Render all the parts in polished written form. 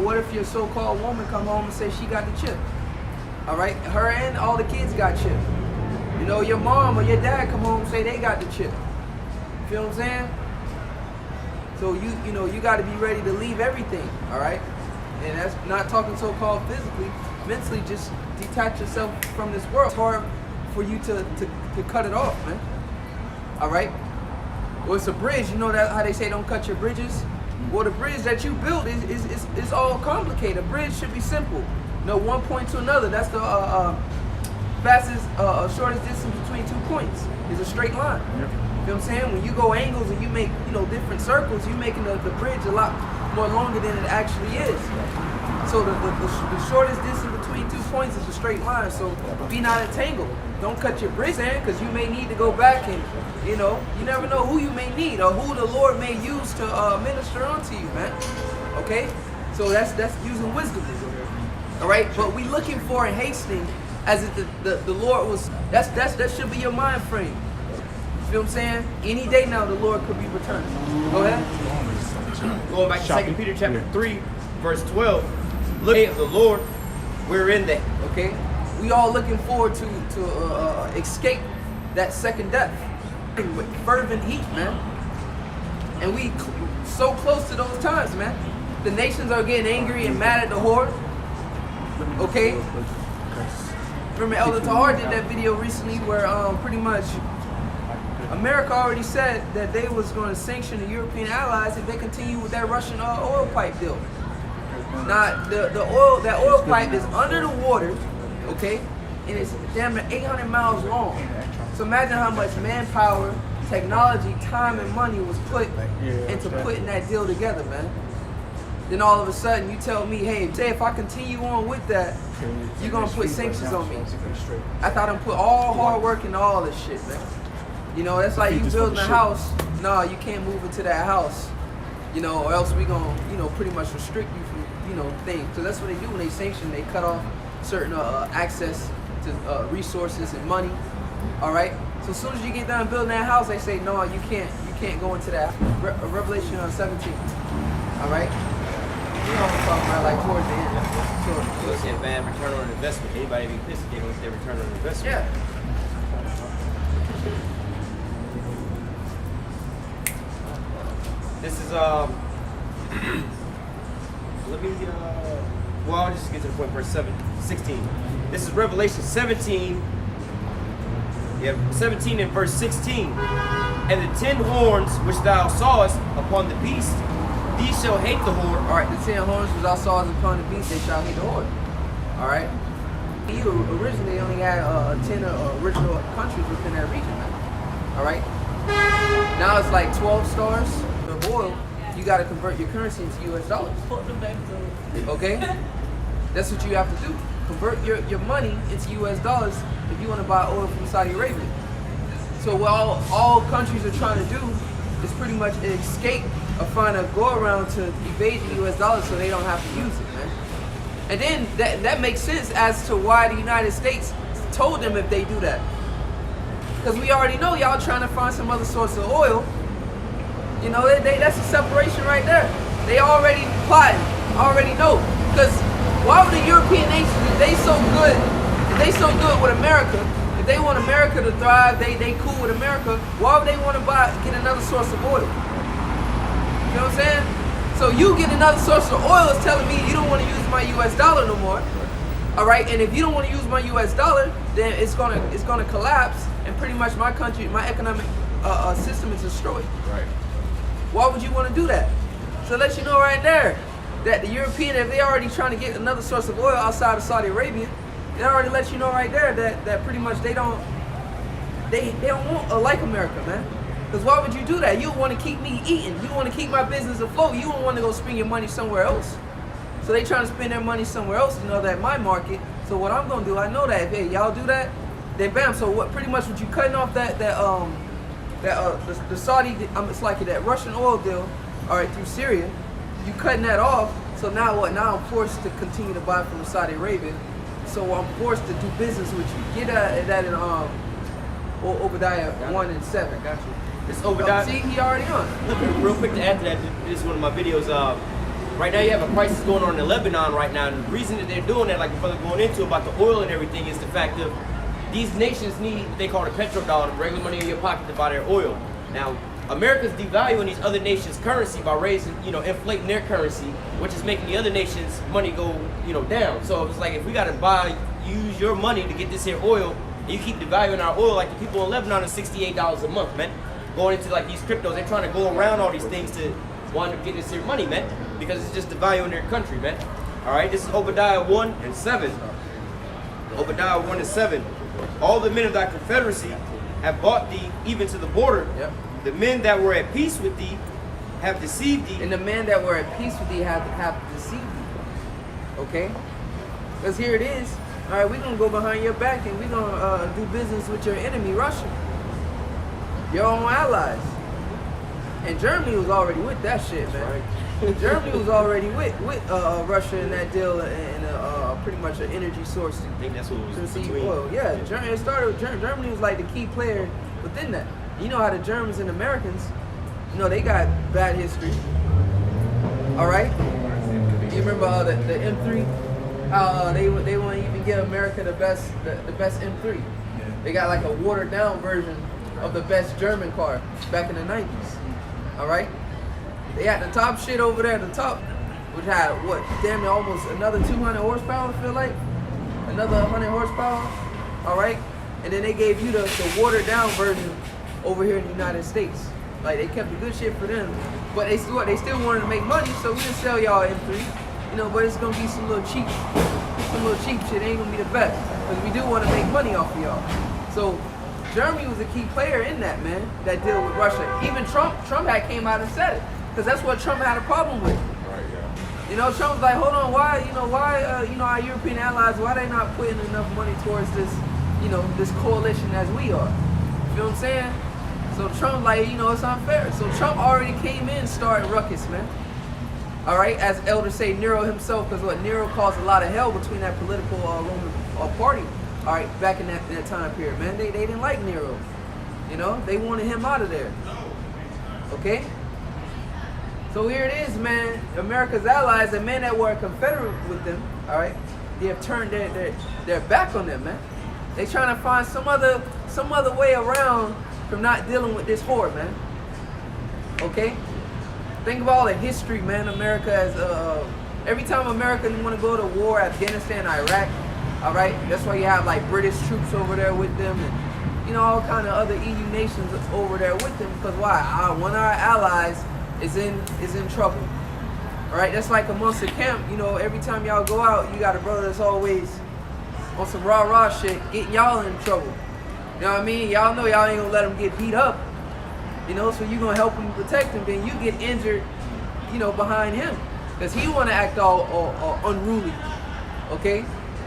what if your so-called woman come home and say she got the chip? All right, her and all the kids got chip. You know, your mom or your dad come home and say they got the chip. You feel what I'm saying? So you know, you got to be ready to leave everything. All right, and that's not talking so-called physically, mentally. Just detach yourself from this world. It's hard for you to cut it off, man. All right. Well, it's a bridge. You know that how they say don't cut your bridges. Well, the bridge that you build is all complicated. A bridge should be simple. No, one point to another. That's the fastest, shortest distance between 2 points. Is a straight line. You know what I'm saying? When you go angles and you make, you know, different circles, you're making the bridge a lot more longer than it actually is. So the shortest distance between 2 points is a straight line. So be not entangled. Don't cut your bridge in, because you may need to go back and, you know, you never know who you may need or who the Lord may use to minister onto you, man. Okay? So that's using wisdom. All right? But we looking for and hastening as if the Lord was, that should be your mind frame. You feel what I'm saying? Any day now the Lord could be returning. Go ahead. Going back to 2 Peter chapter 3, verse 12. Look at the Lord, we're in there. Okay? We all looking forward to escape that second death with fervent heat, man. And we so close to those times, man. The nations are getting angry and mad at the horde. Okay? Remember Elder Tahar did that video recently where pretty much America already said that they was going to sanction the European allies if they continue with that Russian oil pipe deal. Now, that oil pipe is under the water, okay, and it's damn near 800 miles long. So imagine how much manpower, technology, time, and money was put into putting that deal together, man. Then all of a sudden you tell me, hey, say if I continue on with that, you're gonna put sanctions on me. I thought I'd put all hard work into all this shit, man. You know, that's like you building a house. No, you can't move into that house, you know, or else we gonna, you know, pretty much restrict you from, you know, things. So that's what they do when they sanction. They cut off certain access to resources and money. All right. So as soon as you get done building that house, they say no, you can't go into that. Revelation 17. All right. You know what I'm talking about, like towards the end. So it's a bad return on investment. Anybody be pissed if they don't get their return on investment? Yeah. This is let me well, I'll just get to the point, verse 16. This is Revelation 17. Yeah, 17 and verse 16. And the 10 horns which thou sawest upon the beast, these shall hate the horde. All right, the 10 horns which thou sawest upon the beast, they shall hate the horde. All right. You originally only had 10 original countries within that region, man. All right. Now it's like 12 stars. The oil, you got to convert your currency into US dollars. Okay? That's what you have to do. Convert your money into US dollars if you want to buy oil from Saudi Arabia. So what all countries are trying to do is pretty much escape or find a go around to evade the US dollar so they don't have to use it, man. And then that makes sense as to why the United States told them if they do that. Because we already know y'all trying to find some other source of oil. You know, that's a separation right there. They already plotting, already know. Because why would the European nations, if they so good with America, if they want America to thrive, they cool with America, why would they want to get another source of oil? You know what I'm saying? So you get another source of oil is telling me you don't want to use my US dollar no more. All right, and if you don't want to use my US dollar, then it's gonna collapse, and pretty much my country, my economic system is destroyed. Right. Why would you want to do that? So let you know right there that the European, if they already trying to get another source of oil outside of Saudi Arabia, they already let you know right there that pretty much they don't want like America, man. Because why would you do that? You want to keep me eating. You want to keep my business afloat. You don't want to go spend your money somewhere else. So they trying to spend their money somewhere else, you know, that my market. So what I'm gonna do, I know that if hey, y'all do that, then bam. So what? Pretty much what you cutting off the Saudi, it's like that Russian oil deal, all right, through Syria, you cutting that off. So now what? Now I'm forced to continue to buy from Saudi Arabia. So I'm forced to do business with you. Get that in Obadiah 1 and 7. Got you. It's Obadiah. See, he already on. Real quick to add to that, this is one of my videos. Right now you have a crisis going on in Lebanon right now, and the reason that they're doing that, like the brother going into about the oil and everything, is the fact of these nations need what they call the petrodollar, the regular money in your pocket to buy their oil. Now, America's devaluing these other nations' currency by raising, inflating their currency, which is making the other nations' money go, down. So it's like if we gotta use your money to get this here oil, and you keep devaluing our oil, like the people in Lebanon are $68 a month, man. Going into like these cryptos, they're trying to go around all these things to wind up getting this here money, man, because it's just devaluing their country, man. All right, this is Obadiah 1 and 7. Obadiah 1 and 7. All the men of thy confederacy have bought thee even to the border. Yep. The men that were at peace with thee have deceived thee. And the men that were at peace with thee have deceived thee. Okay? Because here it is. All right, we're going to go behind your back and we're going to do business with your enemy, Russia. Your own allies. And Germany was already with that shit, man. Right. Germany was already with Russia in that deal and pretty much an energy source. I think that's what it was between oil. Yeah, it started with Germany. Germany was like the key player within that. You know how the Germans and Americans, they got bad history. All right? You remember the M3? They wouldn't even give America the best M3. They got like a watered down version of the best German car back in the 90s. All right? They had the top shit over there at the top, which had what, damn near almost another 200 horsepower, I feel like. Another 100 horsepower. All right? And then they gave you the watered down version over here in the United States. Like, they kept the good shit for them, but they still wanted to make money, so we didn't sell y'all M3, but it's gonna be some little cheap shit. It ain't gonna be the best, because we do want to make money off of y'all. So Germany was a key player in that, man, that deal with Russia. Even Trump had came out and said it, because that's what Trump had a problem with. Right, yeah. Trump was like, hold on, why our European allies, why they not putting enough money towards this, this coalition as we are? You feel what I'm saying? So Trump, it's unfair. So Trump already came in and started ruckus, man. All right, as elders say, Nero himself, because Nero caused a lot of hell between that political Roman party. All right, back in that time period, man. They didn't like Nero. They wanted him out of there. Okay? So here it is, man. America's allies, the men that were confederate with them, all right, they have turned their back on them, man. They trying to find some other way around from not dealing with this horde, man. Okay? Think about all the history, man. America has every time America want to go to war, Afghanistan, Iraq, all right, that's why you have like British troops over there with them, and all kind of other EU nations over there with them. Because why? One of our allies is in trouble. All right, that's like amongst the camp. Every time y'all go out, you got a brother that's always on some rah-rah shit, getting y'all in trouble. You know what I mean? Y'all know y'all ain't gonna let them get beat up. So you gonna help him protect him, then you get injured, behind him. Because he wanna act all unruly, okay?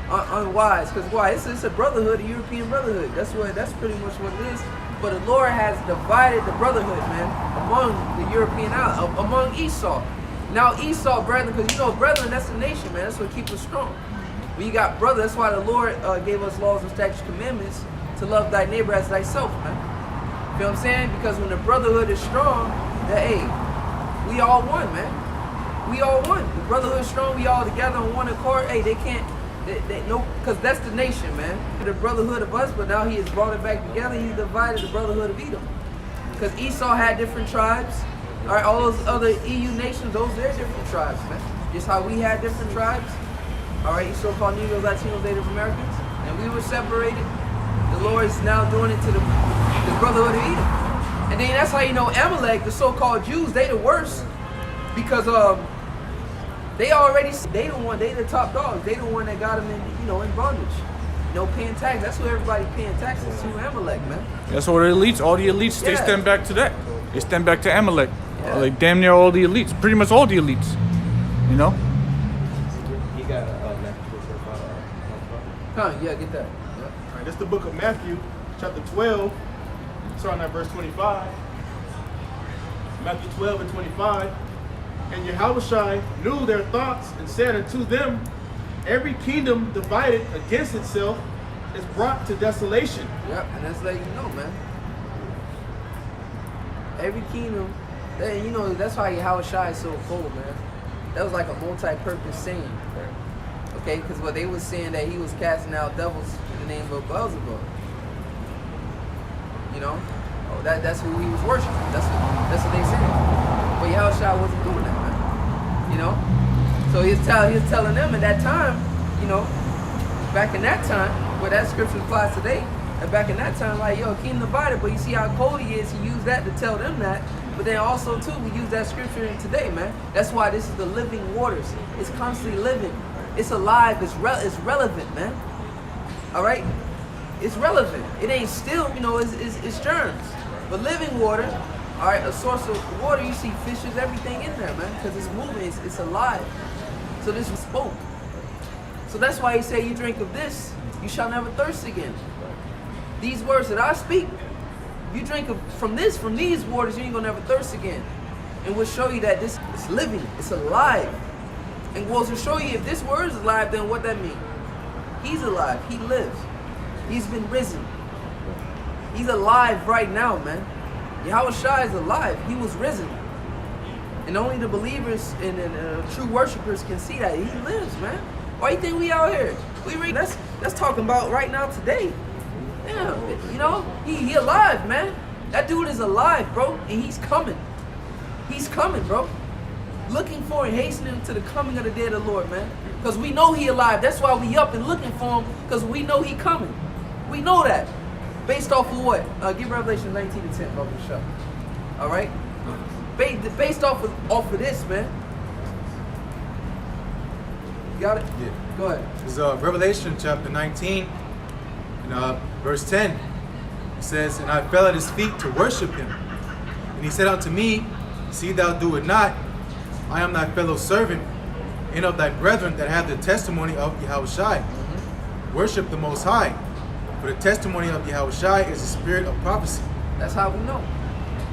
Unwise. Because why? It's a brotherhood, a European brotherhood. That's pretty much what it is. But the Lord has divided the brotherhood, man, among the European islands, among Esau. Now Esau, brethren, because brethren, that's the nation, man. That's what keeps us strong. When you got brother, that's why the Lord gave us laws and statutes, commandments to love thy neighbor as thyself, man. You feel what I'm saying? Because when the brotherhood is strong, we all one, man. We all one. The brotherhood is strong. We all together on one accord. Hey, they can't. Because that's the nation, man. The brotherhood of us, but now he has brought it back together. He's divided the brotherhood of Edom. Because Esau had different tribes. All right, all those other EU nations, those are different tribes, man. Just how we had different tribes. All right, so-called Negroes, Latinos, Native Americans, and we were separated. The Lord is now doing it to the brotherhood of Edom. And then that's how Amalek, the so-called Jews, they the worst. Because they the top dogs. They the one that got them in bondage. Paying tax. That's who everybody paying taxes to, Amalek, man. That's all the elites. All the elites, they stand back to that. They stand back to Amalek. Yeah. Like damn near all the elites. Pretty much all the elites. You got Yeah, get that. Yeah. All right, that's the book of Matthew, chapter 12, starting at verse 25. Matthew 12 and 25. And Yahushua knew their thoughts and said unto them, every kingdom divided against itself is brought to desolation. Yep, and that's letting you know, man. Every kingdom, that's why Yahushua is so cold, man. That was like a multi-purpose saying. Okay, because what they was saying that he was casting out devils in the name of Beelzebub. You know, that's who he was worshiping. That's what they said. But Yahushua wasn't doing that, man. You know, so he was telling them at that time, you know, back in that time, where that scripture applies today, and back in that time, like, yo, Kingdom divided, but you see how cold he is, he used that to tell them that. But then also, too, we use that scripture in today, man. That's why this is the living waters. It's constantly living. It's alive. It's relevant, man. All right? It's relevant. It ain't still, you know, it's germs. But living water, all right, a source of water, you see fishes, everything in there, man, because it's moving, it's alive. So this was spoke. So that's why he said, you drink of this, you shall never thirst again. These words that I speak, you drink from these waters, you ain't gonna never thirst again. And we'll show you that this is living, it's alive. And we'll also show you if this word is alive, then what that means. He's alive, he lives. He's been risen. He's alive right now, man. Yahushua is alive, he was risen. And only the believers and true worshipers can see that. He lives, man. Why you think we out here? We read that's talking about right now today. Damn, you know, he alive, man. That dude is alive, bro, and he's coming. He's coming, bro. Looking for and hastening to the coming of the day of the Lord, man. Because we know he alive. That's why we up and looking for him, because we know he coming. We know that. Based off of what? Give Revelation 19:10, Brother Show. All right? Based off of this, man. You got it? Yeah. Go ahead. This is Revelation chapter 19, and verse 10. It says, "And I fell at his feet to worship him. And he said unto me, See thou do it not. I am thy fellow servant, and of thy brethren that have the testimony of Yahushua. Worship the Most High. For the testimony of Yahushua is the spirit of prophecy." That's how we know.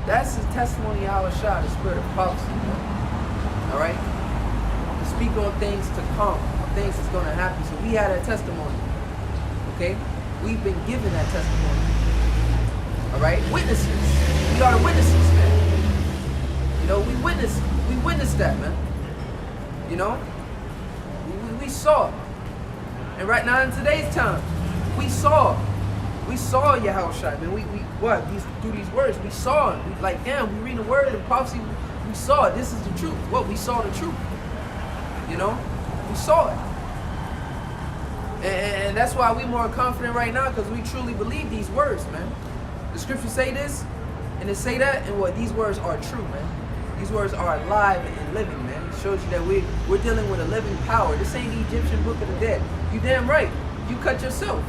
That's the testimony of Yahushua, the spirit of prophecy. Man. All right? To speak on things to come, things that's going to happen. So we had that testimony. Okay? We've been given that testimony. All right? Witnesses. We are the witnesses, man. You know, we witnessed that, man. You know? We saw it. And right now in today's time, we saw Yahushua, man. Through these words, we saw it. We, like, damn, we read the word and prophecy, we saw it. This is the truth. What? We saw the truth. You know? We saw it. And that's why we're more confident right now, because we truly believe these words, man. The scriptures say this, and they say that, and what? These words are true, man. These words are alive and living, man. It shows you that we're dealing with a living power. This ain't the Egyptian book of the dead. You damn right. You cut yourself.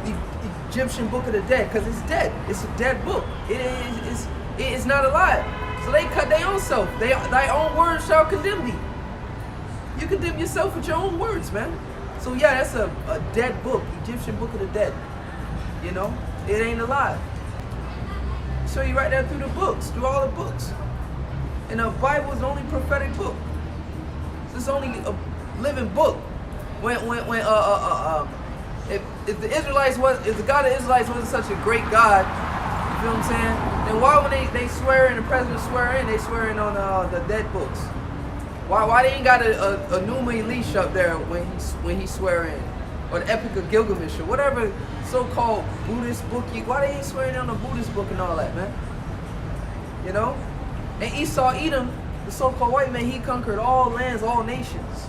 The Egyptian book of the dead, because it's dead. It's a dead book. It is not alive. So they cut their own self. Thy own words shall condemn thee. You condemn yourself with your own words, man. So yeah, that's a dead book, Egyptian book of the dead. You know, it ain't alive. Show you right there through the books, through all the books. And the Bible is the only prophetic book. So it's only a living book. If the Israelites if the God of the Israelites wasn't such a great God, you feel what I'm saying? Then why when they swear in, the president swear in, they swear in on the dead books? Why they ain't got a Numa Elish up there when he swear in? Or the Epic of Gilgamesh or whatever so-called Buddhist book, why they ain't swearing in on the Buddhist book and all that, man? You know? And Esau Edom, the so-called white man, he conquered all lands, all nations.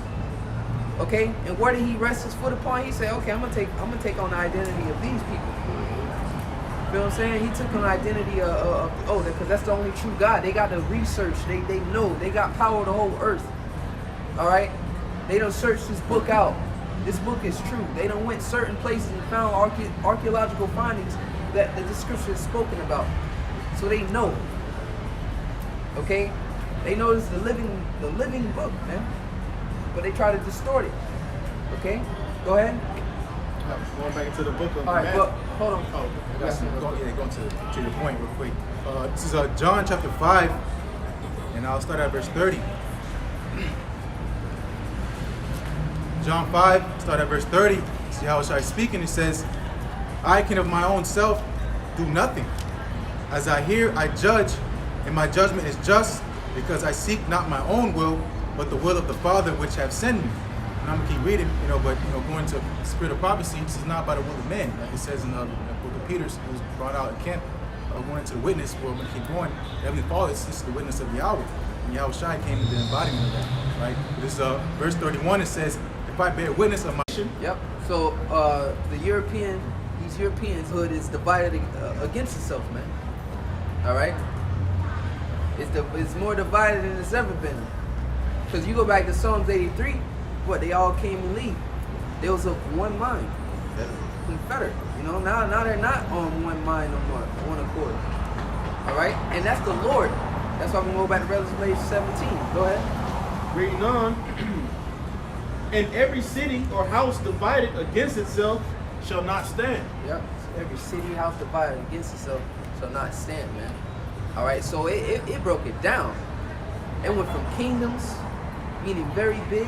Okay? And where did he rest his foot upon? He said, okay, I'm gonna take on the identity of these people. You feel what I'm saying? He took on the identity of because that's the only true God. They got the research, they know, they got power of the whole earth. Alright? They don't search this book out. This book is true. They done went certain places and found archaeological findings that the scripture is spoken about. So they know. Okay? They know it's the living book, man. But they try to distort it. Okay? Go ahead. Going back into the book of Alright, Matthew. hold on. Oh, I got some. Going to your point real quick. This is John chapter 5, and I'll start at verse 30. John 5, start at verse 30. See how I speaking. It says, I can of my own self do nothing. As I hear, I judge, and my judgment is just, because I seek not my own will, but the will of the Father which have sent me. And I'm gonna keep reading, but going to spirit of prophecy, this is not by the will of man, like it says in the book of Peter, it was brought out in camp, going into the witness. Well, when we keep going, the Heavenly Father, this is the witness of Yahweh. And Yahweh Shai came in the embodiment of that, right? This is verse 31. It says, "If I bear witness of my." Yep. So these Europeans' hood is divided against itself, man. All right. It's more divided than it's ever been. Because you go back to Psalms 83, they all came in league. They was of one mind, confederate. Now they're not on one mind no more, one accord. All right, and that's the Lord. That's why we go back to Revelation 17. Go ahead. Reading on. And every city or house divided against itself shall not stand. Yep. So every city, house divided against itself shall not stand, man. All right. So it broke it down. It went from kingdoms, meaning very big,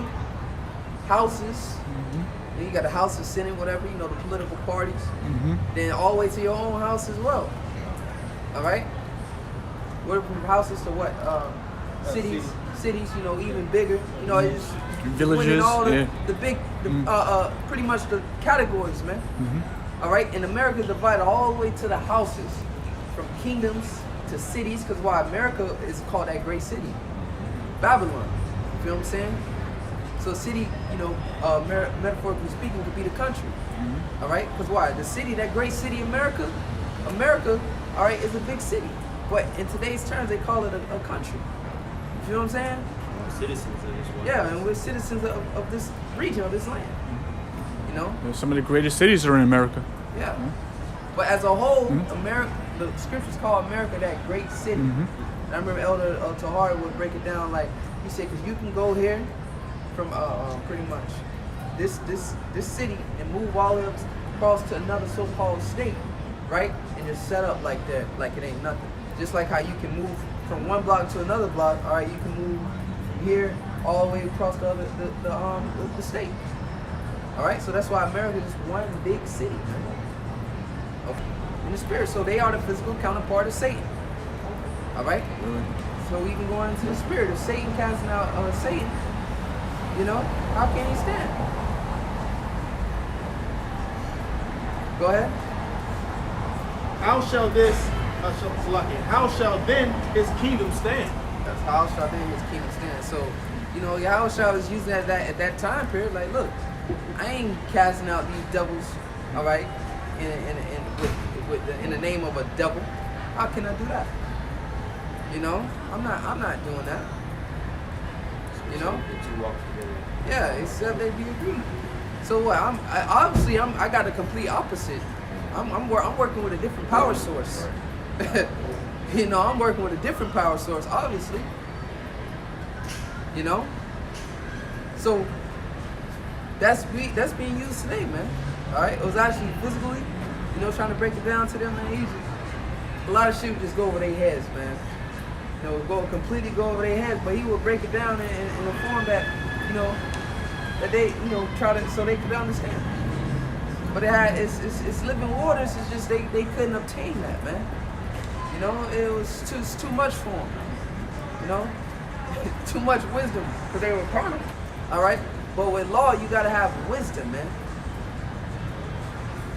houses. Then you got the House of Senate, whatever, the political parties. Then all the way to your own house as well. All right. Went from houses to what? Cities. Cities, even bigger. It's just villages, all the big, pretty much the categories, man. All right, and America divided all the way to the houses, from kingdoms to cities. Because why? America is called that great city, Babylon. You feel what I'm saying? So city, metaphorically speaking, could be the country. All right, because why? The city, that great city, America, all right, is a big city. But in today's terms, they call it a country. You know what I'm saying? Citizens of this world. Yeah, and we're citizens of this region, of this land. Some of the greatest cities are in America. Yeah. But as a whole, America, the scriptures call America that great city. And I remember Elder Tahari would break it down like, he said, because you can go here from pretty much this city and move all the way across to another so-called state, right? And just set up like that, like it ain't nothing. Just like how you can move from one block to another block, all right, you can move from here all the way across the state. All right, so that's why America is one big city. Okay. In the spirit, so they are the physical counterpart of Satan. All right. So even going into the spirit, if Satan casting out Satan, how can he stand? Go ahead. How shall then his kingdom stand? That's how shall then his kingdom stand. So, Yahushua was using that at that time period. Like, look, I ain't casting out these devils, all right, in the name of a devil. How can I do that? I'm not doing that. The two walk together. Yeah, except they be agreed. So what? I got a complete opposite. I'm working with a different power source. I'm working with a different power source, obviously. So that's being used today, man. All right, it was actually physically, trying to break it down to them, man. Easy. A lot of shit would just go over their heads, man. Completely go over their heads. But he would break it down in a form that, that they, try to, so they could understand. But it's living waters. It's just they couldn't obtain that, man. It was too much for them. Too much wisdom because they were carnal. All right, but with law you gotta have wisdom, man.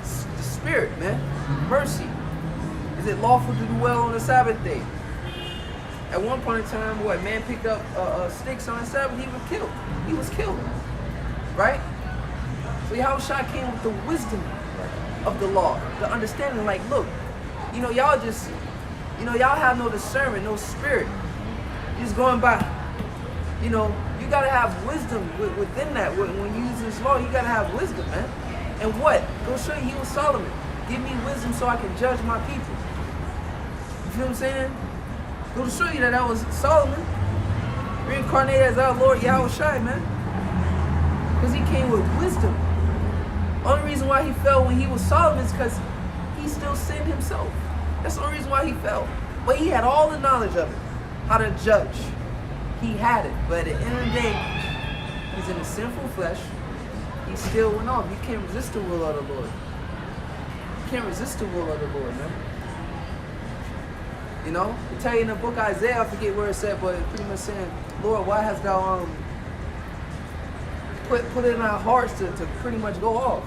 The spirit, man. Mercy. Is it lawful to dwell on the Sabbath day? At one point in time, man picked up sticks on the Sabbath, he was killed. He was killed. Right? So Yahushua came with the wisdom of the law, the understanding, like, look, y'all just, y'all have no discernment, no spirit. You're just going by, you gotta have wisdom within that. When you use this law, you gotta have wisdom, man. And what? Go show you he was Solomon. Give me wisdom so I can judge my people. You feel what I'm saying? Go to show you that was Solomon, reincarnated as our Lord Yahushua, man. Because he came with wisdom. Only reason why he fell when he was Solomon is because he still sinned himself. That's the only reason why he fell. But he had all the knowledge of it, how to judge. He had it. But at the end of the day, he's in the sinful flesh. He still went off. You can't resist the will of the Lord. You can't resist the will of the Lord, man. They tell you in the book Isaiah, I forget where it said, but it's pretty much saying, Lord, why hast thou put it in our hearts to pretty much go off.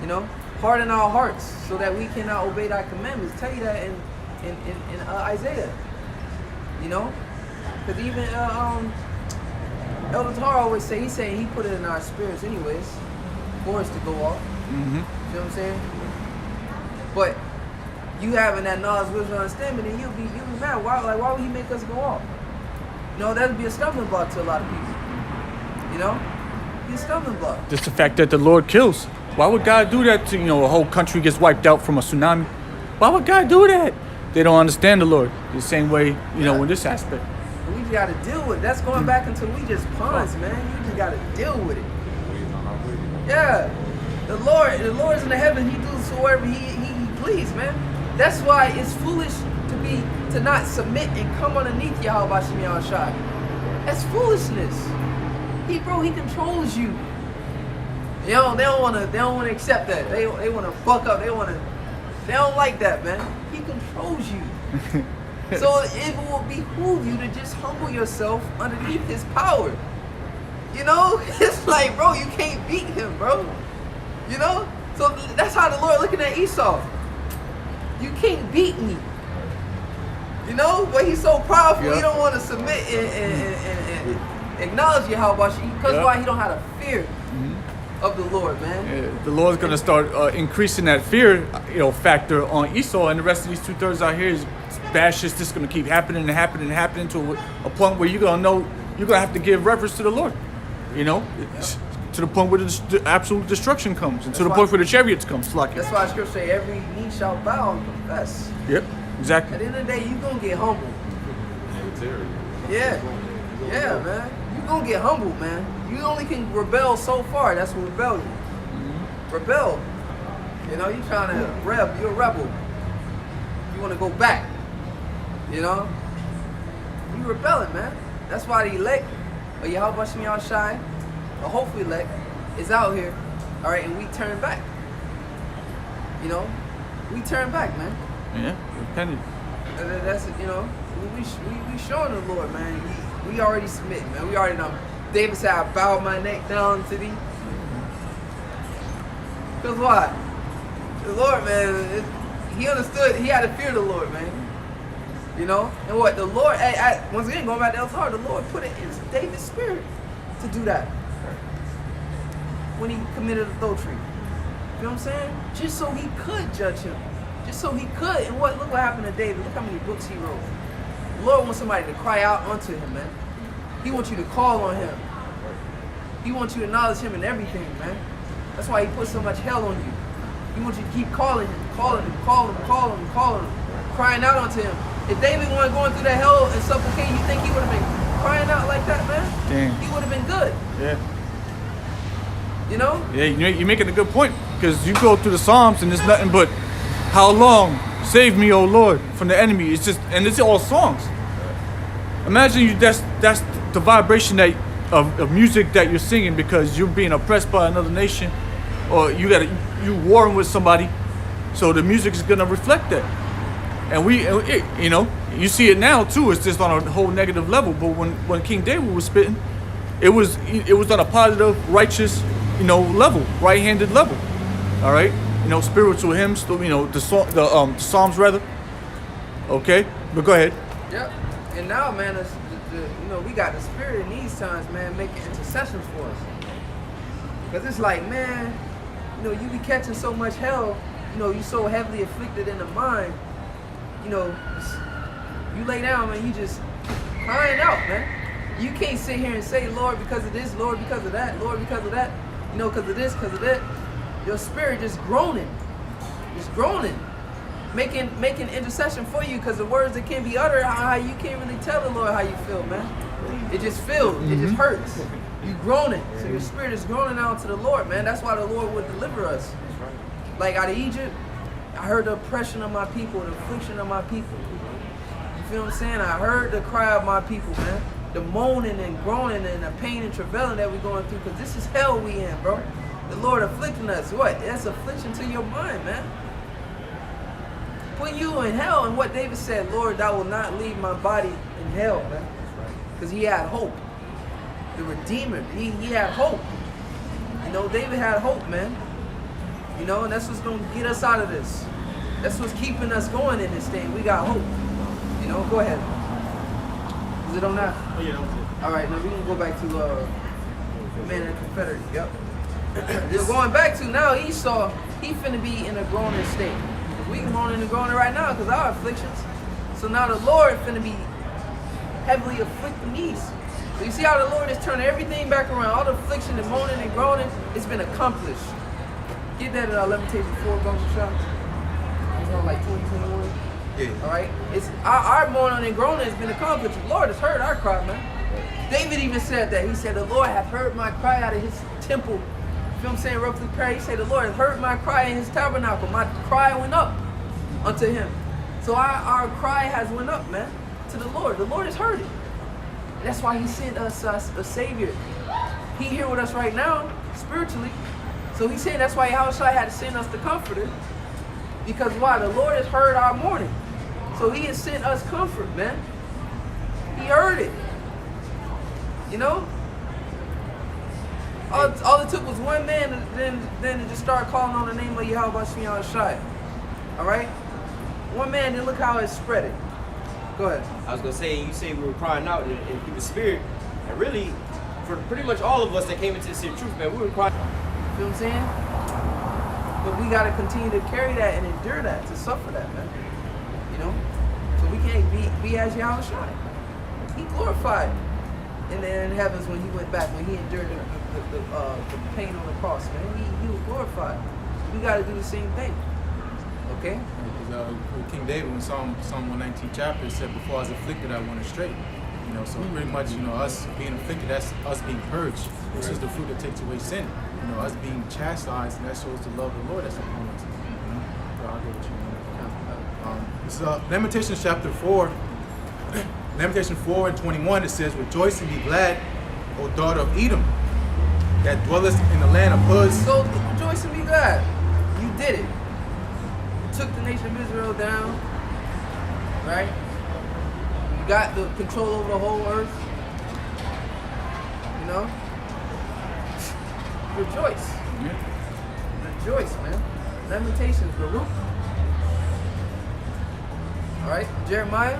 You know, harden our hearts so that we cannot obey thy commandments. Tell you that in Isaiah. You know, because even Elder Tar always say, he put it in our spirits anyways for us to go off. Mm-hmm. You know what I'm saying? But you having that knowledge, wisdom, understanding, then you'll be mad. Why would he make us go off? You know, that would be a stumbling block to a lot of people. You know? Be a stumbling block. Just the fact that the Lord kills. Why would God do that to, a whole country gets wiped out from a tsunami? Why would God do that? They don't understand the Lord. The same way, in this aspect. We just got to deal with it. That's going back until we just pawns, man. You just got to deal with it. Yeah. The Lord's in the heaven. He does whatever he please, man. That's why it's foolish to not submit and come underneath Yahweh Shem Yahushai. That's foolishness. He controls you. They don't want to accept that. They want to buck up. They don't like that, man. He controls you. So it will behoove you to just humble yourself underneath his power. You know, it's like, bro, you can't beat him, bro. You know, so that's how the Lord looking at Esau. You can't beat me. You know, but he's so powerful, he don't want to submit and acknowledge Yahweh because why? He don't have a fear of the Lord, man. Yeah, the Lord's gonna start increasing that fear, factor on Esau, and the rest of these 2/3 out here is bad shit's just gonna keep happening to a point where you're gonna know you're gonna have to give reverence to the Lord. To the point where the absolute destruction comes, and to the point where the chariots come. That's why Scripture say every knee shall bow and confess. Yep, exactly. At the end of the day, you're gonna get humbled. Yeah, man. You're gonna get humbled, man. You only can rebel so far. That's what rebellion. Mm-hmm. Rebel. You trying to you're a rebel. You want to go back. You rebelling, man. That's why the elect of Yahweh Shem Yahushai, the hopeful elect, is out here, all right, and we turn back. We turn back, man. Yeah, repented. That's we showing the Lord, man. We already submitting, man. We already know. David said, "I bow my neck down to thee." Cause why? The Lord, man, he understood. He had to fear the Lord, man. And what the Lord, once again, going back to El Tar, the Lord put it in David's spirit to do that when he committed adultery. You know what I'm saying? Just so he could judge him. Just so he could. And look what happened to David. Look how many books he wrote. The Lord wants somebody to cry out unto him, man. He wants you to call on him. He wants you to acknowledge him in everything, man. That's why he put so much hell on you. He wants you to keep calling him, crying out unto him. If David wasn't going through that hell and supplicating, you think he would have been crying out like that, man? Damn. He would have been good. Yeah. Yeah, you're making a good point, because you go through the Psalms and there's nothing but, how long? Save me, O Lord, from the enemy. It's all songs. Imagine that's the vibration of music that you're singing because you're being oppressed by another nation, or you warring with somebody. So the music is gonna reflect that. And you see it now too. It's just on a whole negative level. But when King David was spitting, it was on a positive, righteous, level, right-handed level. All right, spiritual hymns. The Psalms rather. Okay, but go ahead. Yep. And now, man, we got the Spirit in these times, man, making intercessions for us. Cause it's like, man, you be catching so much hell. You so heavily afflicted in the mind. You lay down, man, you just crying out, man. You can't sit here and say, Lord, because of this, Lord, because of that, Lord, because of that, because of this, because of that. Your spirit just groaning, making intercession for you, because the words that can't be uttered, how you can't really tell the Lord how you feel, man. It just feels, it just hurts. You groaning, so your spirit is groaning out to the Lord, man. That's why the Lord would deliver us. Like out of Egypt, I heard the oppression of my people, the affliction of my people. You feel what I'm saying? I heard the cry of my people, man. The moaning and groaning and the pain and travailing that we're going through, because this is hell we in, bro. The Lord afflicting us. What? That's affliction to your mind, man. Put you in hell, and what David said, Lord, thou will not leave my body in hell, man. Because he had hope. the Redeemer. He had hope. You know, David had hope, man. You know, and that's what's going to get us out of this. That's what's keeping us going in this thing. We got hope. You know, go ahead. Is it on that? Oh, yeah, that was it. All right, now we're going to go back to Man and Confederate. Yep. So going back to now, Esau, he finna be in a groaning state. We groaning and groaning right now because our afflictions. So now the Lord finna be heavily afflicting these. So you see how the Lord is turning everything back around. All the affliction and moaning and groaning, it's been accomplished. Get that Lamentation 4 going shot. It's on like 2021. Yeah. All right. It's our moaning and groaning has been accomplished. The Lord has heard our cry, man. David even said that. He said, "The Lord hath heard my cry out of His temple." You feel what I'm saying? Roughly prayer. He said, "The Lord hath heard my cry in His tabernacle. My cry went up unto Him." So our cry has went up, man, to the Lord. The Lord has heard it. That's why He sent us a Savior. He here with us right now, spiritually. So He's saying that's why Yahushua had to send us the Comforter. Because why? The Lord has heard our mourning. So He has sent us comfort, man. He heard it. You know? All it took was one man then to just start calling on the name of Yahweh Yahushua. All right? One man, then look how it spread it. Go ahead. I was gonna say, you say we were crying out in the spirit, and really, for pretty much all of us that came into the city of truth, man, we were crying. You feel what I'm saying? But we gotta continue to carry that and endure that, to suffer that, man. You know? So we can't be as Yahushua. He glorified in the heavens when He went back, when He endured the pain on the cross, man. He was glorified. We gotta do the same thing. Okay? Because King David in Psalm 119 chapter said, "Before I was afflicted, I went astray." You know, so pretty much, you know, us being afflicted, that's us being purged. This is the fruit that takes away sin. You know, us being chastised, and that shows the love of the Lord that's upon us. You know? So I'll get what you mean. This is Lamentations chapter 4. Lamentation 4 and 21, it says, "Rejoice and be glad, O daughter of Edom, that dwellest in the land of Uz." So rejoice and be glad. You did it. You took the nation of Israel down, right? You got the control over the whole earth. You know? Rejoice. Rejoice, man. Lamentations, Baruch. All right, Jeremiah.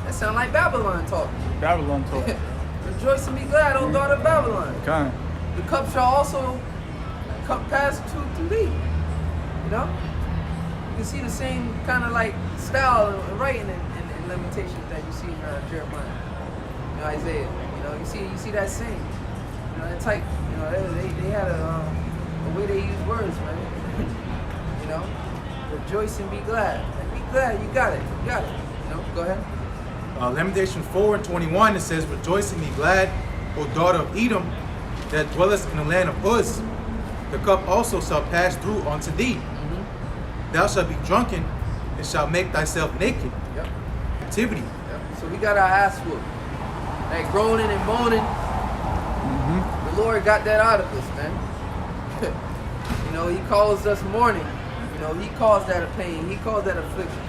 That sound like Babylon talk. Babylon talk. Rejoice and be glad, O daughter of Babylon. Okay. The cup shall also come past to thee. You know? You can see the same kind of like style of writing in Lamentations that you see in Jeremiah. You know, Isaiah. You know, you see that same. You know, that type. You know, they had a way they use words, man. You know? Rejoice and be glad. Like, be glad, you got it. You got it. You know, go ahead. Lamentation 4 and 21, it says, "Rejoice and be glad, O daughter of Edom, that dwellest in the land of Uz. The cup also shall pass through unto thee. Thou shalt be drunken, and shalt make thyself naked." Yep. Activity. Yep. So we got our ass whooped. That groaning and moaning. The Lord got that out of us, man. You know, He calls us mourning. You know, He calls that a pain. He calls that affliction.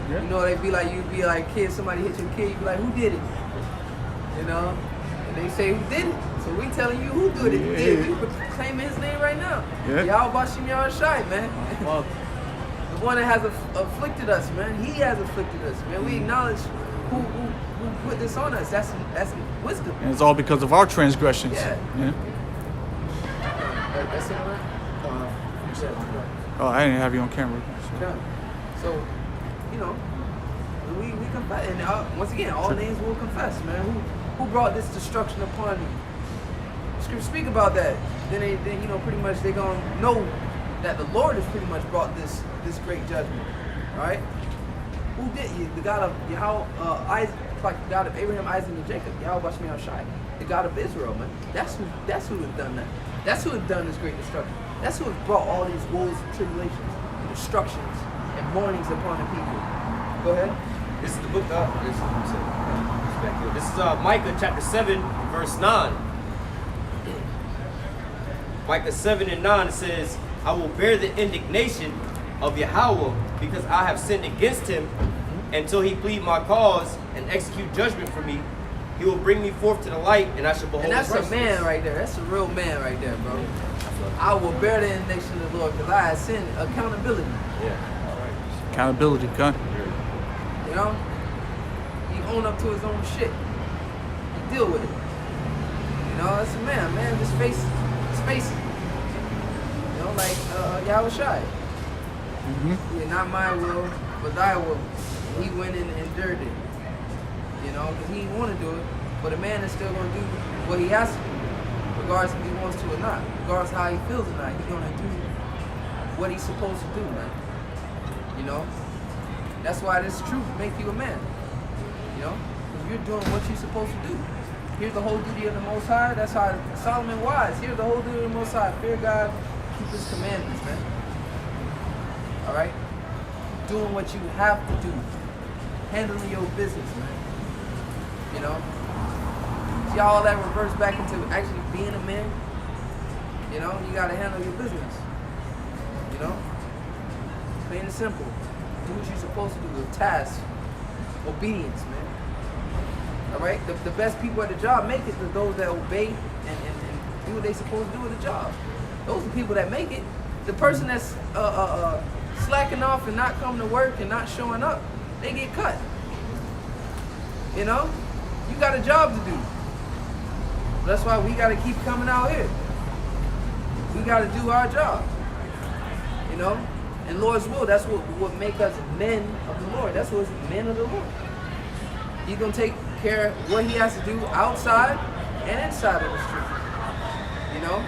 Yeah. You know, you'd be like kids, somebody hit your kid, you be like, who did it? You know? And they say, who did it? So we telling you who did it. Who did it? We proclaiming His name right now. Yeah. Yahweh Yahushua, man. Well, The one that has afflicted us, man. He has afflicted us, man. We acknowledge who put this on us. That's wisdom. and it's all because of our transgressions. Yeah. Yeah. That's it, right? Oh, I didn't have you on camera. Yeah. So, you know, we confess, and once again, all names will confess, man. Who brought this destruction upon you? Scripture speak about that. Then you know, pretty much they gonna know that the Lord has pretty much brought this great judgment. All right. Who did you? The God of Yahweh, Isaac, like the God of Abraham, Isaac, and Jacob. Yahweh Shai, the God of Israel, man. That's who has done that. That's who has done this great destruction. That's who has brought all these woes and tribulations and destructions and mournings upon the people. Go ahead. This is the book of this is Micah chapter 7, verse 9. Micah 7 and 9 says, "I will bear the indignation of Yahweh because I have sinned against him until he plead my cause and execute judgment for me. He will bring me forth to the light, and I shall behold And that's his a man right there. That's a real man right there, bro. I will bear the indignation of the Lord because I have sinned. Accountability. Yeah. Accountability, gun. You know? He own up to his own shit. He deal with it. You know, that's a man. Man, just face it. You know, like Yahushua. Mm-hmm. Yeah, not my will, but thy will. He went and endured it. You know, because he didn't want to do it, but a man is still going to do what he has to do, regardless if he wants to or not, regardless how he feels or not. He's going to do what he's supposed to do, man. You know, that's why this truth make you a man. You know, because you're doing what you're supposed to do. Here's the whole duty of the Most High. That's how Solomon was. Here's the whole duty of the Most High. Fear God, keep His commandments, man. All right, doing what you have to do, handling your business, man. You know, see all that reverts back into actually being a man. You know, you gotta handle your business. You know, plain and simple. Do what you're supposed to do. The task, obedience, man. All right, the best people at the job make it. Those that obey and do what they supposed to do at the job. Those are the people that make it. The person that's slacking off and not coming to work and not showing up, they get cut. You know, you got a job to do. That's why we got to keep coming out here. We got to do our job. You know, and Lord's will. That's what make us men of the Lord. That's what's men of the Lord. He's gonna take care of what he has to do outside and inside of the street. You know,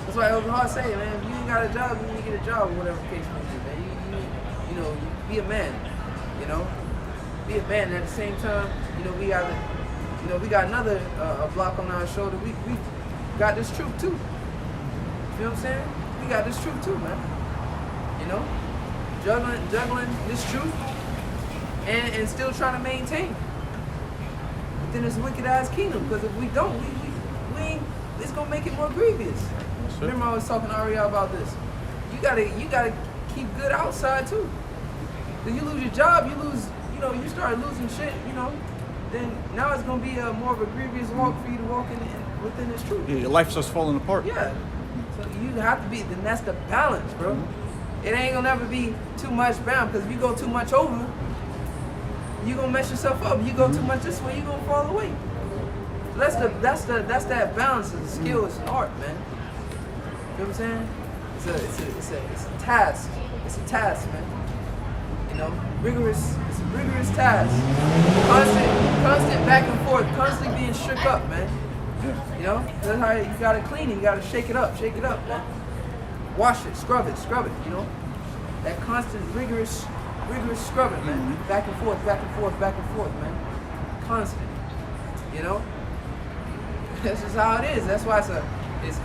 that's why it was hard to say, man. If you ain't got a job, you need to get a job, or whatever the case may be, man. You know, be a man. You know, be a man. And at the same time, you know, we got another block on our shoulder. We got this truth too. You know what I'm saying? We got this truth too, man. You know, juggling this truth and still trying to maintain within this wicked ass kingdom. Because if we don't, we ain't, it's gonna make it more grievous. Sure. Remember, I was talking to Ariel about this. You gotta keep good outside too. If you lose your job, you start losing shit. You know, then now it's gonna be more of a grievous walk for you to walk within this truth. Yeah, your life starts falling apart. Yeah. So you have to be. Then that's the balance, bro. It ain't gonna never be too much bound, because if you go too much over, you gonna mess yourself up. You go too much this way, you gonna fall away. So that's that balance. It's a skill. It's an art, man. You know what I'm saying? It's a task. It's a task, man. You know, rigorous. It's a rigorous task. Constant back and forth. Constantly being shook up, man. You know, that's how you gotta clean it. You gotta shake it up, man. Wash it, scrub it, you know? That constant, rigorous scrubbing, man. Mm-hmm. Back and forth, man. Constant, you know? That's just how it is. That's why it's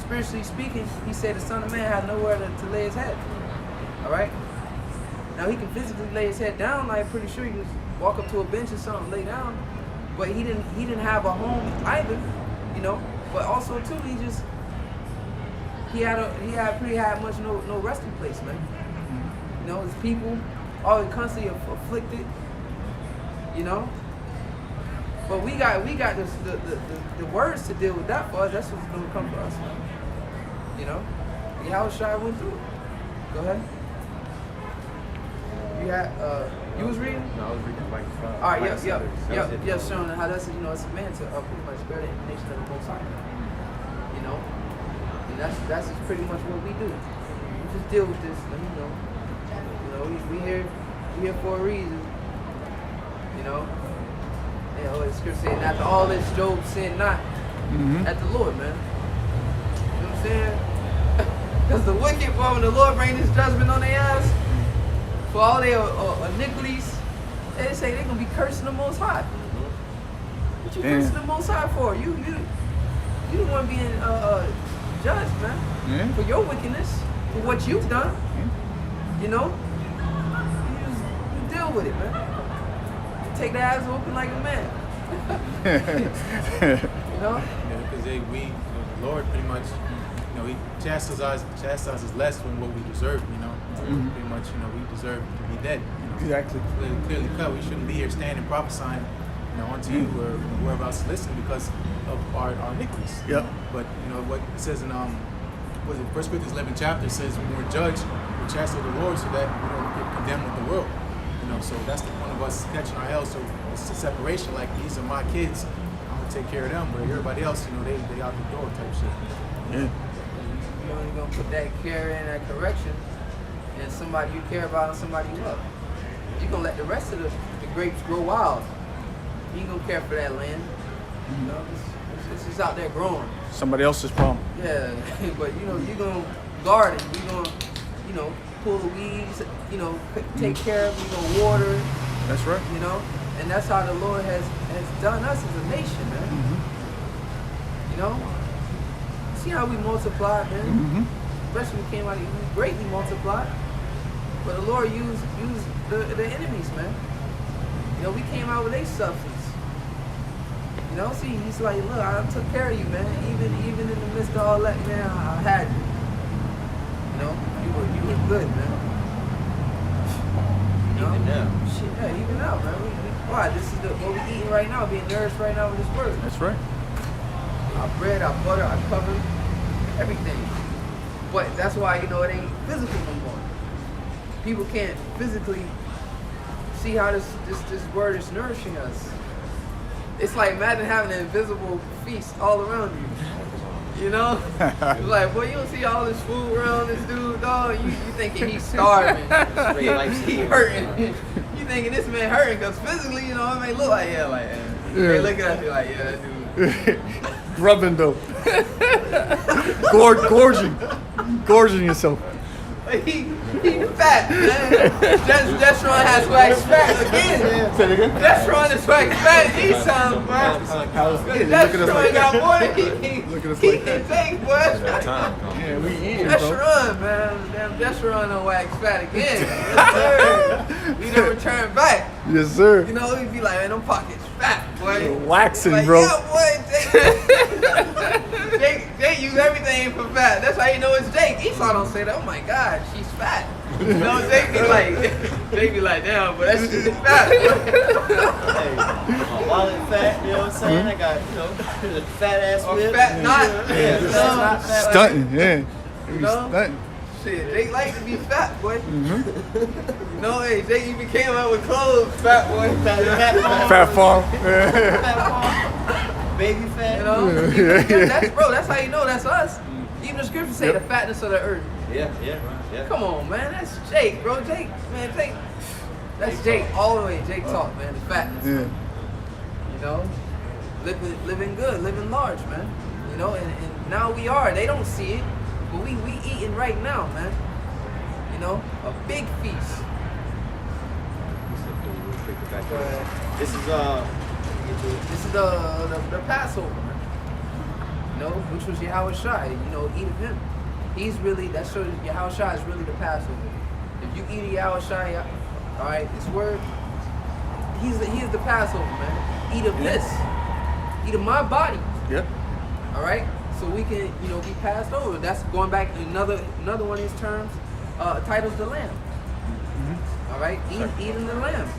spiritually speaking, he said the Son of Man had nowhere to lay his head. All right? Now, he can physically lay his head down. I'm pretty sure he can walk up to a bench or something, lay down. But he didn't have a home either, you know? But also, too, he had much no resting place, man. You know, his people always constantly afflicted. You know, but we got the words to deal with that for us. That's what's gonna come for us, man. You know, Yahushua went through it. Go ahead. You was reading? No, I was reading like. All right, yep, showing how that's, you know, it's a man to pretty much bear the indignation of the Most High. You know. And that's just pretty much what we do. We just deal with this, and, you know, we here for a reason. You know, the scripture saying, after all this, Job sinned not at the Lord, man. You know what I'm saying? Because the wicked, when the Lord bring His judgment on their ass for all their iniquities, they say they're gonna be cursing the Most High. What you cursing the Most High for? You don't want to be in judged, man, for your wickedness, for what you've done. You know, you deal with it, man. You take the ass open like a man. You know? Yeah, because the Lord pretty much, you know, He chastises less than what we deserve. You know, pretty much, you know, we deserve to be dead. You know. Exactly. Clearly cut. We shouldn't be here standing prophesying, unto you or whoever else is listening because of our iniquities. Yep. But what it says in was it 1 Corinthians 11 chapter says when we're judged, we chasten the Lord so that we don't get condemned with the world. So that's one of us catching our hell. So it's a separation. Like these are my kids, I'm gonna take care of them. But everybody else, they out the door type shit. Yeah. You only gonna put that care in, that correction, and somebody you care about and somebody you love. You gonna let the rest of the grapes grow wild. You ain't gonna care for that land. It's just out there growing. Somebody else's problem. Yeah, but you gonna garden. You gonna pull the weeds. Take care of. You gonna water. That's right. And that's how the Lord has done us as a nation, man. See how we multiplied, man. Especially when we came out, we greatly multiplied. But the Lord used the enemies, man. We came out with a substance. See, he's like, look, I took care of you, man. Even in the midst of all that, man, I had you. You were good, man. Even now. Shit, yeah, even now, man. Why? This is what we eating right now, being nourished right now with this word. That's right. Our bread, our butter, our cover, everything. But that's why, it ain't physical no more. People can't physically see how this word is nourishing us. It's like imagine having an invisible feast all around you. It's like, boy, you don't see all this food around this dude, dog. You thinking he's starving. He hurting. You thinking this man hurting because physically, it may look like, they looking at you like, yeah, that dude. Grubbing though. Gorging yourself. He fat, man. Destron has wax fat again. Say it again. Destron is wax fat. He's something, man. Destron got more than he can take, boy. Yeah, we eating, bro. Destron, man. Damn, Destron on wax fat again. Yes, sir. We done return back. Yes, sir. He'd be like, man, them pockets fat, boy. Waxing, Like, bro. yeah, boy. Jake use everything for fat. That's how you know it's Jake. Esau don't say that. Oh my God, she's fat. Jake be like, damn, but that shit is fat. Hey, my wallet fat, you know what I'm saying? I got, fat ass Or whip. fat knot. Yeah, fat knot. Stunting, yeah. He was No. stunting. Shit, Jake like to be fat, boy. Hey, Jake even came out with clothes, fat boy. Fat farm. Baby fat. That's how you know that's us. Even the scriptures say the fatness of the earth. Yeah. Come on, man, that's Jake, bro. Jake. That's Jake all the way. Jake talk, man. The fatness. Yeah. Living good, living large, man. And now we are. They don't see it, but we eating right now, man. A big feast. This is the Passover, man. Which was Yahweh Shai. Eat of him. That shows you Yahweh Shai is really the Passover. If you eat a Yahweh Shai, all right, this word, he is the Passover, man. Eat of this. Eat of my body. Yep. All right, so we can, be passed over. That's going back to another one of these terms. Titles the lamb. All right, eating the lamb.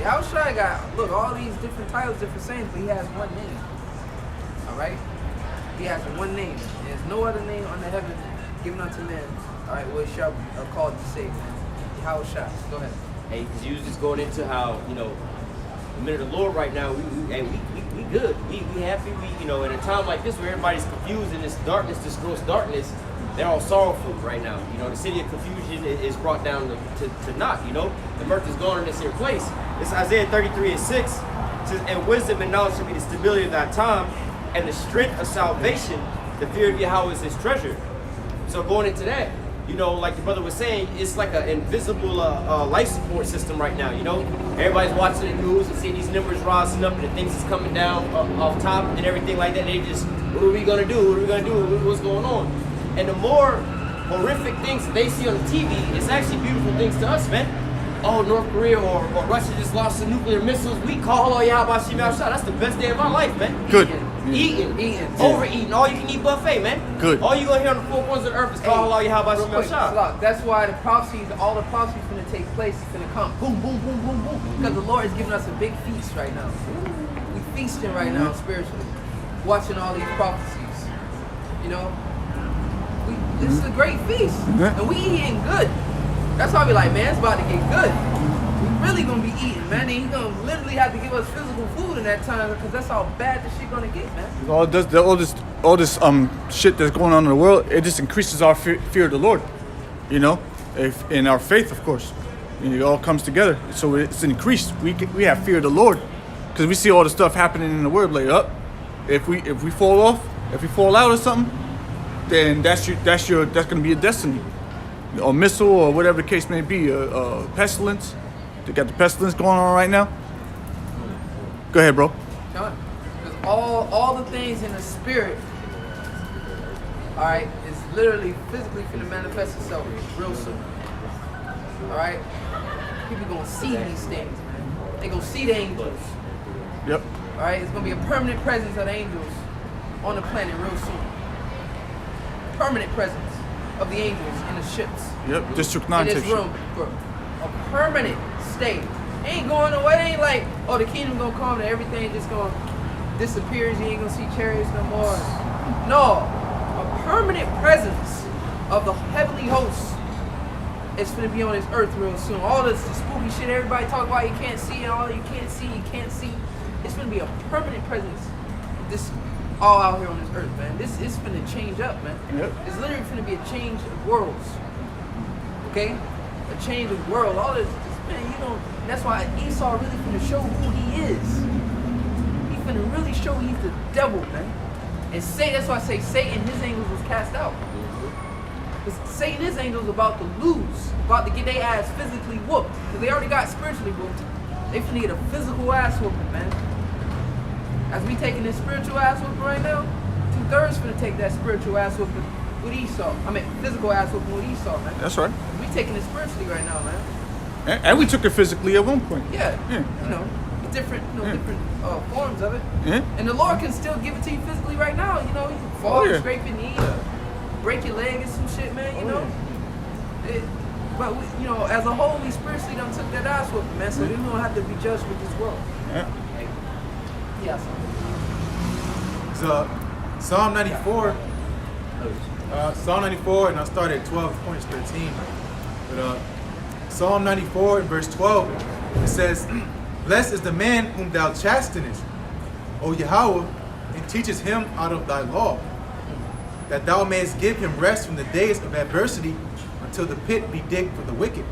Yahweh Shai got all these different titles, different sayings, but he has one name. All right, he has one name. There's no other name under heaven given unto men. All right, what shall be called to save, man. Yahweh Shai. Go ahead. Hey, because you was just going into how, the minute of the Lord right now, we good. We happy. In a time like this where everybody's confused and this darkness, this gross darkness, they're all sorrowful right now. The city of confusion is brought down to naught, The mirth is gone in this here place. It's Isaiah 33:6. It says, and wisdom and knowledge shall be the stability of thy time, and the strength of salvation, the fear of Yahweh is his treasure. So going into that, like the brother was saying, it's like an invisible life support system right now, Everybody's watching the news and seeing these numbers rising up and the things is coming down off top and everything like that. And they just, what are we going to do? What are we going to do? What's going on? And the more horrific things that they see on the TV, it's actually beautiful things to us, man. Oh, North Korea or Russia just lost some nuclear missiles. We call all Yahweh Shem Yahweh. That's the best day of our life, man. Good. Eating. Overeating. All you can eat buffet, man. Good. All you gonna hear on the four corners of the earth is call all Yahweh Shem Yahweh. That's why all the prophecies from the finna take place. It's finna come. Boom, boom, boom, boom, boom. Because the Lord is giving us a big feast right now. We feasting right now spiritually. Watching all these prophecies. You know? This is a great feast. And we eating good. That's why we like, man, it's about to get good. We really gonna be eating, man. And he's gonna literally have to give us physical food in that time because that's how bad this shit gonna get, man. All this shit that's going on in the world, it just increases our fear of the Lord, you know, in our faith, of course. It all comes together, so it's increased. We have fear of the Lord because we see all the stuff happening in the world. Like, if we fall off, if we fall out or something, then that's gonna be a destiny, a missile or whatever the case may be, a pestilence. They got the pestilence going on right now. Go ahead, bro. Because all the things in the spirit, all right, is literally physically finna manifest itself real soon. All right, people gonna see these things, man. They gonna see the angels. Yep. All right, it's gonna be a permanent presence of the angels on the planet real soon. Permanent presence of the angels in the ships. Yep. District 9 in this takes room, bro. A permanent state. It ain't going away. It ain't like, oh, the kingdom gonna come and everything just gonna disappear. You ain't gonna see chariots no more. No, a permanent presence of the heavenly hosts is gonna be on this earth real soon. All this spooky shit everybody talk about, you can't see and all you can't see. It's gonna be a permanent presence. This all out here on this earth, man. This is gonna change up, man. Yep. It's literally gonna be a change of worlds. Okay? A change of world. All this man, you know, that's why Esau really finna show who he is. He finna really show he's the devil, man. And that's why I say Satan, his angels was cast out. Because Satan, his angels about to lose, about to get their ass physically whooped. Because they already got spiritually whooped. They finna get a physical ass whooping, man. As we taking this spiritual ass whooping right now, 2/3 finna take that spiritual ass whooping with Esau. I mean, physical ass whooping with Esau, man. That's right. We taking it spiritually right now, man. And we took it physically at one point. Yeah. Yeah. You know, different forms of it. Yeah. And the Lord can still give it to you physically right now. You know, you can fall, yeah. scrape your knee, or break your leg and some shit, man. You know. But we, you know, as a whole, we spiritually done took that ass whooping, man. So we don't have to be judged with this world. Yeah. Yeah. So Psalm 94. Psalm 94, and I'll start at 12 points 13. But Psalm 94 and verse 12, it says, "Blessed is the man whom thou chastenest, O Yahweh, and teachest him out of thy law, that thou mayest give him rest from the days of adversity, until the pit be digged for the wicked."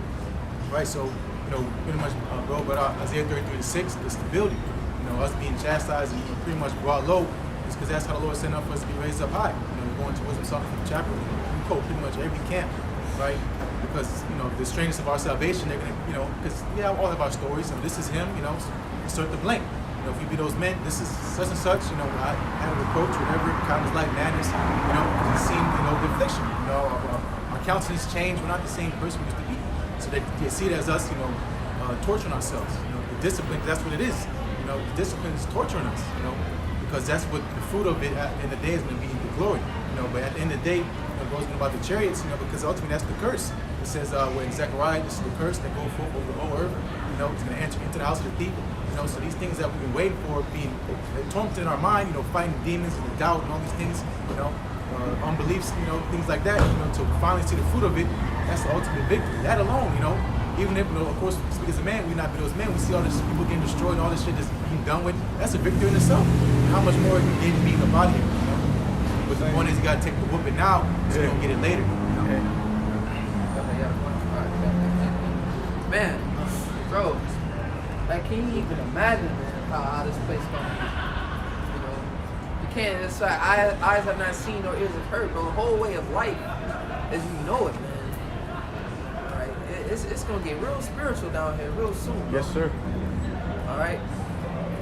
Right, so, you know, pretty much go about Isaiah 33:6, the stability. You know, us being chastised and pretty much brought low, is because that's how the Lord sent up for us to be raised up high. You know, going to Wisdom Psalm chapter, we quote pretty much every camp, right? Because, you know, the strangeness of our salvation, they're gonna, you know, because we all have our stories, and this is him, you know, insert the blank. You know, if you be those men, this is such and such, you know, I had a reproach, whatever, kind of like madness, you know, because it seemed, you know, the affliction, you know, our countenance changed, we're not the same person we used to be. So they see it as us, you know, torturing ourselves, you know, the discipline, that's what it is. You know, the discipline is torturing us, you know, because that's what the fruit of it at the end of the day is going to be the glory, you know, but at the end of the day, it goes about the chariots, you know, because ultimately that's the curse. It says when Zechariah, this is the curse that go forth over the whole earth, you know, it's going to enter into the house of the people, you know, so these things that we've been waiting for being tormented in our mind, you know, fighting demons and the doubt and all these things, you know, unbeliefs, you know, things like that, you know, to finally see the fruit of it, that's the ultimate victory. That alone, you know, even if, you know, of course, speak as a man, we not be those men, we see all this people getting destroyed, all this shit that's being done with, that's a victory in itself. How much more you getting beaten up out here, you know? But the point is you gotta take the whooping now, so you don't get it later, you know? Man, bro, like, can you even imagine, man, how this place gonna be? You know, you can't. It's like eyes have not seen nor ears have heard, bro. The whole way of life, as you know it, man. All right, it's gonna get real spiritual down here real soon, bro. Yes, sir. All right.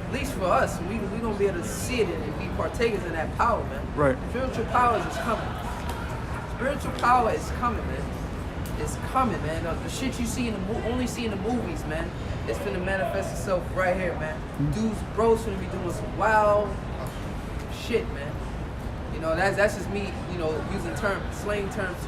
At least for us, we gonna be able to see it and be partakers in that power, man. Right. Spiritual power is coming. Spiritual power is coming, man. It's coming, man. The shit you see only see in the movies, man. It's finna manifest itself right here, man. Dudes, bros, finna be doing some wild shit, man. You know, that's just me, you know, using slang terms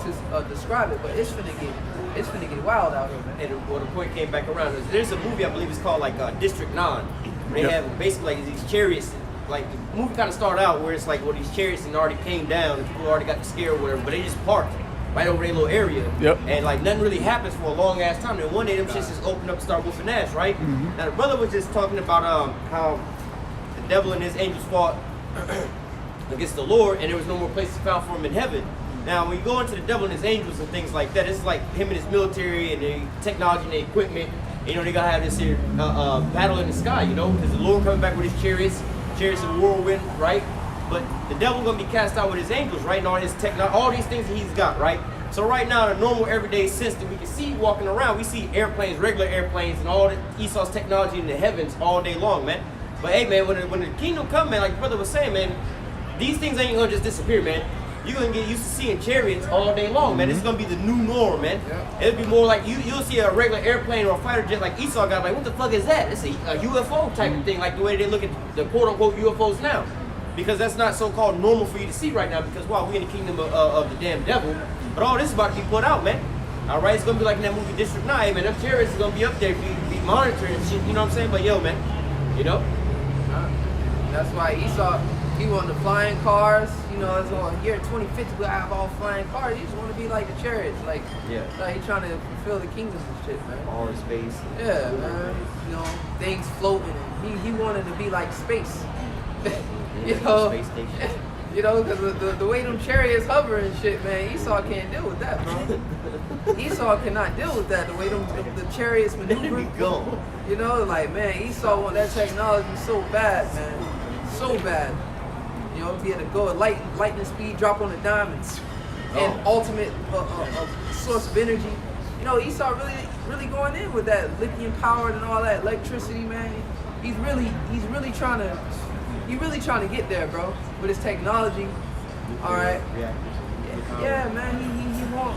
to describe it, but it's finna get wild out here, man. And well, the point came back around. There's a movie I believe it's called like District 9. They Yep. have basically like these chariots. Like the movie kind of started out where it's like well these chariots and already came down and people already got scared or whatever, but they just parked right over their little area. Yep. And like nothing really happens for a long ass time. Then one day them shits just open up and start whooping ass, right? Now the brother was just talking about how the devil and his angels fought against the Lord and there was no more places found for him in heaven. Now when you go into the devil and his angels and things like that, it's like him and his military and the technology and the equipment. You know, they gotta have this here battle in the sky, you know, because the Lord coming back with his chariots of whirlwind, right? But the devil gonna be cast out with his angels, right? And all his all these things that he's got, right? So right now, in a normal everyday sense that we can see walking around, we see airplanes, regular airplanes, and all the Esau's technology in the heavens all day long, man. But hey, man, when the kingdom come, man, like the brother was saying, man, these things ain't gonna just disappear, man. You're gonna get used to seeing chariots all day long, man. This is gonna be the new norm, man. Yeah. It'll be more like you'll see a regular airplane or a fighter jet like Esau got. Like, what the fuck is that? It's a UFO type of thing, like the way they look at the quote unquote UFOs now. Because that's not so called normal for you to see right now. Because wow, we in the kingdom of the damn devil. But all this is about to be put out, man. All right, it's gonna be like in that movie District 9, man. Them chariots are gonna be up there, be monitored and shit. You know what I'm saying? But yo, man, you know. That's why Esau, he wanted the flying cars. You know, it's on here in 2050 we'll have all flying cars. He just want to be like the chariots, like he trying to fulfill the kingdoms and shit, man. All in space. Yeah, man. You know, things floating. And he wanted to be like space. You know, Space station. you know, because the way them chariots hover and shit, man, Esau can't deal with that, bro. Esau cannot deal with that. The way the chariots maneuver. Go. You know, like, man, Esau want that technology so bad, man. So bad. You know, be able to go at lightning speed, drop on the diamonds, and ultimate source of energy. You know, Esau really going in with that lithium powered and all that electricity, man. He's really trying to get there, bro, with his technology. All right. Yeah, man.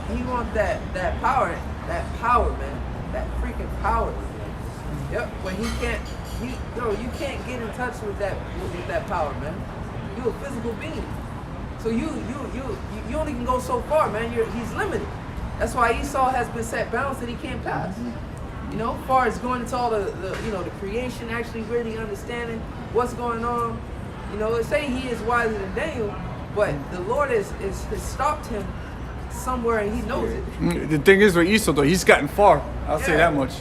He want that power, man, that freaking power. Yep. But you can't get in touch with that power, man. You're a physical being, so you only can go so far, man. He's limited. That's why Esau has been set bounds that he can't pass. You know, as far as going into all the creation, actually really understanding what's going on. You know, it's saying he is wiser than Daniel, but the Lord has stopped him somewhere, and he knows it. The thing is with Esau, though, he's gotten far. I'll say that much.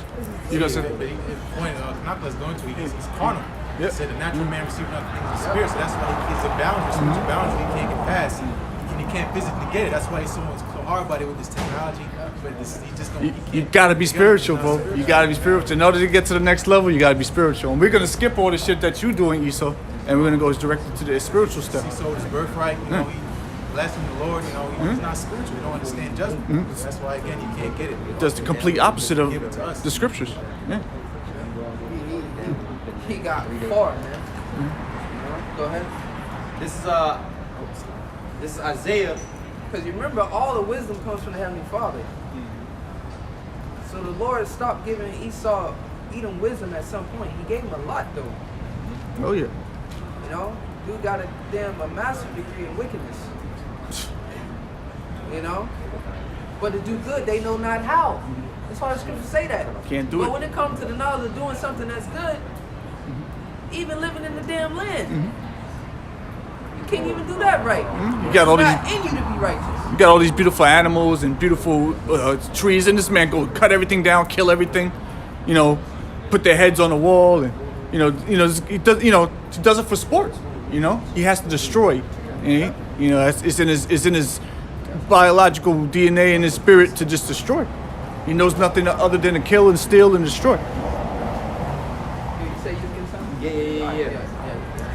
You know, But the point Kanaka's going to, he's carnal. He said the natural man received nothing from the spirit, so that's why he keeps a boundary. So much a boundary he can't get past, and he can't physically get it. That's why he's so hard about it with this technology. But he just don't. You gotta be spiritual, bro. You gotta be spiritual. In order to get to the next level, you gotta be spiritual. And we're gonna skip all the shit that you're doing, Esau, and we're gonna go directly to the spiritual stuff. He sold his birthright. You know, he blaspheming the Lord. You know, he's not spiritual. He don't understand judgment. That's why again, you can't get it. That's the complete opposite of Give it to us. the scriptures. Yeah. He got far, man. Go ahead. This is Isaiah. Because you remember, all the wisdom comes from the Heavenly Father. So the Lord stopped giving Esau Edom wisdom at some point. He gave him a lot, though. Oh yeah. You know, dude got a master's degree in wickedness. You know, but to do good, they know not how. That's why the scriptures say that. Can't do but it. when it comes to the knowledge of doing something that's good, even living in the damn land, you can't even do that right. You got all It's these. not in you to be righteous. You got all these beautiful animals and beautiful trees, and this man go cut everything down, kill everything, you know, put their heads on the wall, and he does, he does it for sport. You know, he has to destroy. And you know, it's in his biological DNA and his spirit to just destroy. He knows nothing other than to kill and steal and destroy. You say you get something? Yeah.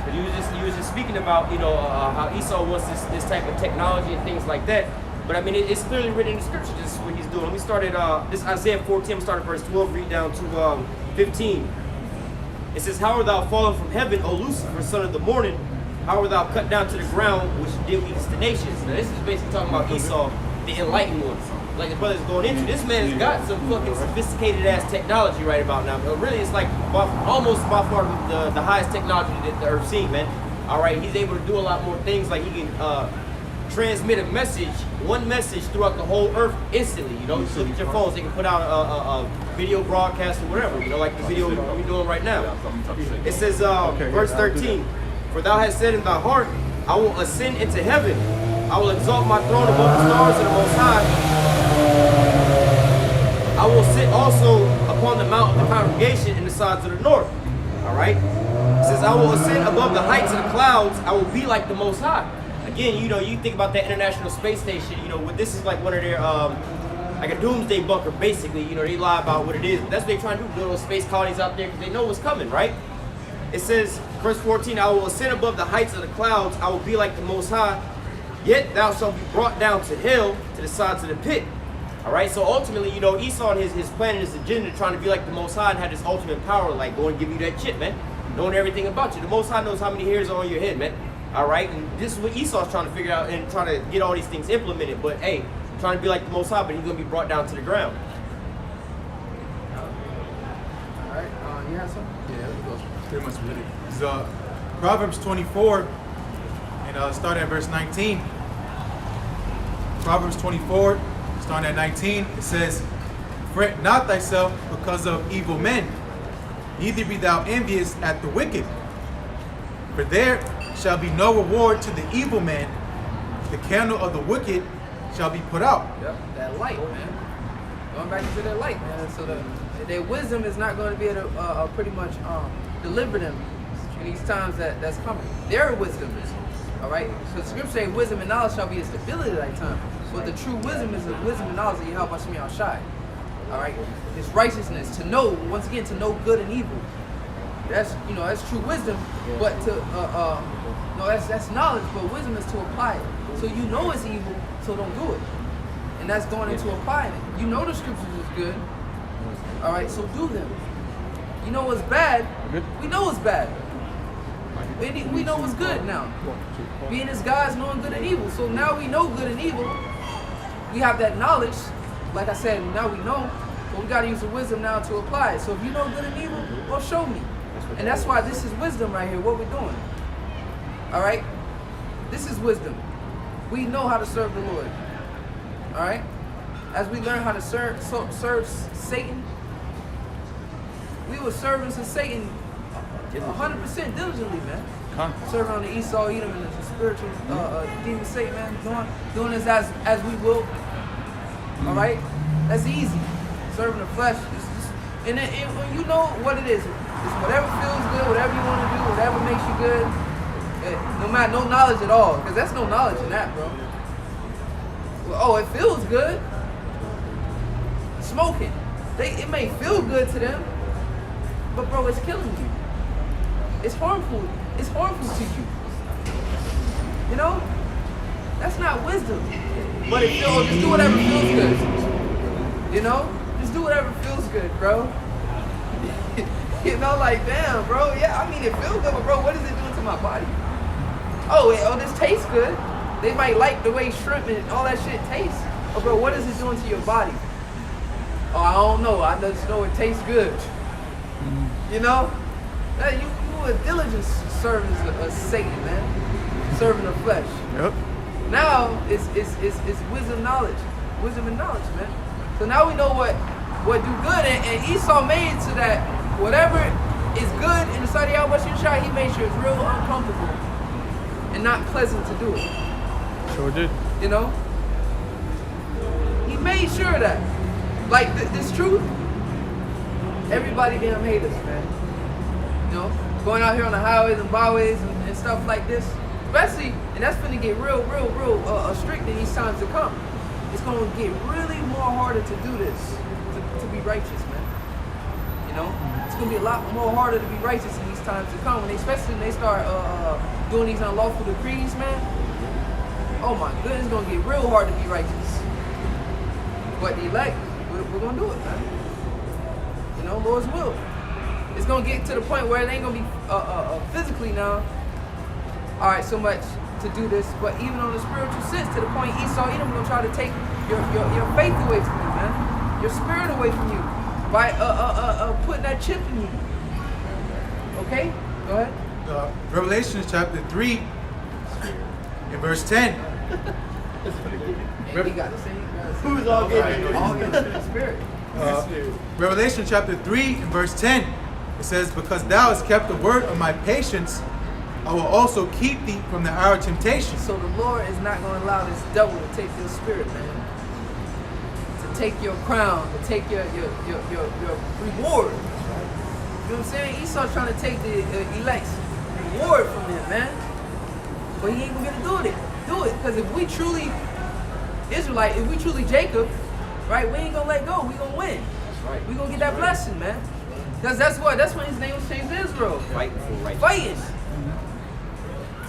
But you was just speaking about how Esau wants this type of technology and things like that. But I mean, it's clearly written in the scripture. This is what he's doing. We started this Isaiah 14. Started verse 12. Read down to 15. It says, "How art thou fallen from heaven, O Lucifer, son of the morning? How art thou cut down to the ground, which did weakest the nations?" Now this is basically talking about Esau, the enlightened ones. Like the brother's going into. This man has got some fucking sophisticated ass technology right about now. But really, it's like almost by far the highest technology that the earth's seen, man. All right, he's able to do a lot more things. Like he can transmit a message, one message throughout the whole earth instantly. You know, you look at your phones, they can put out a video broadcast or whatever, you know, like the video we're doing right now. It says, verse 13, for thou hast said in thy heart, I will ascend into heaven. I will exalt my throne above the stars of the Most High. I will sit also upon the mount of the congregation in the sides of the north. All right? It says, I will ascend above the heights of the clouds. I will be like the Most High. Again, you know, you think about that International Space Station, you know, this is like one of their, like a doomsday bunker, basically. You know, they lie about what it is. But that's what they're trying to do, build those space colonies out there because they know what's coming, right? It says, verse 14, I will ascend above the heights of the clouds. I will be like the Most High. Yet thou shalt be brought down to hell, to the sides of the pit. All right, so ultimately, you know, Esau and his plan and his agenda trying to be like the Most High and have this ultimate power, like go and give you that chip, man. Knowing everything about you. The Most High knows how many hairs are on your head, man. All right, and this is what Esau's trying to figure out and trying to get all these things implemented. But hey, trying to be like the Most High, but he's going to be brought down to the ground. All right, you have something? Yeah, let's go. Pretty much with it. It's Proverbs 24, and starting at verse 19. Proverbs 24, starting at 19, it says, fret not thyself because of evil men, neither be thou envious at the wicked. For there shall be no reward to the evil man, the candle of the wicked shall be put out. Yep, that light, man. Going back into that light, man. So their wisdom is not going to be able to pretty much deliver them in these times that's coming. Their wisdom is, all right? So the scripture says wisdom and knowledge shall be a stability at that time. But the true wisdom is the wisdom and knowledge that you help us me outside. All right? It's righteousness, to know, once again, to know good and evil. That's, you know, that's true wisdom, but to, no, that's knowledge, but wisdom is to apply it. So you know it's evil, so don't do it. And that's going into applying it. You know the scriptures is good, all right, so do them. You know what's bad, we know it's bad. We know what's good now. Being as gods, knowing good and evil. So now we know good and evil. We have that knowledge. Like I said, now we know. But we got to use the wisdom now to apply it. So if you know good and evil, well, show me. And that's why this is wisdom right here, what we're doing. All right? This is wisdom. We know how to serve the Lord. All right? As we learn how to serve Satan, we were servants of Satan 100% diligently, man. Serving on the Esau, Edom, and the spiritual demon Satan, man. Doing this as we will. All right? That's easy. Serving the flesh. And when you know what it is, it's whatever feels good, whatever you want to do, whatever makes you good. No matter, no knowledge at all. Because that's no knowledge in that, bro. Well, oh, it feels good. Smoking. It may feel good to them, but bro, it's killing you. It's harmful. It's harmful to you. You know? That's not wisdom. But it feels, just do whatever feels good. You know? Just do whatever feels good, bro. You know, like, damn, bro. Yeah, I mean, it feels good, but bro, what is it doing to my body? Oh, this tastes good. They might like the way shrimp and all that shit tastes. But bro, what is it doing to your body? Oh, I don't know. I just know it tastes good. You know? You a diligent servant of Satan, man. Serving the flesh. Yep. Now it's wisdom, knowledge. Wisdom and knowledge, man. So now we know what do good, and Esau made so that whatever is good in the sight of Yahweh Shai, he made sure it's real uncomfortable and not pleasant to do it. Sure did. You know? He made sure of that. Like this truth, everybody damn hate us, man. You know? Going out here on the highways and byways and stuff like this. Especially, and that's gonna get real strict in these times to come. It's gonna get really more harder to do this, to be righteous, man. You know? It's gonna be a lot more harder to be righteous in these times to come, especially when they start doing these unlawful decrees, man. Oh my goodness, it's gonna get real hard to be righteous. But the elect, we're gonna do it, man. You know, Lord's will. It's gonna get to the point where it ain't gonna be physically now. All right, so much to do this, but even on the spiritual sense, to the point Esau, Edom gonna try to take your faith away from you, man. Your spirit away from you by putting that chip in you. Okay, go ahead. Revelation chapter 3, in verse 10, And he got the same. Who's all giving? All giving the Spirit. Revelation chapter 3 and verse 10. It says, because thou hast kept the word of my patience, I will also keep thee from the hour of temptation. So the Lord is not going to allow this devil to take your spirit, man. To take your crown, to take your reward. You know what I'm saying? Esau trying to take the elect's reward from him, man. But he ain't going to get to do it. Because if we truly Israelite, if we truly Jacob, right, we ain't going to let go. We going to win. That's right. We going to get that blessing, man. Because that's when his name was changed to Israel. Fighting for right. Fighting.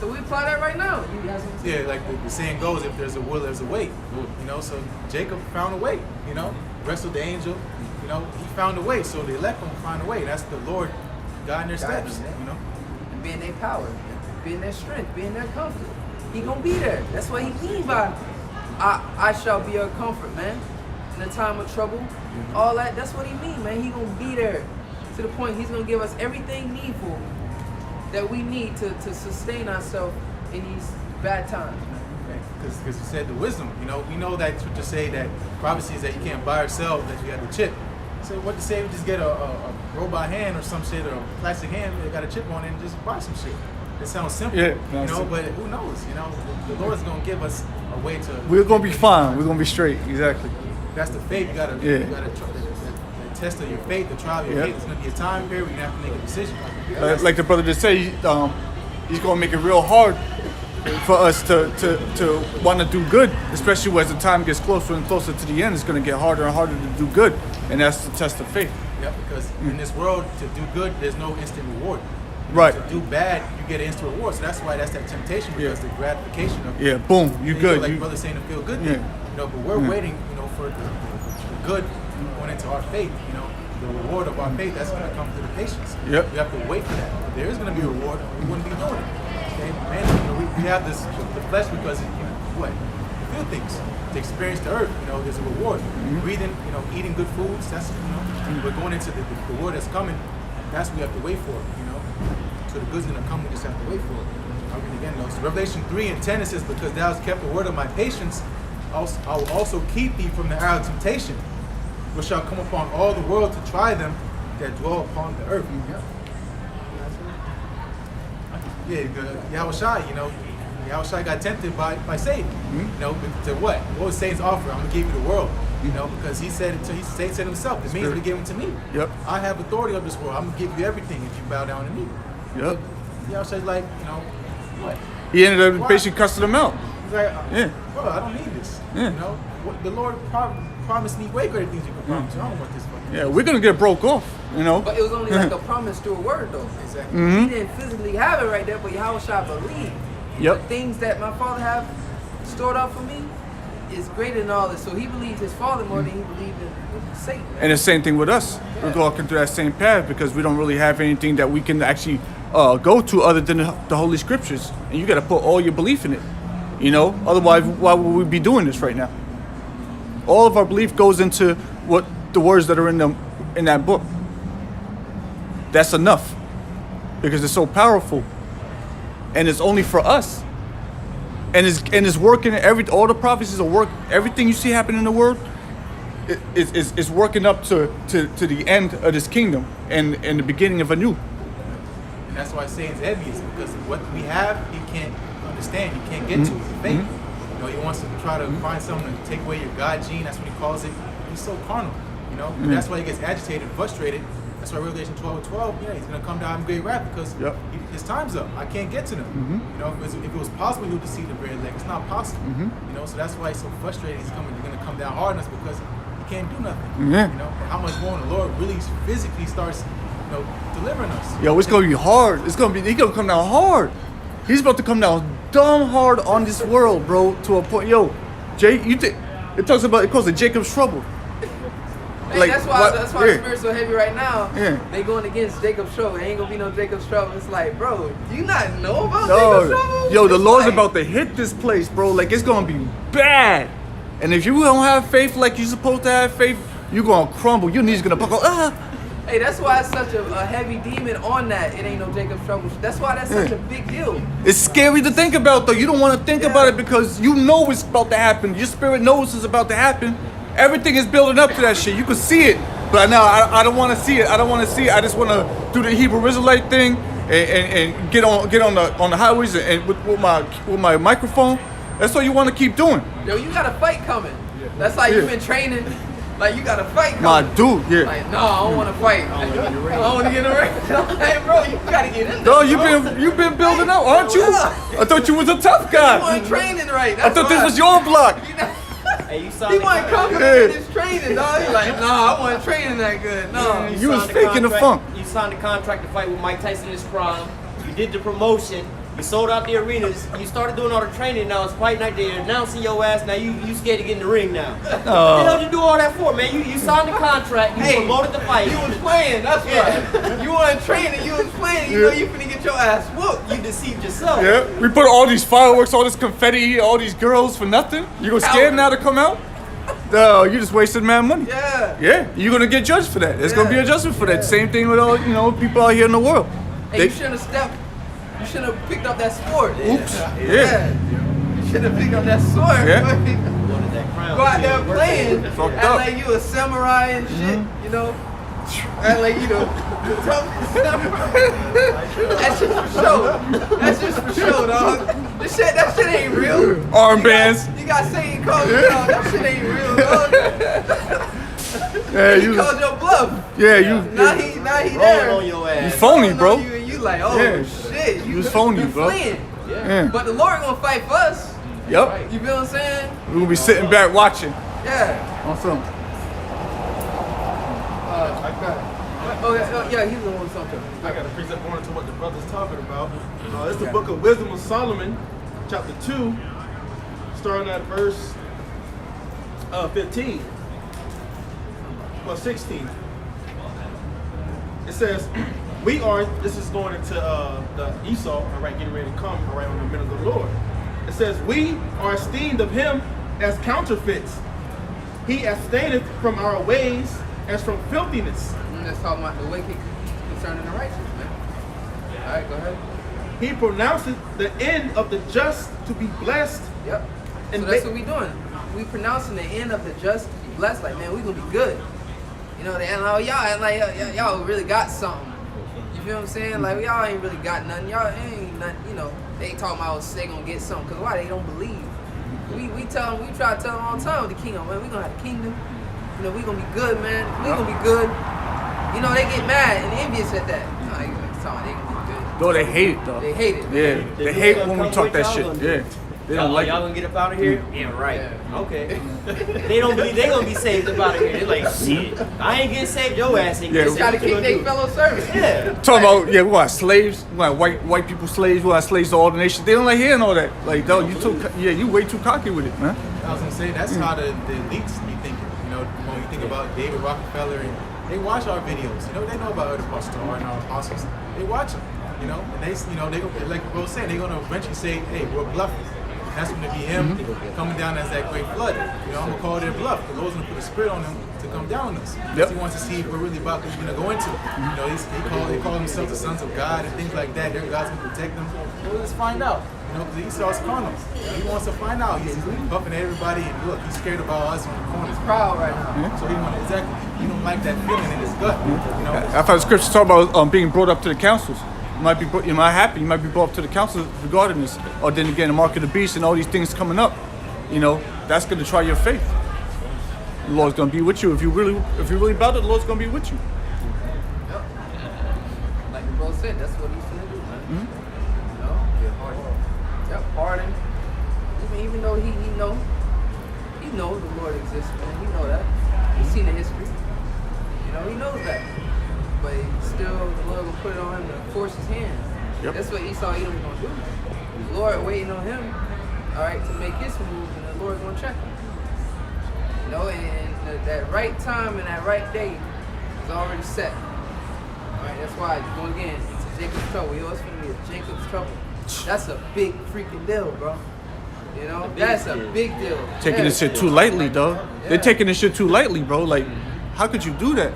So we apply that right now. You guys want to Yeah, like the saying goes, if there's a will, there's a way. You know, so Jacob found a way, you know, wrestled the angel, you know, he found a way. So the elect gonna find a way. That's the Lord guiding their steps, you know. And being their power, being their strength, being their comfort. He gonna be there. That's what he mean by I shall be your comfort, man. In a time of trouble, all that, that's what he mean, man. He gonna be there to the point he's gonna give us everything needful that we need to sustain ourselves in these bad times, man. Because you said the wisdom, you know, we know that to say that prophecy is that you can't buy or sell, that you have the chip. So what to say, we just get a robot hand or some shit, or a plastic hand that got a chip on it and just buy some shit. It sounds simple, Yeah, you know, but who knows, you know, the Lord's going to give us a way to... We're gonna be fine. We're gonna be straight. Exactly. That's the faith, you got to the test of your faith, the trial of your faith. It's going to be a time period where you have to make a decision. Like the brother just said, he's gonna make it real hard for us to want to do good, especially as the time gets closer and closer to the end. It's gonna get harder and harder to do good, and that's the test of faith. Yeah, because in this world, to do good, there's no instant reward. Right. To do bad, you get an instant reward. So that's why that's that temptation, because the gratification of Yeah. Boom. You good. like You, brother saying, to feel good. Yeah. You know, but we're waiting, you know, for the good going into our faith. You know, the reward of our faith, that's going to come through the patience. Yep. We have to wait for that. If there is going to be a reward, we wouldn't be doing it. Okay, man. You know, we have this the flesh because you feel things. To experience the earth, you know, there's a reward. Breathing, you know, eating good foods. That's, you know, we're going into the reward that's coming. That's what we have to wait for. You know, so the good's going to come. We just have to wait for it. I'll read again. So Revelation 3 and 10 it says, because thou hast kept the word of my patience, I will also keep thee from the hour of temptation, which shall come upon all the world to try them that dwell upon the earth. Yeah, Yahushua, you know, Yahushua got tempted by Satan. You know, to what? What was Satan's offer? I'm gonna give you the world. You know, because he said it to Satan said himself, the means will be given to me. Yep. I have authority over this world. I'm gonna give you everything if you bow down to me. Yep. Yahushua's like, you know, what? He ended up basically cussing them out. He's like, Yeah. bro, I don't need this. Yeah. You know, the Lord promised me way greater things you can promise. I don't want this fucking. Yeah, we're gonna get broke off. You know. But it was only like a promise through a word, though. Exactly. He didn't physically have it right there, but Yahushua believed. Yep. The things that my father have stored up for me is greater than all this. So he believed his father more than he believed in Satan. And the same thing with us. We're walking through that same path because we don't really have anything that we can actually go to other than the Holy Scriptures. And you got to put all your belief in it. You know, otherwise, why would we be doing this right now? All of our belief goes into what the words that are in that book. That's enough because it's so powerful, and it's only for us. And it's working. All the prophecies are work. Everything you see happen in the world is working up to the end of this kingdom and the beginning of a new. And that's why Satan's envious, because what we have, he can't understand. He can't get to it. Faith. You know, he wants to try to find something to take away your God gene. That's what he calls it. He's so carnal. You know, and that's why he gets agitated, frustrated. That's why Revelation 12:12. Yeah, he's gonna come down in great wrath because his time's up. I can't get to them. You know, if it was possible, he would deceive the very elect. It's not possible. You know, so that's why he's so frustrated. He's gonna come down hard on us because he can't do nothing. You know, and how much more when the Lord really physically starts, you know, delivering us. Yo, it's gonna be hard. He's gonna come down hard. He's about to come down dumb hard on this world, bro. To a point, yo, Jay, you think it calls it Jacob's trouble. And Like, that's why what- the spirit's so heavy right now. Yeah. They going against Jacob's trouble. There ain't gonna be no Jacob's trouble. It's like, bro, do you not know about No, Jacob's trouble? yo, the It's Lord's like- about to hit this place, bro. Like it's gonna be bad. And if you don't have faith like you're supposed to have faith, you're gonna crumble. Your knees gonna buckle. Hey, that's why it's such a heavy demon on that. It ain't no Jacob's trouble. That's why that's such a big deal. It's scary to think about though. You don't want to think about it because you know it's about to happen. Your spirit knows it's about to happen. Everything is building up to that shit. You can see it, but now I don't want to see it. I don't want to see it. I just want to do the Hebrew Israelite thing and get on the highways and with my microphone. That's all you want to keep doing. Yo, you got a fight coming. That's like you've been training. Like you got a fight My coming. dude, yeah. Like, no, I don't want to fight. I don't want to get in the ring. Hey, bro, you gotta get in there. No, you've been building up, aren't you? Yeah. I thought you was a tough You guy. weren't training right. I thought this was your block. Hey, you saw He the wasn't contract. confident in his training, dog. He's like, nah, I wasn't training that good. No. You was signed faking the funk. You signed the contract to fight with Mike Tyson in his prime. You did the promotion. You sold out the arenas. You started doing all the training. Now it's fight night. They're announcing your ass. Now you scared to get in the ring now. What the hell did you do all that for, man? You signed the contract. You promoted the fight. You was playing, that's right. You weren't training, you was playing. You know you finna get your ass whooped. You deceived yourself. Yeah, we put all these fireworks, all this confetti, all these girls for nothing. You gonna scared now to come out? No, you just wasted mad money. Yeah. Yeah, you're gonna get judged for that. There's gonna be adjustment for that. Same thing with all people out here in the world. Hey, you shouldn't have stepped. You should have picked up that sword. Oops. Yeah. You should have picked up that sword. Yeah. Wanted that crown. Go out there playing. Fucked Act up. like you a samurai and shit, you know. Act like you know. That's just for show. That's just for show, dog. That shit ain't real. Armbands. You got Satan calling you out. That shit ain't real, dog. Yeah, He you. called your bluff. Yeah, you. Now he Rolling there. on your You ass. phony, Calling bro. on you and you like, oh Yeah. shit. You was phony, bro. Fleeing. Yeah. But the Lord gonna fight for us. Yep. You feel what I'm saying? We're gonna be sitting back watching. Yeah. Awesome. Yeah, he's the one something. I got a precept going into what the brother's talking about. It's the book of Wisdom of Solomon, chapter 2, starting at verse 15. Well, 16. It says, this is going into the Esau, all right, getting ready to come, all right, on the men of the Lord. It says, we are esteemed of him as counterfeits. He abstaineth from our ways as from filthiness. Let's talk about the wicked concerning the righteous, man. All right, go ahead. He pronounceth the end of the just to be blessed. Yep. And So that's they- what we doing. We pronouncing the end of the just to be blessed. Like, man, we gonna be good. You know, they act like, y'all act like y'all really got something. You feel what I'm saying? Like, y'all ain't really got nothing. Y'all ain't nothing. You know, they ain't talking about they gonna get something. Cause why? They don't believe. We tell them, we try to tell them all the time with the kingdom, man. We gonna have the kingdom. You know, we gonna be good, man. We gonna be good. You know, they get mad and envious at that. No, they gonna be good. No, they hate it though. They hate it. Yeah, they hate when we talk that shit. Yeah, they don't like y'all it. gonna get up out of here? Yeah, right. Yeah. Okay. They don't believe they gonna be saved up out of here. They're like, shit, I ain't getting saved. Your ass ain't Yeah. getting Try to saved. kick their fellow servants. Yeah. Talking about we want slaves, we want white people slaves, we want slaves to all the nations. They don't like hearing all that. Like, though, you way too cocky with it, man. I was gonna say that's how the elites be thinking. You know, when you think about David Rockefeller, and they watch our videos. You know, they know about other apostles and our apostles. They watch them. You know, and they like Bro was saying, they're gonna eventually say, hey, we're bluffing. That's gonna be him coming down as that great flood. You know, I'm gonna call it a bluff. The Lord's gonna put a spirit on him to come down on us. Yep. He wants to see if we're really about to go into. You know, they call themselves the sons of God and things like that. Their God's gonna protect them. Well, let's find out. You know, because Esau's carnal. He wants to find out. He's buffing everybody, and look, he's scared about us on the corner. He's proud right now. So he don't like that feeling in his gut. You know, I thought the scriptures talk about being brought up to the councils. You might be brought up to the council regarding this, or then again the mark of the beast and all these things coming up. You know, that's gonna try your faith. The Lord's gonna be with you if you really about it. The Lord's gonna be with you. Yep. Like the bro said, that's what he's gonna do, man. You know, get hardened. Yep, hardened. Even though he knows the Lord exists, man. He know that. He's seen the history. You know, he knows that. But still, the Lord will put it on him to force his hand. Yep. That's what Esau Edom gonna do. The Lord waiting on him, all right, to make his move, and the Lord's gonna check him. You know, and that right time and that right day is already set. All right, that's why going again into Jacob's trouble. We always gonna be a Jacob's trouble. That's a big freaking deal, bro. You know, that's a big deal. Taking this shit too lightly, though. They're taking this shit too lightly, bro. Like, how could you do that?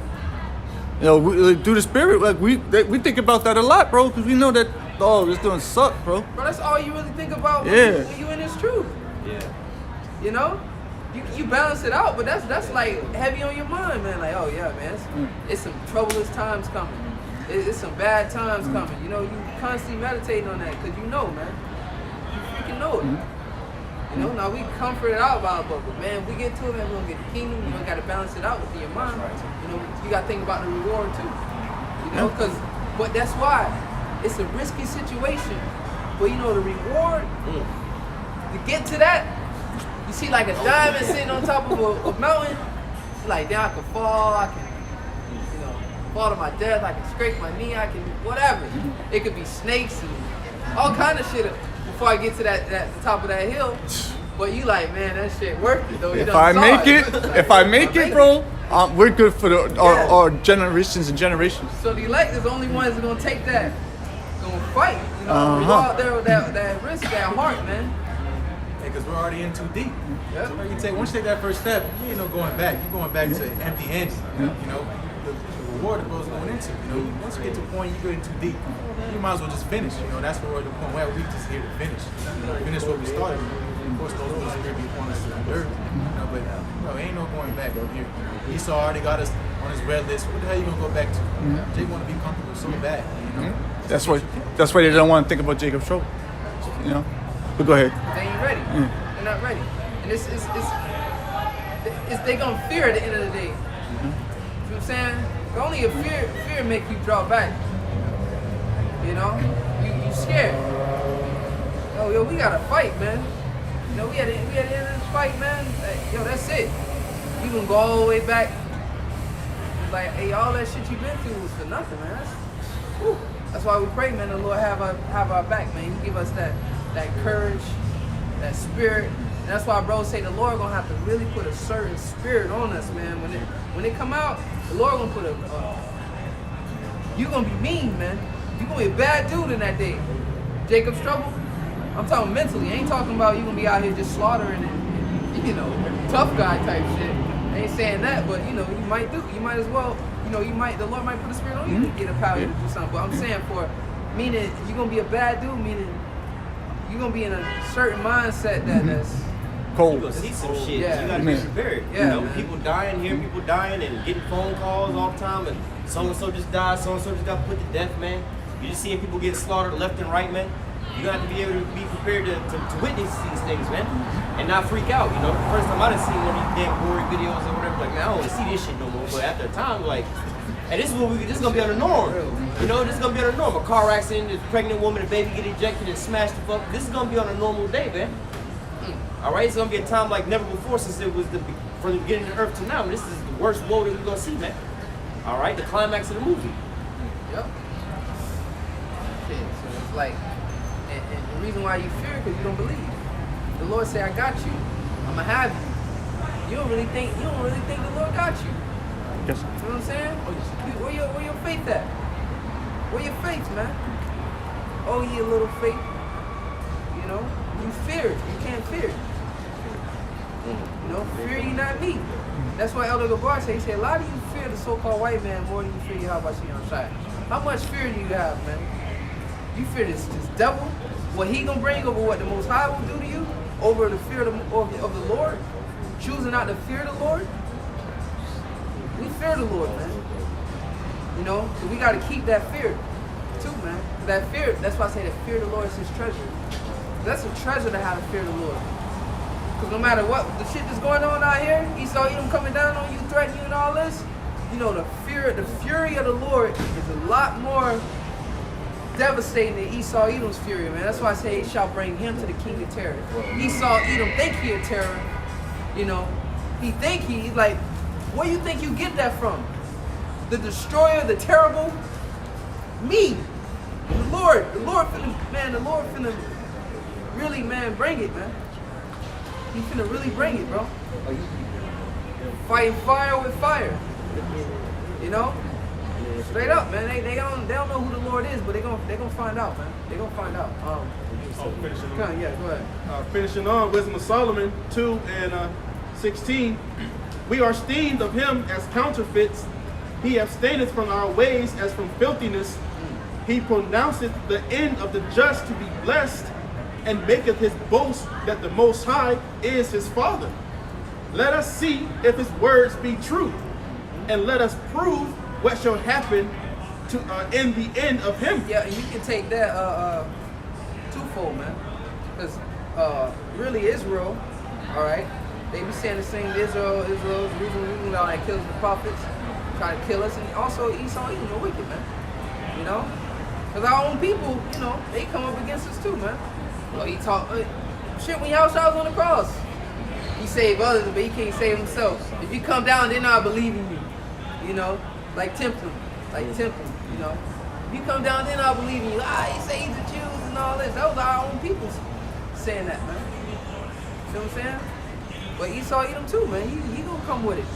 You know, through the spirit, like we think about that a lot, bro, because we know that this doing suck, bro. Bro, that's all you really think about when, Yeah. when you in this truth. Yeah. You know? You balance it out, but that's like heavy on your mind, man. Like, oh yeah, man, it's some troublous times coming. It's some bad times coming. You know, you constantly meditating on that because you know, man. You freaking know it. You know, now we comfort it out about it, but man, we get to it, man, we're gonna get the kingdom. You don't gotta balance it out within your mind. You know, you gotta think about the reward too. You know, but that's why it's a risky situation. But you know, the reward to get to that. You see like a diamond sitting on top of a mountain, you're like, then I can fall, I can, you know, fall to my death, I can scrape my knee, I can, whatever. It could be snakes and all kind of shit before I get to the top of that hill. But you like, man, that shit worth it though. If I make it, bro, we're good for our generations and generations. So the elect is the only ones that gonna take that, gonna fight. You know, go out there with that risk, that heart, man. Because we're already in too deep. Yeah. So once you take that first step, you ain't no going back. You're going back to empty-handed. You know, the reward that goes going into. You know, once you get to a point you go in too deep, you might as well just finish. You know, that's where the point where we just here to finish. You know, finish what we started. Of course, those Holy Spirit be upon us to endure. You know, but ain't no going back over here. Esau already got us on his red list. What the hell you gonna go back to? Jay want to be comfortable so bad. You know, That's why they don't want to think about Jacob's trouble. You know, but go ahead. They ain't ready. They're not ready. And it's they gonna fear at the end of the day. You know what I'm saying? Only if fear make you draw back. You know? You scared. Yo, we gotta fight, man. You know, we at the end of this fight, man. Like, yo, that's it. You can go all the way back. Like, hey, all that shit you've been through was for nothing, man. That's why we pray, man, the Lord have our back, man. He give us that courage, that spirit. And that's why bros say the Lord gonna have to really put a certain spirit on us, man. When they come out, the Lord gonna put you gonna be mean, man. You gonna be a bad dude in that day. Jacob's trouble, I'm talking mentally. I ain't talking about you gonna be out here just slaughtering and you know, tough guy type shit. I ain't saying that, but you know, you might as well, you know, the Lord might put a spirit on you to get a power to do something. But I'm saying meaning you're gonna be a bad dude, meaning you're gonna be in a certain mindset that's cold. You gonna see some shit. Yeah. You gotta be prepared. Yeah, You know, man. people dying, hearing people dying, and getting phone calls all the time, and so and so just died, so and so just got put to death, man. You just seeing people get slaughtered left and right, man. You got to be able to be prepared to witness these things, man, and not freak out. You know, the first time I done seen one of these damn gory videos or whatever, like, man, I don't want to see this shit no more. But after a time, like, and this is gonna be on the norm. You know, this is gonna be on the norm. A car accident, a pregnant woman, a baby get ejected and smashed the fuck. This is gonna be on a normal day, man. All right, it's gonna be a time like never before since it was from the beginning of the earth to now. This is the worst woe that we're gonna see, man. All right, the climax of the movie. Yep. Shit, so it's like, and the reason why you fear because you don't believe. The Lord say, I got you. I'ma have you. You don't really think the Lord got you. Yes. You know what I'm saying? Where your faith at? Where your faith, man? Oh, you little faith. You know, you fear it. You can't fear it. You know, fear ye not me. That's why Elder Gabar said, he said, a lot of you fear the so-called white man more than you fear Yahweh on side. How much fear do you have, man? You fear this devil, what he gonna bring over what the Most High will do to you, over the fear of the Lord, choosing not to fear the Lord. We fear the Lord, man. You know, so we gotta keep that fear too, man. That fear, that's why I say that fear of the Lord is his treasure. That's a treasure to have to fear the Lord. Because no matter what, the shit that's going on out here, Esau Edom coming down on you, threatening you and all this, you know, the fury of the Lord is a lot more devastating than Esau Edom's fury, man. That's why I say he shall bring him to the king of terror. Esau Edom think he a terror, you know. He's like, where you think you get that from? The destroyer, the terrible? Me. The Lord finna really, man, bring it, man. He finna really bring it, bro. Fighting fire with fire. You know? Straight up, man. They don't know who the Lord is, but they gonna find out, man. They gonna find out. Finishing on. Yeah, go ahead. Finishing on, Wisdom of Solomon 2 and 16. We are esteemed of him as counterfeits, He abstaineth from our ways as from filthiness. He pronounceth the end of the just to be blessed, and maketh his boast that the Most High is his Father. Let us see if his words be true, and let us prove what shall happen to in the end of him. Yeah, and you can take that twofold, man. Because really Israel, all right, they be saying the same. Israel's the reason why they kills the prophets, try to kill us, and also Esau, Edom, the wicked, man. You know, because our own people, you know, they come up against us too, man. Well, he talk shit when Yahusha was on the cross. He saved others, but he can't save himself. If you come down, they're not believing you. You know, like tempt him, you know. If you come down, they're not believing you. He saved the Jews and all this. That was our own people saying that, man. You know what I'm saying? But Esau Edom too, man. He gonna come with it.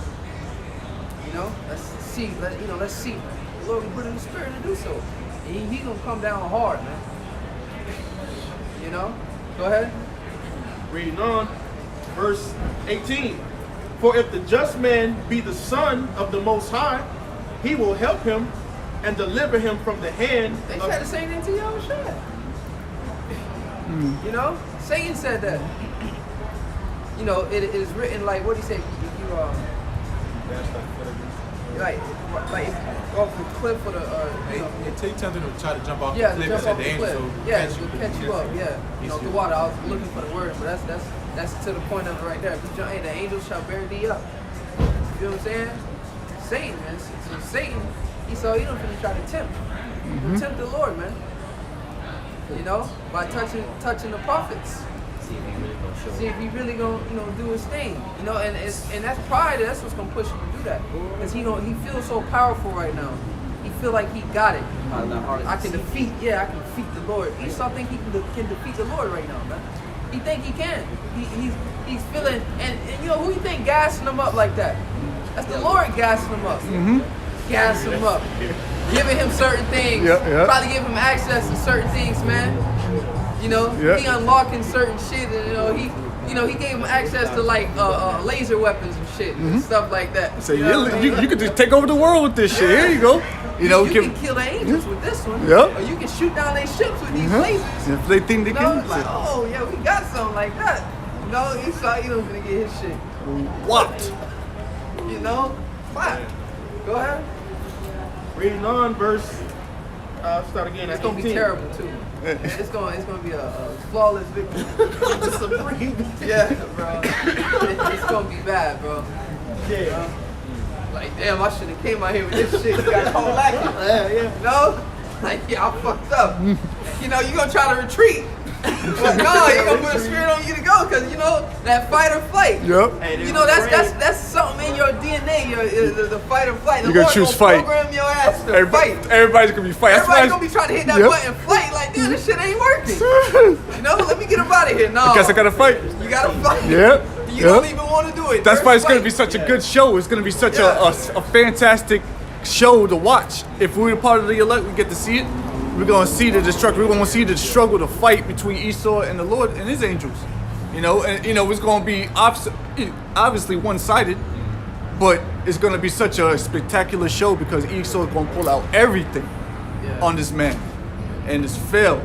You know, let's see. Let's see. The Lord will put in the spirit to do so. He gonna come down hard, man. You know? Go ahead. Reading on, verse 18. For if the just man be the son of the Most High, he will help him and deliver him from the hand They of... said the same thing to Yahusha. You know? Satan said that. You know, it is written like, what do you say? Like off the cliff or the, you know. It takes something to try to jump off Yeah, the to cliff jump and off the the angel cliff. Yeah, catch to you. catch you up. Yeah, you know, the water. I was looking for the word, but that's to the point of it right there. If you jump, hey, the angels shall bear thee up. You feel what I'm saying? Satan, man. So Satan, Esau, he don't finna try to tempt. He'll tempt the Lord, man. You know, by touching the prophets. See if he really gonna, you know, do his thing. You know, and that's pride. That's what's gonna push him to do that. Because he feels so powerful right now. He feel like he got it. I can defeat the Lord. Esau think he can defeat the Lord right now, man. He think he can. He's feeling, and you know who you think gassing him up like that? That's the Lord gassing him up. Gassing him up, giving him certain things. Probably give him access to certain things, man. You know, he unlocking certain shit, and you know, he gave him access to like laser weapons and shit and stuff like that. So you know you could just take over the world with this shit. Here you go. You know, you can kill the angels with this one, Yep. or you can shoot down their ships with these lasers. If they think they You know, can. like, oh yeah, we got something like that. You know, Esau Edom gonna get his shit. What? You know, fine. Go ahead. Reading on, verse... start again at It's gonna 18. be terrible too. It's gonna be a flawless victory. The supreme. Yeah, bro. It's gonna be bad, bro. Yeah. Like, damn, I should have came out here with this shit. You got caught lacking. Yeah. You know? Like, yeah, I fucked up. You know, you gonna try to retreat. But no, you're gonna put a spirit on you to go, because you know that fight or flight. Yep. Hey, You know that's something in your DNA, the fight or flight. The You gonna Lord choose gonna fight. program your ass to fight. Everybody's gonna be fighting. Everybody's gonna be trying to hit that button, fight like, damn, this shit ain't working. You know, let me get up out of here. No, I guess I gotta fight. you gotta fight. Yep. You don't even want to do it. That's First why it's gonna fight. be such a good show. It's gonna be such Yeah. a fantastic show to watch. If we're part of the elect, we get to see it. We're gonna see the destruction. We're gonna see the struggle, the fight between Esau and the Lord and his angels. You know, and you know it's gonna be obviously one-sided, but it's gonna be such a spectacular show because Esau is gonna pull out everything on this man, and it's failed.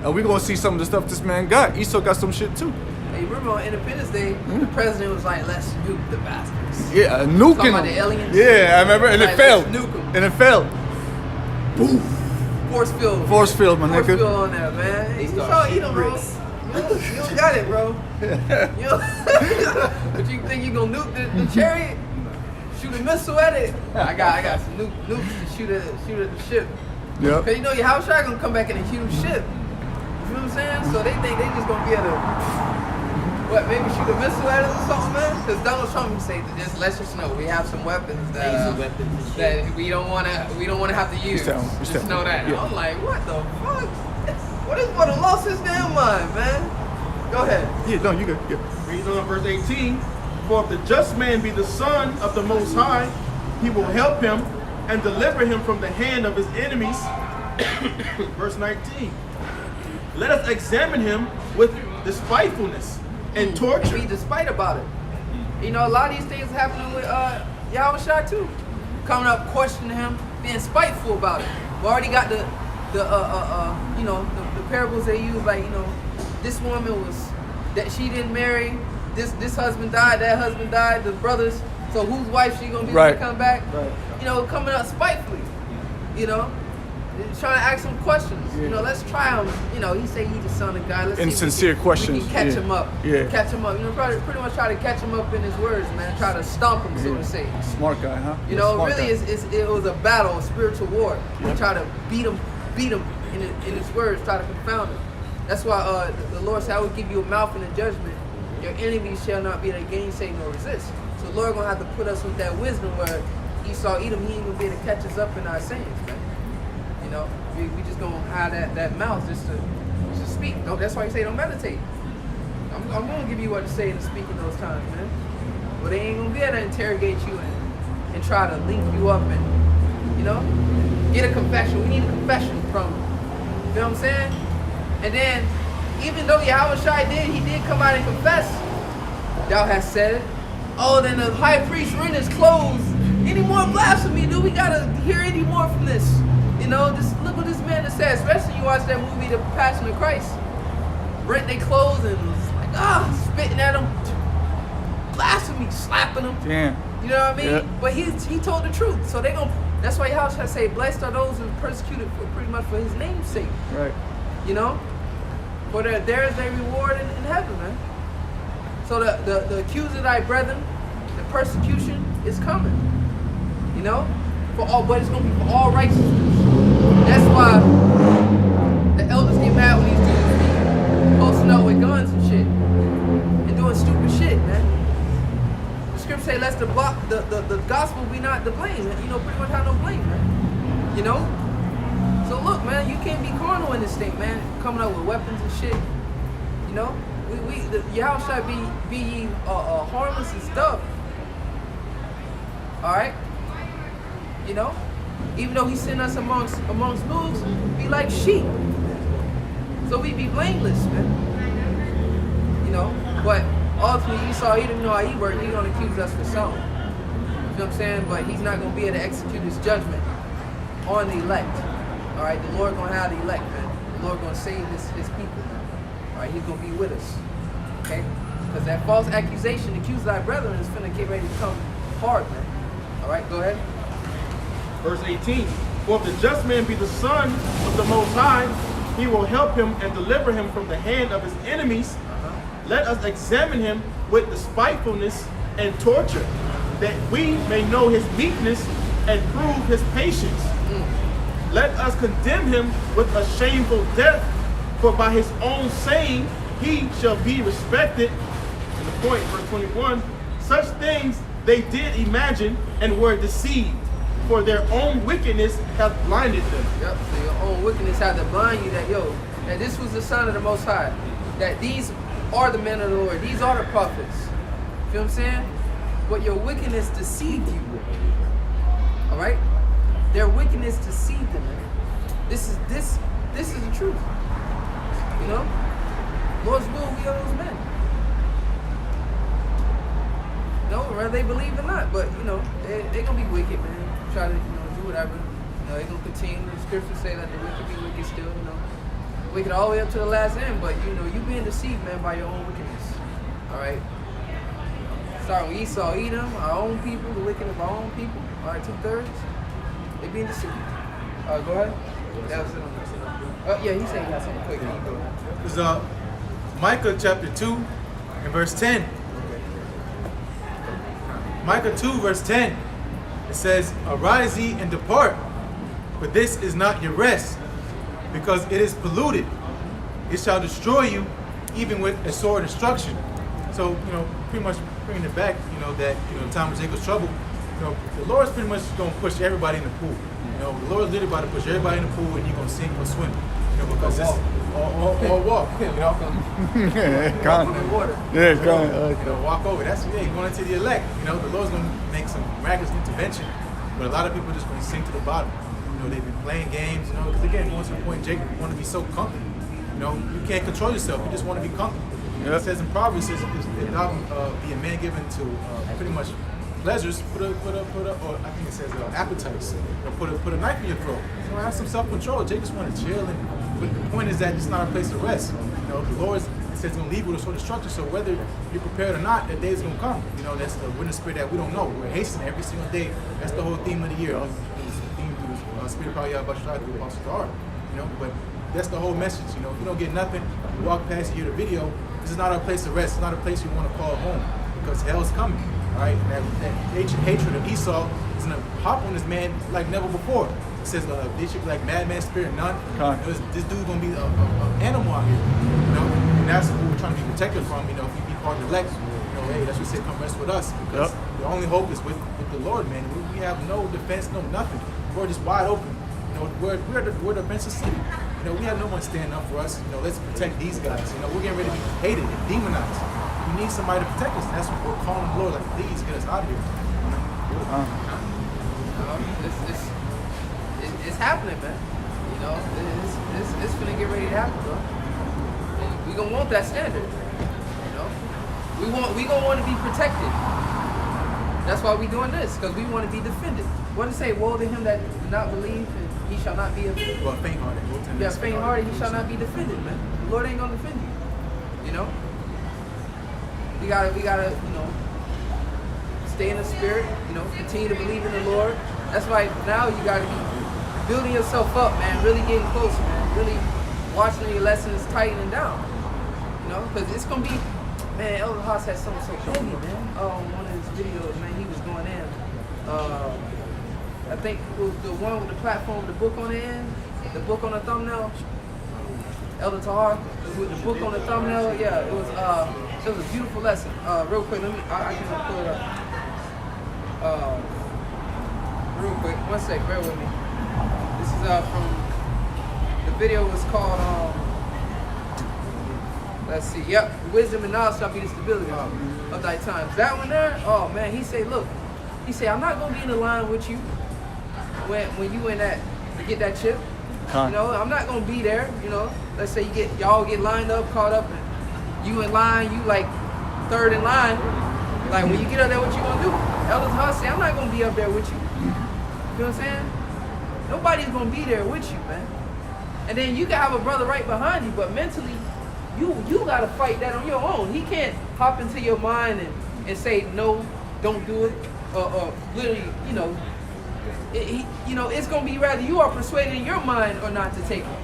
And we're gonna see some of the stuff this man got. Esau got some shit too. Hey, remember on Independence Day, the president was like, "Let's nuke the bastards." Yeah, nuking Talking about them. the aliens? Yeah, I remember, and Like, it failed. let's nuke 'em. And it failed. Force field. Force field, my Force nigga. field on that, man. You saw Edom, bro. You don't got it, bro. You don't but you think you gonna nuke the chariot? Shoot a missile at it? I got some nukes to shoot at the ship. Yep. Cause you know your house shot gonna come back in a huge ship. You know what I'm saying? So they think they just gonna be able to, maybe shoot a missile at it or something, man? Because Donald Trump would say, let's just know we have some weapons that we don't wanna have to use. Just know that. Yeah. I'm like, what the fuck? What is what lost his damn mind, man? Go ahead. Yeah, no, you good. Yeah. Reading on verse 18. For if the just man be the son of the Most High, he will help him and deliver him from the hand of his enemies. Verse 19. Let us examine him with despitefulness and torture. Be despite about it. You know, a lot of these things happening with Yahusha too. coming up questioning him, being spiteful about it. We already got the parables they use, like, this woman was, that she didn't marry, this husband died, that husband died, the brothers, so whose wife she gonna be when they come back? Right. Coming up spitefully, trying to ask him questions. Let's try him. He say he's the son of God. Let's Insincere questions. We can catch him up. Yeah. Catch him up. Pretty much try to catch him up in his words, man. Try to stomp him, so to say. Smart guy, huh? Really, it was a battle, a spiritual war. We try to beat him in his words, try to confound him. That's why the Lord said, I will give you a mouth in the judgment. Your enemies shall not be able to gainsay nor resist. So the Lord gonna have to put us with that wisdom where Esau, Edom, he ain't gonna be able to catch us up in our sayings, man. We just gonna have that mouth just to speak. That's why you say don't meditate. I'm gonna give you what to say and to speak in those times, man. But they ain't gonna be able to interrogate you and try to link you up and get a confession. We need a confession from him. You know what I'm saying? And then, even though Yahushua he did come out and confess, thou hast said it. Oh, then the high priest rent his clothes. Any more blasphemy? Do we gotta hear any more from this? Just look what this man has said. Especially you watch that movie, The Passion of Christ. Rent their clothes and it's like, spitting at them, blasphemy, slapping them. Damn. You know what I mean? Yeah. But he told the truth, so they gonna. That's why Yahushua say, blessed are those who are persecuted for pretty much for his name's sake. Right. For there is a reward in heaven, man. So the accuser of thy brethren, the persecution is coming. But it's gonna be for all righteousness. That's why the elders get mad when these dudes be posting up with guns and shit and doing stupid shit, man. The scripture say, lest the gospel be not to blame. Pretty much have no blame, man. So look, man, you can't be carnal in this thing, man. Coming up with weapons and shit. Yahushua be ye harmless and stuff. All right. Even though he sent us amongst wolves, be like sheep. So we be blameless, man. But ultimately Esau, he didn't know how he worked. He's gonna accuse us for something. You know what I'm saying? But he's not gonna be able to execute his judgment on the elect. All right, the Lord gonna have the elect, man. The Lord gonna save his people, man. All right, he's gonna be with us. Okay? Because that false accusation, accuse thy brethren, is finna get ready to come hard, man. All right, go ahead. Verse 18, for if the just man be the son of the Most High, he will help him and deliver him from the hand of his enemies. Let us examine him with the spitefulness and torture, that we may know his meekness and prove his patience. Let us condemn him with a shameful death, for by his own saying he shall be respected. And the point, verse 21, such things they did imagine and were deceived. For their own wickedness hath blinded them. Yep, so your own wickedness had to blind you that this was the Son of the Most High. That these are the men of the Lord. These are the prophets. You feel what I'm saying? But your wickedness deceived you. Alright? Their wickedness deceived them. This is the truth. Lord's will, we are those men. Whether they believe or not, but they're gonna be wicked, man. Try to do whatever. They're gonna continue. The scriptures say that the wicked be wicked still. Wicked all the way up to the last end. But you being deceived, man, by your own wickedness. All right. Starting with Esau, Edom, our own people, the wicked of our own people. All right, 2/3. They being deceived. All right, go ahead. That was it on this. Yeah, he said he got something quick. It's Micah chapter 2 and verse 10. Micah 2 verse 10. It says, arise ye and depart, for this is not your rest, because it is polluted. It shall destroy you, even with a sore destruction. So, pretty much bringing it back, that, in time of Jacob's trouble, the Lord's pretty much going to push everybody in the pool. The Lord's literally about to push everybody in the pool, and you're going to sink or swim. Because it's or walk, walk over. That's going into the elect. The Lord's going to make some miraculous intervention, but a lot of people are just going to sink to the bottom. They've been playing games. Because again, going to the point, Jacob, you want to be so comfortable. You can't control yourself. You just want to be comfortable. It says in Proverbs, it says, be a man given to pretty much pleasures, or I think it says appetites, or put a knife in your throat. Have some self-control. Jay just want to chill, but the point is that it's not a place to rest. The Lord says He's going to leave with a sort of structure. So whether you're prepared or not, that day is going to come. That's we're in the spirit that we don't know. We're hastening every single day. That's the whole theme of the year. Spirit probably about through the Apostle Art. But that's the whole message. If you don't get nothing, you walk past and hear the video. This is not a place to rest. It's not a place you want to call home, because hell's coming. All right, and that hatred of Esau is gonna hop on this man like never before. It says they should be like madman spirit, none. This dude's gonna be an animal out here, and that's what we're trying to be protected from. If you be part of the elect, hey, that's what said, come rest with us, because the only hope is with the Lord, man. We have no defense, no nothing. We're just wide open. We're the offensive city. We have no one standing up for us. Let's protect these guys. We're getting ready to be hated and demonized. We need somebody to protect us. And that's what we're calling the Lord. Like, please get us out of here. It's happening, man. It's gonna get ready to happen, bro. We gonna want that standard. We gonna want to be protected. That's why we doing this, because we want to be defended. What does it say? Woe to him that do not believe, and he shall not be defended. Well, faint-hearted. Yeah, faint-hearted, he shall not be defended, man. The Lord ain't gonna defend you. We gotta, stay in the spirit. Continue to believe in the Lord. That's why now you gotta be building yourself up, man. Really getting close, man. Really watching your lessons, tightening down. Because it's gonna be. Man, Elder Haas had something so heavy, man. One of his videos, man, he was going in. I think it was the one with the platform with the book on the end, the book on the thumbnail. Elder Tahar, with the book on the thumbnail. Yeah, it was a beautiful lesson. Real quick, I can pull it up. Real quick, one sec, bear with me. This is from the video was called let's see. Yep. Wisdom and knowledge shall be the stability of thy times. That one there, oh man, he say, look, I'm not gonna be in the line with you when you in that to get that chip. I'm not gonna be there, Let's say y'all get lined up, caught up, and you in line, you like third in line. Like when you get up there, what you gonna do? Elder Huss say, I'm not gonna be up there with you. You know what I'm saying? Nobody's gonna be there with you, man. And then you can have a brother right behind you, but mentally, you gotta fight that on your own. He can't hop into your mind and say no, don't do it, or literally, it's gonna be rather you are persuaded in your mind or not to take it.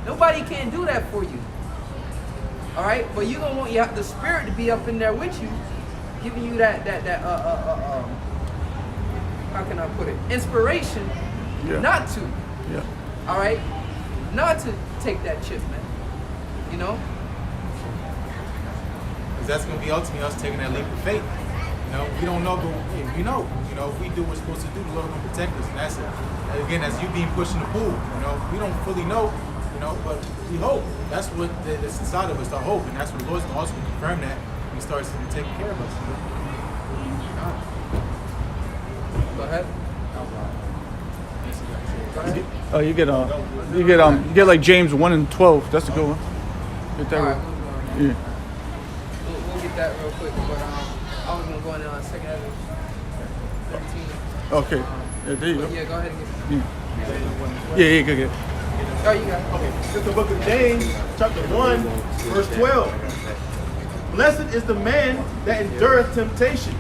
Nobody can do that for you. All right, but you're gonna want the spirit to be up in there with you, giving you that how can I put it? Inspiration, not to. Yeah. All right, not to take that chip, man. That's going to be ultimately us taking that leap of faith. We don't know, but if we know, if we do what we're supposed to do, the Lord will protect us. And that's it. Again, that's you being pushed in the pool. We don't fully know, but we hope. That's what that's inside of us, our hope. And that's what the Lord's going to also confirm that when He starts taking care of us. Go ahead. Oh, you get like James 1:12. That's a good one. Get that All right, one. we'll Yeah. We'll get that real quick, but I was gonna go in there on second Ezra 13. Okay. Yeah, there you go. Yeah, go ahead and get Yeah, good. Oh, you got it. Okay, this is the book of James, chapter 1, verse 12. Blessed is the man that endureth temptation,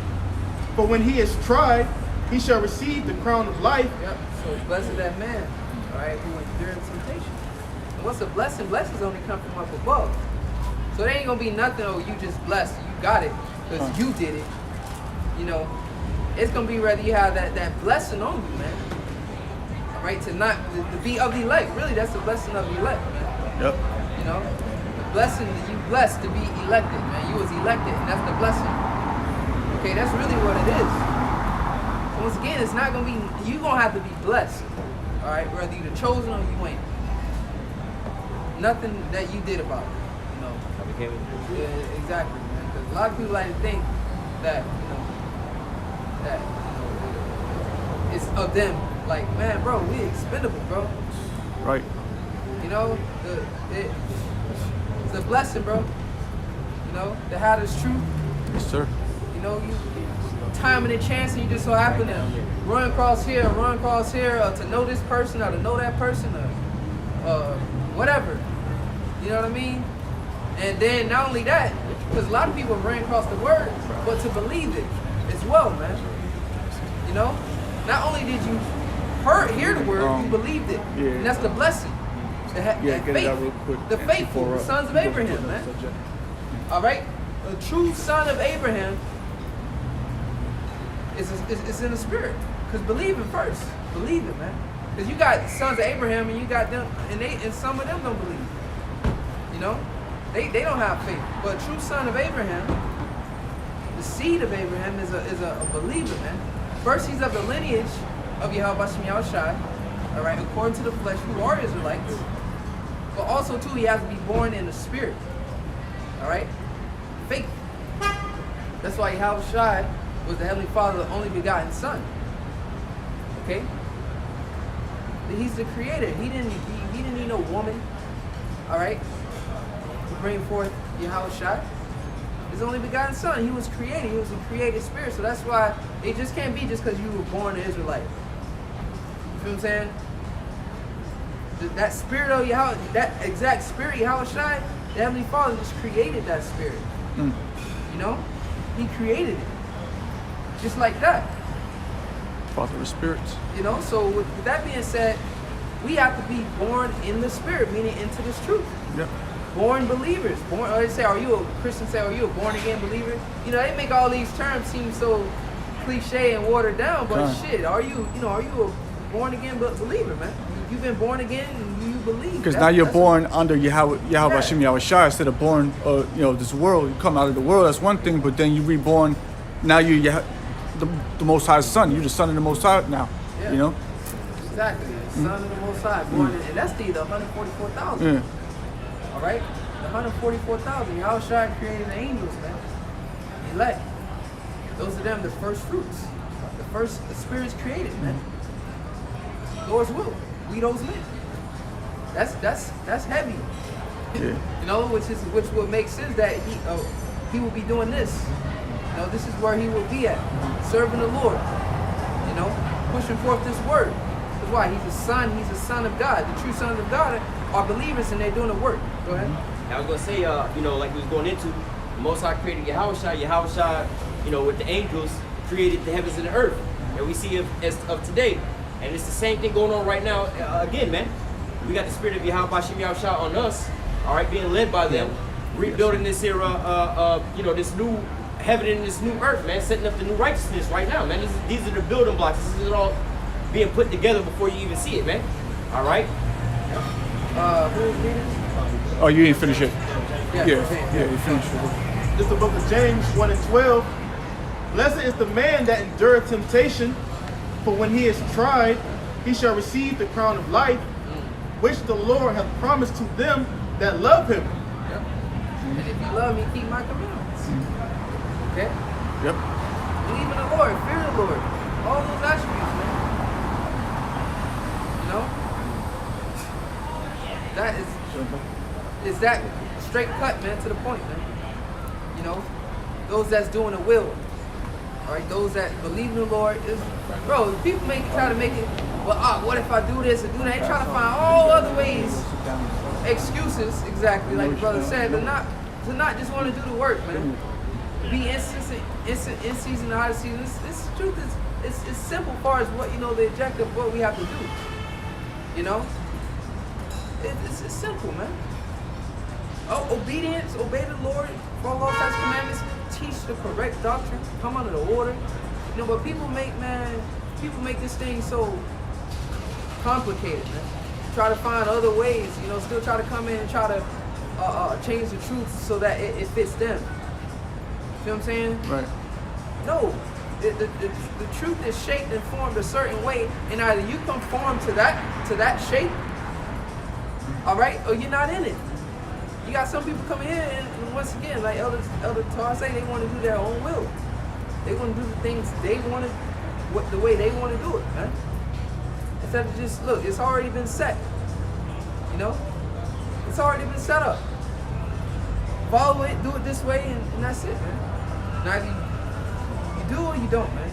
for when he is tried, he shall receive the crown of life. Yep. So blessed that man, all right, who endured temptation. And what's a blessing? Blessings only come from up above. So there ain't gonna be nothing, you just blessed, you got it, because you did it. It's gonna be rather you have that blessing on you, man. All right, to be of the elect. Really, that's the blessing of the elect, man. Yep. The blessing that you blessed to be elected, man. You was elected, and that's the blessing. Okay, that's really what it is. So once again, it's not gonna be, you're gonna have to be blessed. All right, whether you're chosen or you ain't. Nothing that you did about it. Yeah, exactly, man. Because a lot of people like to think that, it's of them. Like, man, bro, we expendable, bro. Right. It's a blessing, bro. To have this truth. Yes, sir. You timing and chance, and you just so happen to run across here, or to know this person, or to know that person, or whatever. You know what I mean? And then not only that, because a lot of people ran across the word, but to believe it as well, man. You know? Not only did you hear the word, you believed it. Yeah. And that's the blessing. That get it out real faith. quick. The faithful, the sons of Abraham, man. All right? A true son of Abraham is in the spirit. Because believe it first. Believe it, man. Because you got sons of Abraham and you got them, and some of them don't believe. You know? They don't have faith. But a true son of Abraham, the seed of Abraham, is a believer, man. First, he's of the lineage of Yahweh Bashem Yahushai, all right, according to the flesh, who are Israelites. But also, too, he has to be born in the spirit, all right? Faith. That's why Yahushai was the Heavenly Father, the only begotten Son. Okay? He's the creator. He didn't need no woman, all right, to bring forth Yahushai. His only begotten Son. He was created. He was a created spirit. So that's why it just can't be just because you were born an Israelite. You feel what I'm saying? That spirit of Yahweh, that exact spirit, Yahushai, the Heavenly Father just created that spirit. You know? He created it. Just like that. Father of spirits. You know? So with that being said, we have to be born in the spirit, meaning into this truth. Yep. Born believers. Born, or they say, are you a Christian? Say, are you a born again believer? You know, they make all these terms seem so cliche and watered down, but shit, are you a born again believer, man? You've been born again and you believe. Because now you're born under Yahweh Hashem Yahushai instead of born, this world. You come out of the world, that's one thing, but then you reborn. Now you're the Most High's son. You're the son of the Most High now. Yeah. You know. Exactly, son of the Most High, born in, and that's the 144,000. Yeah. All right, the 144,000. Yahushua created the angels, man. Elect. Those are them, the first fruits. The spirits created, man. Lord's will. We those men. That's heavy. Yeah. You know, which would make sense that he will be doing this. You know, this is where he will be at, serving the Lord. You know, pushing forth this word. That's why he's a son. He's a son of God. The true sons of God are believers, and they're doing the work. Go ahead. I was gonna say, like we was going into, the Most High created Yahushua, with the angels created the heavens and the earth, and we see of today, and it's the same thing going on right now. Again, man, we got the spirit of Yahweh Bashem Yahushua on us, all right, being led by them, rebuilding this era, this new heaven and this new earth, man, setting up the new righteousness right now, man. These are the building blocks. This is all being put together before you even see it, man. All right. Who is reading? Oh, you didn't finish it. Yeah, You finished it. This is the book of James 1 and 12. Blessed is the man that endureth temptation, for when he is tried, he shall receive the crown of life, which the Lord hath promised to them that love him. Yep. And if you love me, keep my commandments. Okay? Yep. Believe in the Lord, fear the Lord. All those attributes, man. You know? That is that straight cut, man, to the point, man. You know? Those that's doing the will. Alright, those that believe in the Lord is, bro, people try to make it, well, what if I do this and do that? They try to find all other ways, excuses, exactly, like the brother said, to not just want to do the work, man. Be in season, out of season. This truth is it's simple as far as what, the objective of what we have to do. You know? It's simple, man. Obedience, obey the Lord, follow all His commandments, teach the correct doctrine, come under the order. But people make this thing so complicated, man. Try to find other ways, still try to come in and try to change the truth so that it fits them. You know what I'm saying? Right. No. The truth is shaped and formed a certain way, and either you conform to that shape, all right, or you're not in it. You got some people coming in, and once again, like Elder Tar say, they want to do their own will. They want to do the things they want to, the way they want to do it, man. Instead of just, look, it's already been set. It's already been set up. Follow it, do it this way, and that's it, man. Now, you do or you don't, man.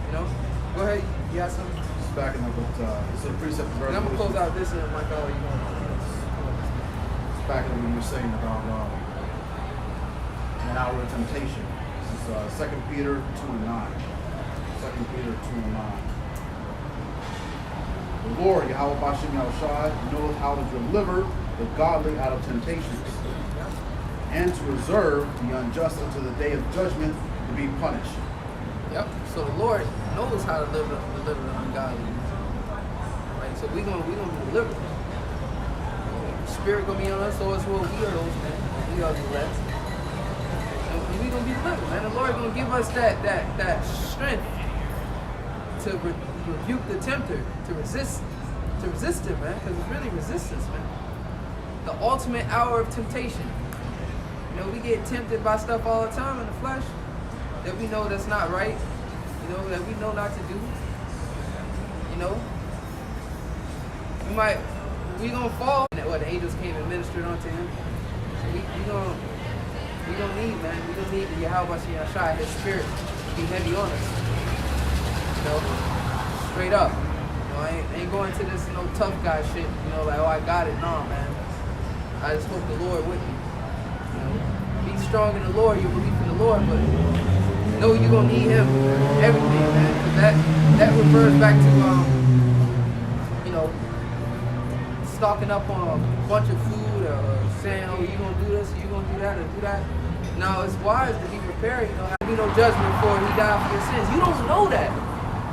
You know? Go ahead. You got something? Just backing up with this is a precept of And I'm gonna close Revelation. out this and I'm like, oh, you know. Just backing up what you were saying about an hour of temptation. This is 2 Peter 2:9. 2 Peter 2:9. The Lord, Yahweh Bashem Yahushai, knoweth how to deliver the godly out of temptations, and to reserve the unjust unto the day of judgment to be punished. Yep. So the Lord knows how to deliver the ungodly. Right? So we're gonna be delivered. The Spirit gonna be on us, so as well we are those men. We are the elect. And we're gonna be delivered, man. The Lord gonna give us that strength to rebuke the tempter, to resist him, man. Because it's really resistance, man. The ultimate hour of temptation. You know, we get tempted by stuff all the time in the flesh that we know that's not right. You know, that we know not to do. You know, we gonna fall. What the angels came and ministered unto him. So we gonna need, man. We gonna need the Yahweh Shai, His Spirit, to be heavy on us. You know, straight up. You know, I ain't going to this tough guy shit. You know, like, oh, I got it. No, man. I just hope the Lord with me. You know, be strong in the Lord. You believe in the Lord, but know you're gonna need Him. Everything, man. 'Cause that refers back to stocking up on a bunch of food or saying, oh, you gonna do this, you gonna do that, or do that. No, it's wise to be prepared. You know, have be no judgment for He died for your sins. You don't know that.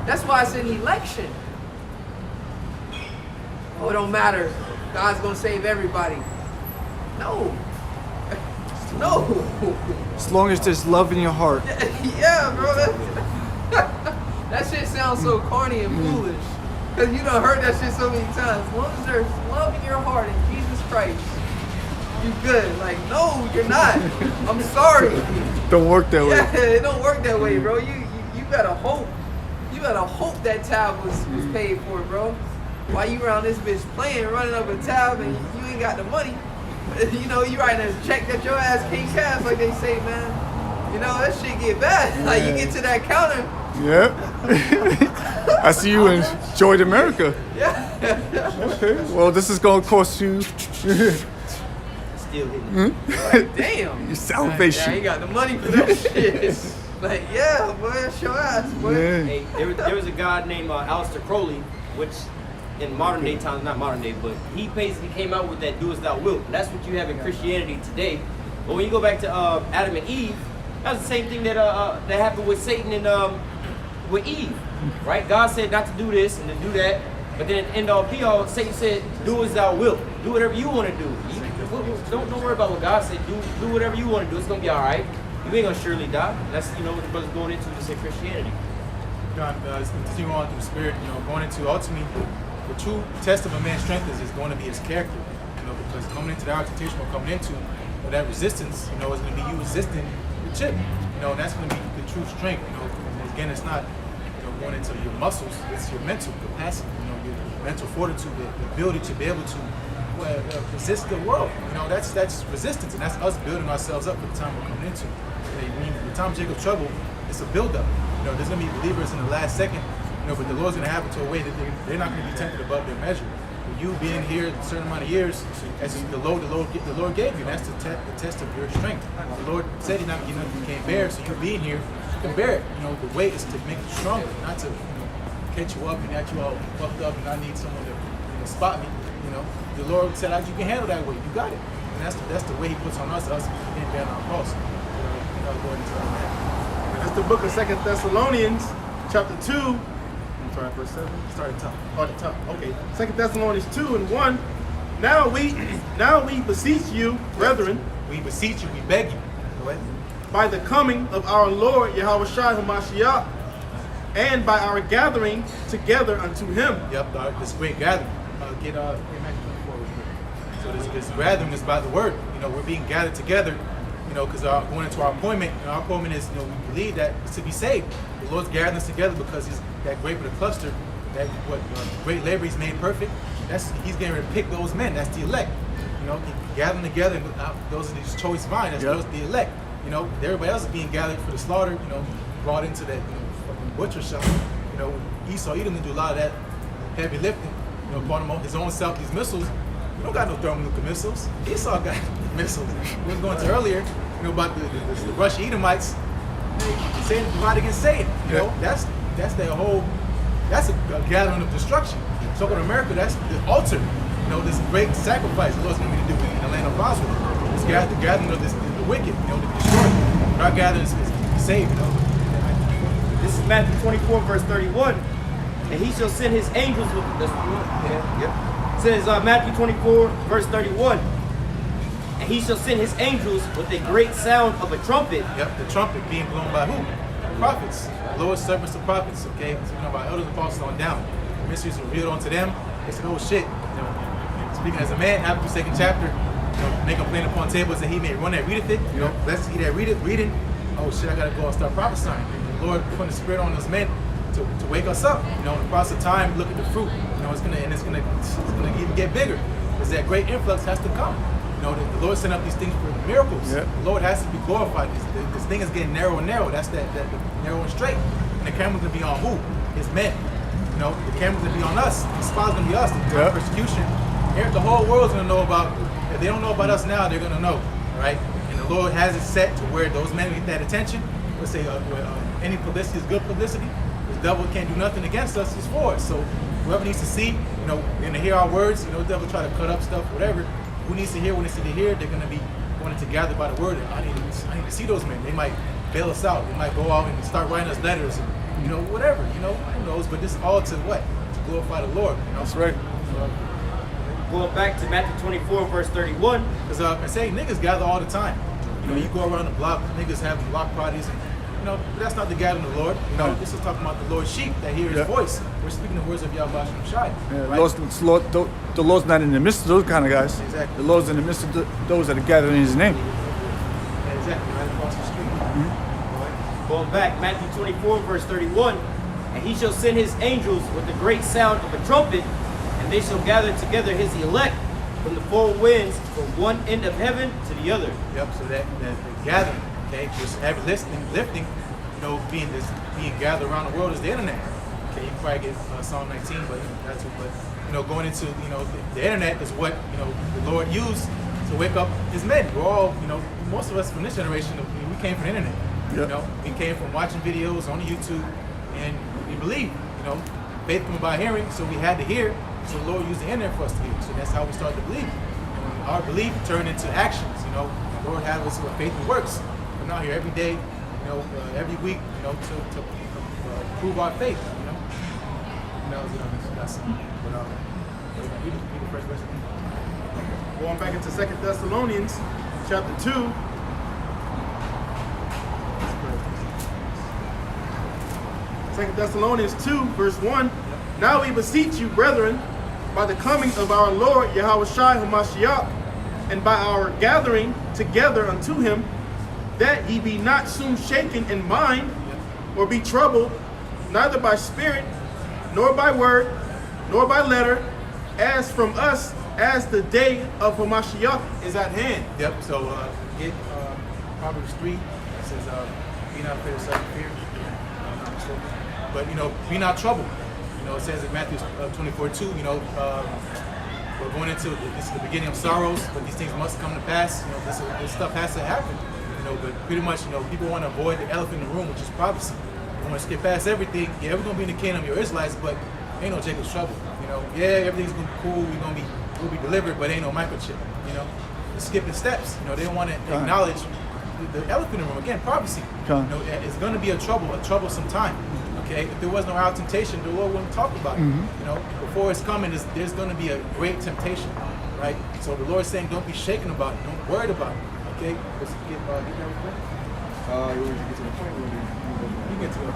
That's why it's an election. Oh, it don't matter. God's gonna save everybody. No. No. As long as there's love in your heart. Yeah, bro. That shit sounds so corny and foolish. Because you done heard that shit so many times. As long as there's love in your heart in Jesus Christ, you good. Like, no, you're not. I'm sorry. Don't work that way. Yeah, it don't work that way, bro. You gotta hope. You gotta hope that tab was paid for, bro. While you around this bitch playing, running up a tab, and you ain't got the money. You know, you writing a check that your ass can't cash, like they say, man. You know, that shit get bad. Like, you get to that counter. Yeah. I see you in Joy America. Yeah. Okay. Well, this is gonna cost you Still hitting. Like, damn. your salvation. I ain't got the money for that shit. Like, yeah, boy, that's your ass, boy. Yeah. Hey, there was a guy named Aleister Crowley, which in modern day times, not modern day, but he basically came out with that "do as thou wilt." That's what you have in Christianity today. But when you go back to Adam and Eve, that's the same thing that happened with Satan and with Eve, right? God said not to do this and to do that, but then end all be all, Satan said, "Do as thou wilt. Do whatever you want to do. Don't worry about what God said. Do whatever you want to do. It's gonna be all right. You ain't gonna surely die." That's what the brother's going into just in Christianity. God, let's continue on through the Spirit, going into ultimately the true test of a man's strength is going to be his character, because coming into the hour of temptation we're coming into, that resistance, is going to be you resisting the chip, and that's going to be the true strength, and again, it's not going into your muscles, it's your mental capacity, your mental fortitude, the ability to be able to resist the world, that's resistance, and that's us building ourselves up for the time we're coming into. The time of Jacob's trouble, it's a build-up. There's going to be believers in the last second, but the Lord's going to have it to a way that they're not going to be tempted above their measure. With you being here a certain amount of years, that's the Lord gave you. That's the test of your strength. The Lord said He's not you can't bear it, so you being here, you can bear it. The weight is to make you stronger, not to catch you up and act you all fucked up and I need someone to spot me. The Lord said you can handle that weight. You got it. And that's the way He puts on us being bearing our cross. According to that. That's the book of 2 Thessalonians, chapter 2. Sorry, verse 7. Start at the top. Oh, at the top. Okay. 2 Thessalonians 2:1. Now we beseech you, brethren, We beseech you, we beg you. Go ahead. by the coming of our Lord Yahweh Shai Hamashiach, and by our gathering together unto Him. Yep, this great gathering. Get Matthew 24 real quick. So this gathering is by the word. We're being gathered together. Because going into our appointment, our appointment is, we believe that it's to be saved. The Lord's gathering us together because He's that great with a cluster, that great labor He's made perfect. He's getting ready to pick those men. That's the elect. Gathering together, and those are His choice vine. That's those the elect. Everybody else is being gathered for the slaughter. brought into that fucking butcher shop. You know, Esau, he didn't do a lot of that heavy lifting. You know, bought him his own self these missiles. You don't got no thermonuclear missiles. Esau got missiles. We was going to earlier, you know, about the Russian Edomites. Saying divide against Satan. You know, that's their whole. That's a gathering of destruction. So in America, that's the altar. You know, this great sacrifice the Lord's going to be doing in the land of Boswell. This gathering of the wicked, you know, to be destroyed. But our gathering is to be saved, you know. This is Matthew 24, verse 31. And he shall send his angels with this. It says Matthew 24, verse 31. And he shall send his angels with a great sound of a trumpet. Yep, the trumpet being blown by who? Prophets. Lord's servants of prophets, okay? So, you know, by elders and apostles on down. The mysteries revealed unto them. They said, oh shit. You know, speaking as a man, Habakkuk 2nd chapter, you know, make a plain upon tables that he may run that readeth it. You know, blessed he that reading. Oh shit, I gotta go and start prophesying. And the Lord putting the spirit on those men to wake us up. You know, in the process of time, look at the fruit. You know, it's gonna even get bigger. Because that great influx has to come. You know, the Lord sent up these things for miracles. Yep. The Lord has to be glorified. This thing is getting narrow and narrow. That's that narrow and straight. And the camera's gonna be on who? His men. You know, the camera's gonna be on us. The spot's gonna be us. The persecution. The whole world's gonna know about. If they don't know about us now, they're gonna know, right? And the Lord has it set to where those men get that attention. Let's say any publicity is good publicity. The devil can't do nothing against us. It's for us. So whoever needs to see, you know, and to hear our words, you know, the devil try to cut up stuff, whatever. Who needs to hear what needs to hear? They're going to be wanting to gather by the word. I need to see those men. They might bail us out. They might go out and start writing us letters, and, you know, whatever. You know, who knows? But this is all to what? To glorify the Lord. You know? That's right. Going back to Matthew 24, verse 31. Because I say niggas gather all the time. You know, you go around the block, niggas have block parties, and you know, but that's not the gathering of the Lord. You know, this is talking about the Lord's sheep that hear His voice. We're speaking the words of Yahweh Shai. Yeah, right? The Lord's not in the midst of those kind of guys. Exactly. The Lord's in the midst of those that are gathered in His name. Yeah, exactly, right across the street. Mm-hmm. Going back, Matthew 24, verse 31. And he shall send his angels with the great sound of a trumpet, and they shall gather together his elect from the four winds, from one end of heaven to the other. Yep, so that gathering, okay, just having lifting, you know, being gathered around the world is the internet. Okay, you can probably get Psalm 19, but that's what. But you know, going into the internet is what the Lord used to wake up His men. We're all most of us from this generation, we came from the internet. Yep. You know, we came from watching videos on YouTube, and we believe. Faith comes by hearing, so we had to hear. So the Lord used the internet for us to hear. So that's how we started to believe. And our belief turned into actions. The Lord has us with faith and works. I'm out here every day, every week, to prove our faith. That's read the first verse. Going back into 2 Thessalonians chapter 2. 2 Thessalonians 2, verse 1. Now we beseech you, brethren, by the coming of our Lord Yahushua Hamashiach, and by our gathering together unto him, that ye be not soon shaken in mind, or be troubled, neither by spirit, nor by word, nor by letter, as from us, as the day of Hamashiach is at hand. Yep, so get Proverbs 3, it says, be not afraid of sudden fear. But, be not troubled. It says in Matthew 24:2, we're going into, this is the beginning of sorrows, but these things must come to pass. This stuff has to happen. But pretty much, people want to avoid the elephant in the room, which is prophecy. They want to skip past everything. Yeah, we're going to be in the kingdom of your Israelites, but ain't no Jacob's trouble. Yeah, everything's going to be cool. We'll be delivered, but ain't no microchip. They're skipping steps. They don't want to acknowledge the elephant in the room. Again, prophecy. It's going to be a troublesome time. Okay, if there was no out temptation, the Lord wouldn't talk about it. Mm-hmm. Before it's coming, there's going to be a great temptation, right? So the Lord's saying, don't be shaken about it, don't worry about it. Okay, let's get that point. You get to the point. You get to it.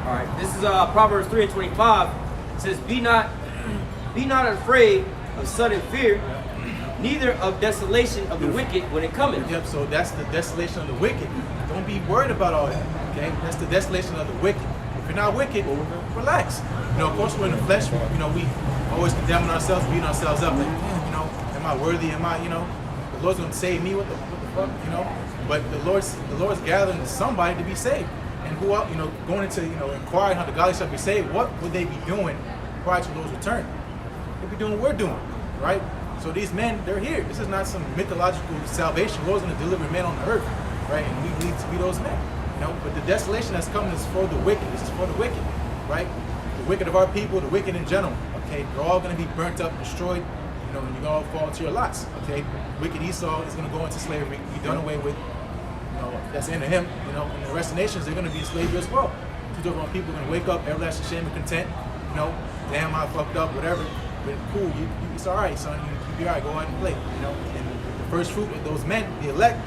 All right, this is Proverbs 3:25. It says, "Be not afraid of sudden fear, neither of desolation of the wicked when it cometh." Yep. So that's the desolation of the wicked. Don't be worried about all that. Okay, that's the desolation of the wicked. If you're not wicked, relax. Of course we're in the flesh. We always condemning ourselves, beating ourselves up. Like, am I worthy? Am I? The Lord's gonna save me. What the fuck? But the Lord's gathering somebody to be saved. And who else, going into, inquiring how the godly shall be saved, what would they be doing prior to the Lord's return? They'd be doing what we're doing, right? So these men, they're here. This is not some mythological salvation. The Lord's going to deliver men on the earth, right? And we need to be those men, But the desolation that's coming is for the wicked. This is for the wicked, right? The wicked of our people, the wicked in general, okay? They're all going to be burnt up, destroyed, and you're going to all fall into your lots, okay? Wicked Esau is going to go into slavery, be done away with. That's into him, and the rest of the nations, they're going to be in slavery as well. Two different people are going to wake up, everlasting shame and content, damn, I fucked up, whatever, but cool, it's all right, son, you be all right, go out and play, and the first fruit of those men, the elect,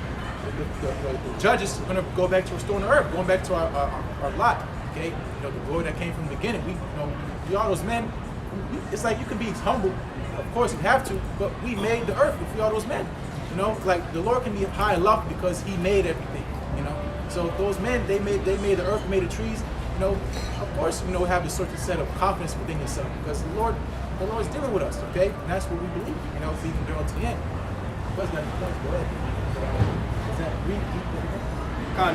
the judges are going to go back to restoring the earth, going back to our lot, okay, the glory that came from the beginning. We all those men, it's like you can be humble, of course you have to, but we made the earth if we are those men. Like the Lord can be high and lofty because He made everything. So those men, they made the earth, made the trees. Of course, have this sort of set of confidence within yourself because the Lord's dealing with us, okay? And that's what we believe. If we can go to the end. What's that point? Go ahead. Is that read?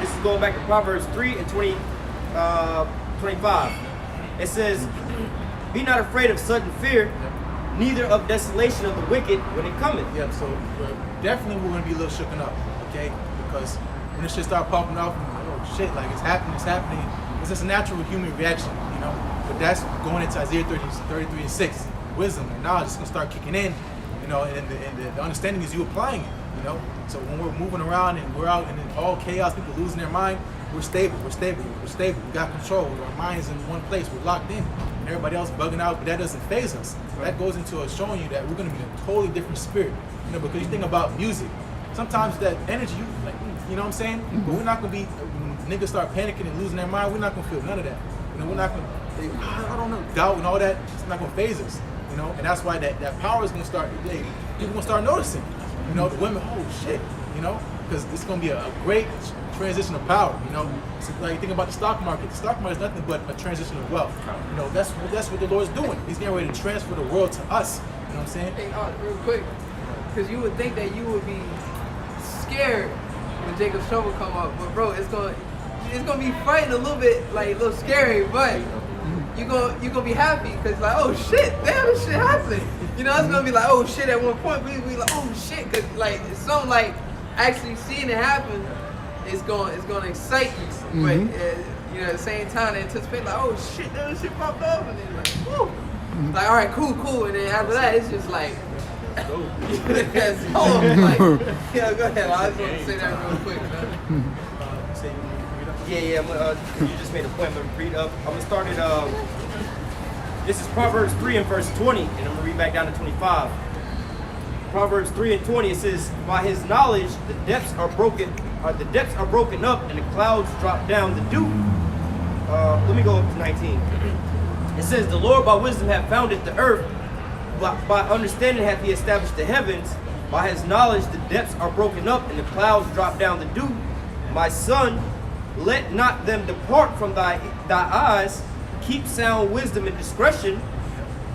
This is going back to Proverbs 3 and 25. It says, "Be not afraid of sudden fear, neither of desolation of the wicked when it cometh." Yeah. So definitely we're going to be a little shooken up, okay? Because when this shit start popping off, oh shit, like it's happening. It's just a natural human reaction, But that's going into Isaiah 33 and 6. Wisdom and knowledge is going to start kicking in, and the understanding is you applying it, So when we're moving around and we're out and in all chaos, people losing their mind, we're stable. We got control. Our mind's in one place. We're locked in. And everybody else bugging out, but that doesn't faze us. That goes into showing you that we're going to be in a totally different spirit, because you think about music. Sometimes that energy, you know what I'm saying? Mm-hmm. But we're not going to be, when niggas start panicking and losing their mind, we're not going to feel none of that. We're not going to, I don't know, doubt and all that, it's not going to faze us, And that's why that power is going to start, people going to start noticing, the women, oh shit, because it's going to be a great transition of power, So like you think about the stock market. The stock market is nothing but a transition of wealth. That's what the Lord's doing. He's getting ready to transfer the world to us. You know what I'm saying? Hey, real quick, because you would think that you would be scared when Jacob's trouble come up, but bro, it's gonna be fighting a little bit, like a little scary, but you gonna be happy because like, oh shit, damn, this shit happened. It's gonna be like, oh shit. At one point, we like, oh shit, because like it's something like actually seeing it happen. It's gonna excite you, but at the same time, they anticipate like, oh shit, that shit popped up, and then like, whoo, like all right, cool, and then after that, it's just like, like, yeah, go ahead. I just want to say that real quick, man. Yeah. You just made a point. I'm gonna read up. I'm gonna start at this is Proverbs 3 and verse 20, and I'm gonna read back down to 25. Proverbs 3 and 20. It says, "By His knowledge, the depths are broken up, and the clouds drop down the dew." Let me go up to 19. It says, "The Lord by wisdom hath founded the earth, by understanding hath He established the heavens. By His knowledge the depths are broken up, and the clouds drop down the dew. My son, let not them depart from thy eyes. Keep sound wisdom and discretion,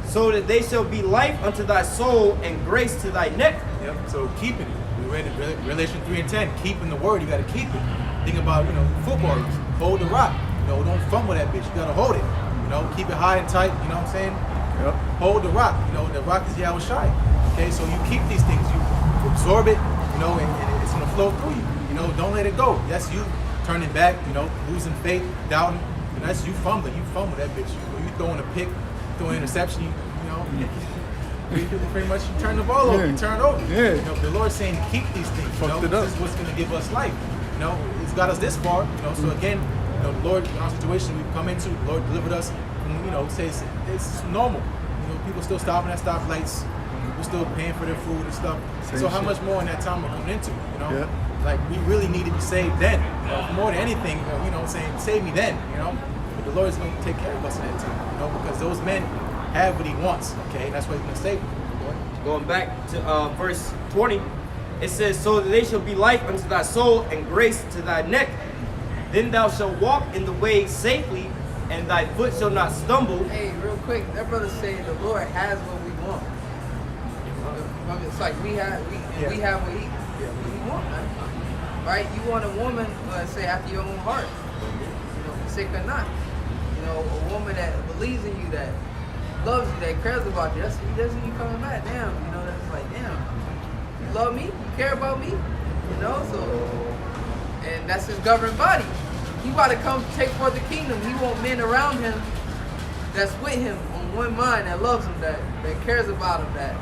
so that they shall be life unto thy soul and grace to thy neck." Yep. So keeping it. We read in Revelation 3 and 10. Keeping the word. You got to keep it. Think about football. Hold the rock. Don't fumble that bitch. You got to hold it. Keep it high and tight. You know what I'm saying? Yep. Hold the rock. The rock is Yahweh Shai. Okay. So you keep these things. You absorb it. And it's gonna flow through you. Don't let it go. That's you turning back. Losing faith, doubting. That's you fumbling. You fumble that bitch. You throwing a pick, throwing an interception. You pretty much you turn the ball over. You turn it over. Yeah. The Lord's saying keep these things. This is what's gonna give us life. It's got us this far. So again, the Lord, in our situation we've come into, the Lord delivered us. And, says it's normal. People still stopping at stoplights. We're still paying for their food and stuff. So how much more in that time we're coming into? Yeah. Like we really need to be saved then. More than anything, saying save me then. But the Lord's going to take care of us in that time. Because those men have what He wants. Okay, that's why He's going to save them. Going back to verse 20, it says, "So that they shall be life unto thy soul and grace to thy neck. Then thou shalt walk in the way safely, and thy foot shall not stumble." Hey, real quick, that brother saying the Lord has what we want. It's like we have what we want, man. Right? You want a woman, let's say, after your own heart. sick or not. You know, a woman that believes in you, that loves you, that cares about you. That's when you coming back. Damn, you know, that's like, damn, you love me, you care about me, you know. So, and that's his governing body. He about to come take forth the kingdom. He want men around him that's with him on one mind, that loves him, that cares about him, that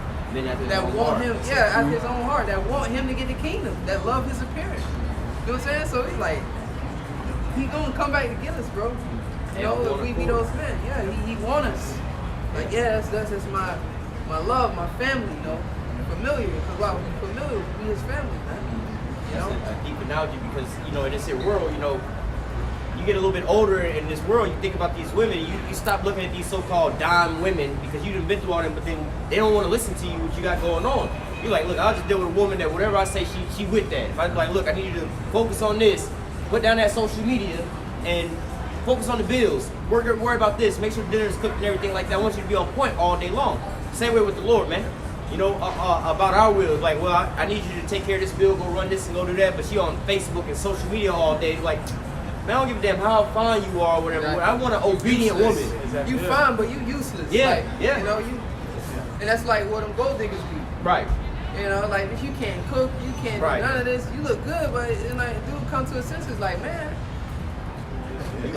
want him, at his own heart, that want him to get the kingdom, that love his appearance. You know what I'm saying? So he's like, he gonna come back to get us, bro. You know, if we be those men, he want us. Like, that's my love, my family, you know, familiar. Because while we familiar, we his family, man. You know, that's a deep analogy because you know in this here world, you know, you get a little bit older in this world, you think about these women, you stop looking at these so-called dime women because you've been through all them, but then they don't want to listen to you what you got going on. You're like, look, I'll just deal with a woman that whatever I say, she with that. If I like, look, I need you to focus on this, put down that social media, and focus on the bills. Worry about this, make sure dinner's cooked and everything like that. I want you to be on point all day long. Same way with the Lord, man. You know, about our will, like, well, I need you to take care of this bill, go run this and go do that, but she on Facebook and social media all day, like, man, I don't give a damn how fine you are or whatever. Exactly. I want an obedient woman. Exactly. You fine, but you useless. Yeah, like, yeah. You know, and that's like what them gold diggers be. Right. You know, like if you can't cook, you can't do none of this. You look good, but it's like, dude, come to his senses, like, man. That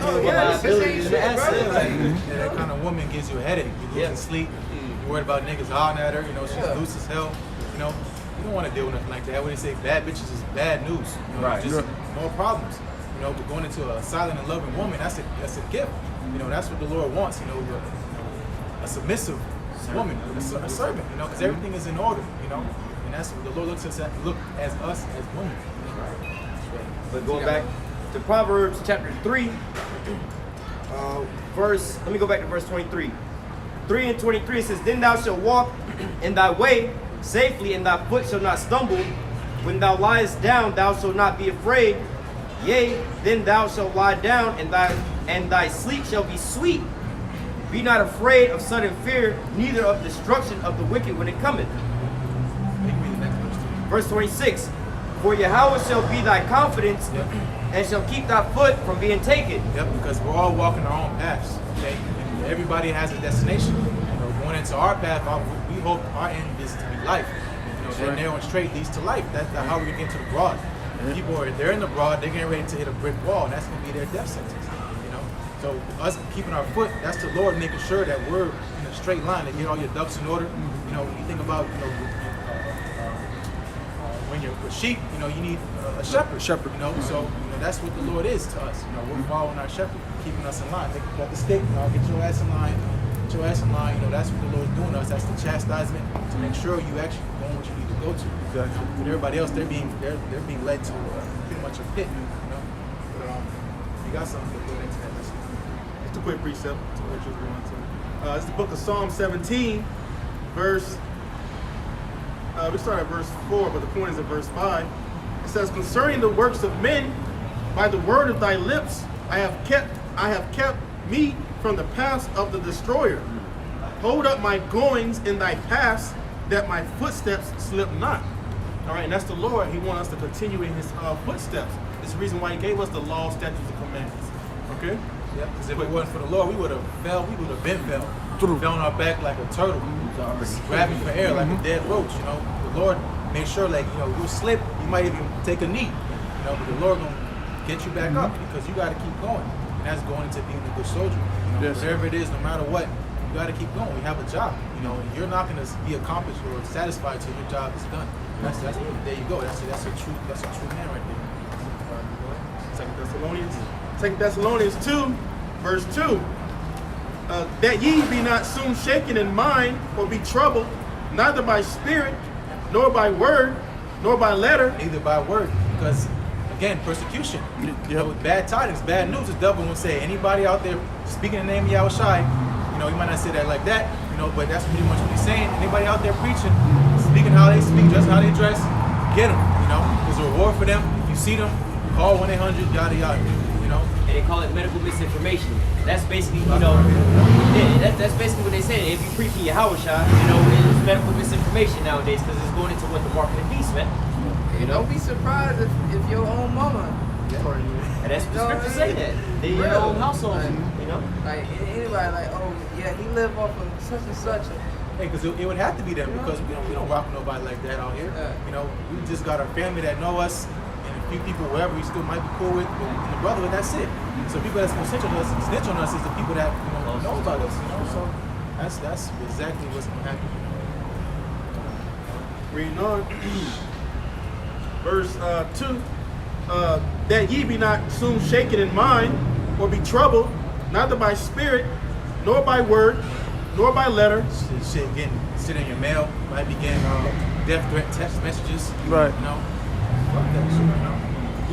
kind of woman gives you a headache. You losing sleep. You're worried about niggas hollering at her. You know, she's loose as hell. You know, you don't want to deal with nothing like that. When they say bad bitches is bad news. You know, just more problems. You know, but going into a silent and loving woman, that's a gift. You know, that's what the Lord wants. You know, a submissive woman, a servant. You know, because everything is in order. You know, and that's what the Lord looks at us as women. But going back to Proverbs chapter 3, let me go back to verse 23. 3 and 23 it says, then thou shalt walk in thy way safely, and thy foot shall not stumble. When thou liest down, thou shalt not be afraid. Yea, then thou shalt lie down, and thy sleep shall be sweet. Be not afraid of sudden fear, neither of destruction of the wicked when it cometh. Verse 26, for Yahweh shall be thy confidence, and shall keep thy foot from being taken. Yep, because we're all walking our own paths, okay? And everybody has a destination. You know, going into our path, we hope our end is to be life. You know, that narrow and straight leads to life. That's how we get into the broad. People they're in the broad, they're getting ready to hit a brick wall, and that's going to be their death sentence. You know, so us keeping our foot, that's the Lord making sure that we're in a straight line, to get all your ducks in order. You know, you think about, you know, when you're with sheep, you know, you need a shepherd. You know, so you know that's what the Lord is to us. You know, we're following our shepherd, keeping us in line. Make the stick, you know, get your ass in line. Get your ass in line. You know, that's what the Lord's doing to us. That's the chastisement to make sure you actually going what you need to go to. Exactly. But everybody else, they're being led to pretty much a pit. You know, but you got something to go into that. Just a quick precept to what you're going to. It's the book of Psalm 17, verse. We start at verse 4, but the point is at verse 5. It says, concerning the works of men, by the word of thy lips, I have kept me from the paths of the destroyer. Hold up my goings in thy paths, that my footsteps slip not. All right, and that's the Lord. He wants us to continue in his footsteps. It's the reason why he gave us the law, statutes, and commandments. Okay? Yeah, because if it wasn't for the Lord, we would have fell. We would have been fell. Fell on our back like a turtle, grabbing for air like a dead roach. You know, the Lord made sure, like, you know, you'll slip. You might even take a knee. You know, but the Lord gonna get you back up because you got to keep going. And that's going into being a good soldier. You know, whatever it is, no matter what, you got to keep going. We have a job. You know, and you're not gonna be accomplished or satisfied till your job is done. That's there you go. That's a true man right there. 2 Thessalonians 2, verse 2. That ye be not soon shaken in mind, or be troubled, neither by spirit, nor by word, nor by letter. Neither by word, because again, persecution. You know, with bad tidings, bad news. The devil will say, anybody out there speaking in the name of Yahweh Shai, you know, he might not say that like that, you know, but that's pretty much what he's saying. Anybody out there preaching, speaking how they speak, dressing how they dress, get them. You know, there's a reward for them. If you see them, call 1-800, yada yada. You know, and they call it medical misinformation. That's basically, you know, that's basically what they say. If you preaching Yahweh Shai, you know, it's medical misinformation nowadays because it's going into what the mark of the beast, man. You don't be surprised if your own mama mandatory. And that's the No, scriptures it say ain't. that. They Real. your own household, Like, you know? Like anybody, like, oh yeah, he live off of such and such. Hey, because it would have to be them because we don't rock with nobody like that out here. Yeah. You know, we just got our family that know us and a few people wherever we still might be cool with. But in the brotherhood, that's it. So people that's gonna snitch on us is the people that know about us. You know, so that's exactly what's gonna happen. Reading on. Verse 2. That ye be not soon shaken in mind, or be troubled, neither by spirit, nor by word, nor by letter. Shit getting sit in your mail, might be getting death threat text messages. Right. You know, fuck that shit. You know,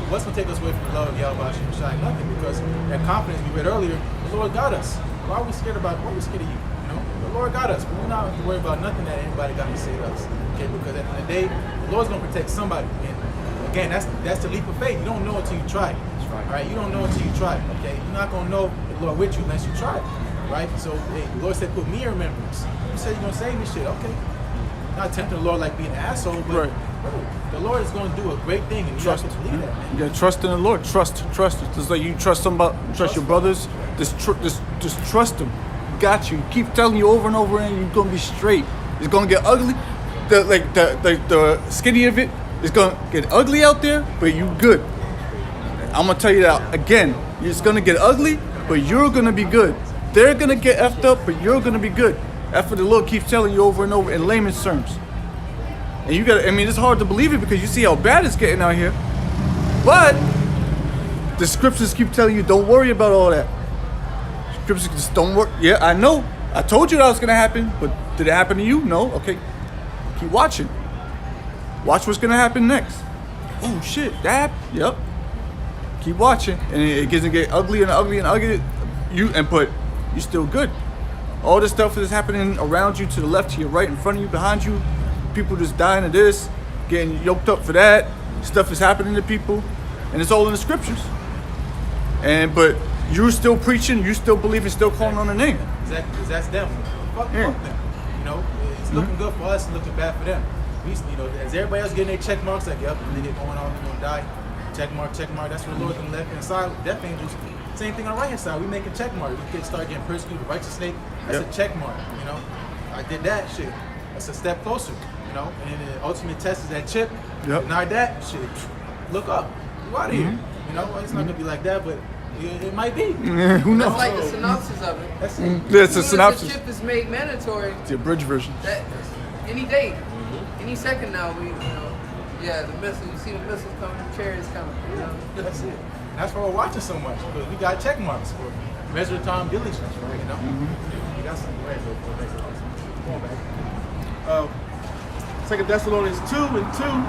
what's gonna take us away from the love of Yahweh Shai? Nothing, because that confidence we read earlier, the Lord got us. Why are we scared about? Why are we scared of you? You know, the Lord got us. We're not have to worry about nothing that anybody got to say to us. Okay, because at the end of the day, the Lord's gonna protect somebody. And again, that's the leap of faith. You don't know until you try. That's right. All right, you don't know until you try. Okay, you're not gonna know the Lord with you unless you try. Right? So hey, the Lord said, "Put me in remembrance." You said you're gonna save me, shit. Okay, not tempting the Lord like being an asshole, but Right. bro, the Lord is gonna do a great thing, and you have to believe that, man. You gotta trust in the Lord. Trust. Just like you trust somebody, trust your brothers. Just trust them. Got you. Keep telling you over and over, and you're gonna be straight. It's gonna get ugly. The skinny of it is gonna get ugly out there, but you good. I'm gonna tell you that again. It's gonna get ugly, but you're gonna be good. They're gonna get effed up, but you're gonna be good. That's what the Lord keeps telling you over and over in layman's terms. And you gotta, I mean, it's hard to believe it because you see how bad it's getting out here. But the scriptures keep telling you, don't worry about all that. Scriptures just don't work. Yeah, I know. I told you that was gonna happen, but did it happen to you? No. Okay. Keep watching. Watch what's gonna happen next. Oh shit, that happened. Yep. Keep watching, and it gets to get ugly and ugly and ugly. But you're still good. All this stuff is happening around you, to the left, to your right, in front of you, behind you. People just dying of this, getting yoked up for that. Stuff is happening to people, and it's all in the scriptures. But you're still preaching, you still believing, still calling on the name. Exactly, because that's them. Fuck Yeah. them. You know, it's looking good for us and looking bad for them. We, you know, as everybody else getting their check marks, like, yep, they get going on, they're gonna die. Check mark. That's what the Lord's on the left hand side. Death angels. Same thing on the right hand side. We making check mark. We could start getting persecuted. Righteous snake. That's a check mark. You know, I did that shit. That's a step closer. You know, and then the ultimate test is that chip. Yep. Deny that shit. Look up. You out of here. You know, it's not gonna be like that, but it might be. Yeah, who knows? That's like the synopsis of it. That's it. Yeah, it's a As soon as synopsis. The chip is made mandatory. It's the abridged version. That any day, any second now, yeah, the missile. You see the missiles coming, the chariots coming. You know? That's it. That's why we're watching so much, because we got check marks for measure time diligence, right? You know, we got something right there for next time. Come on back. 2 Thessalonians 2:2.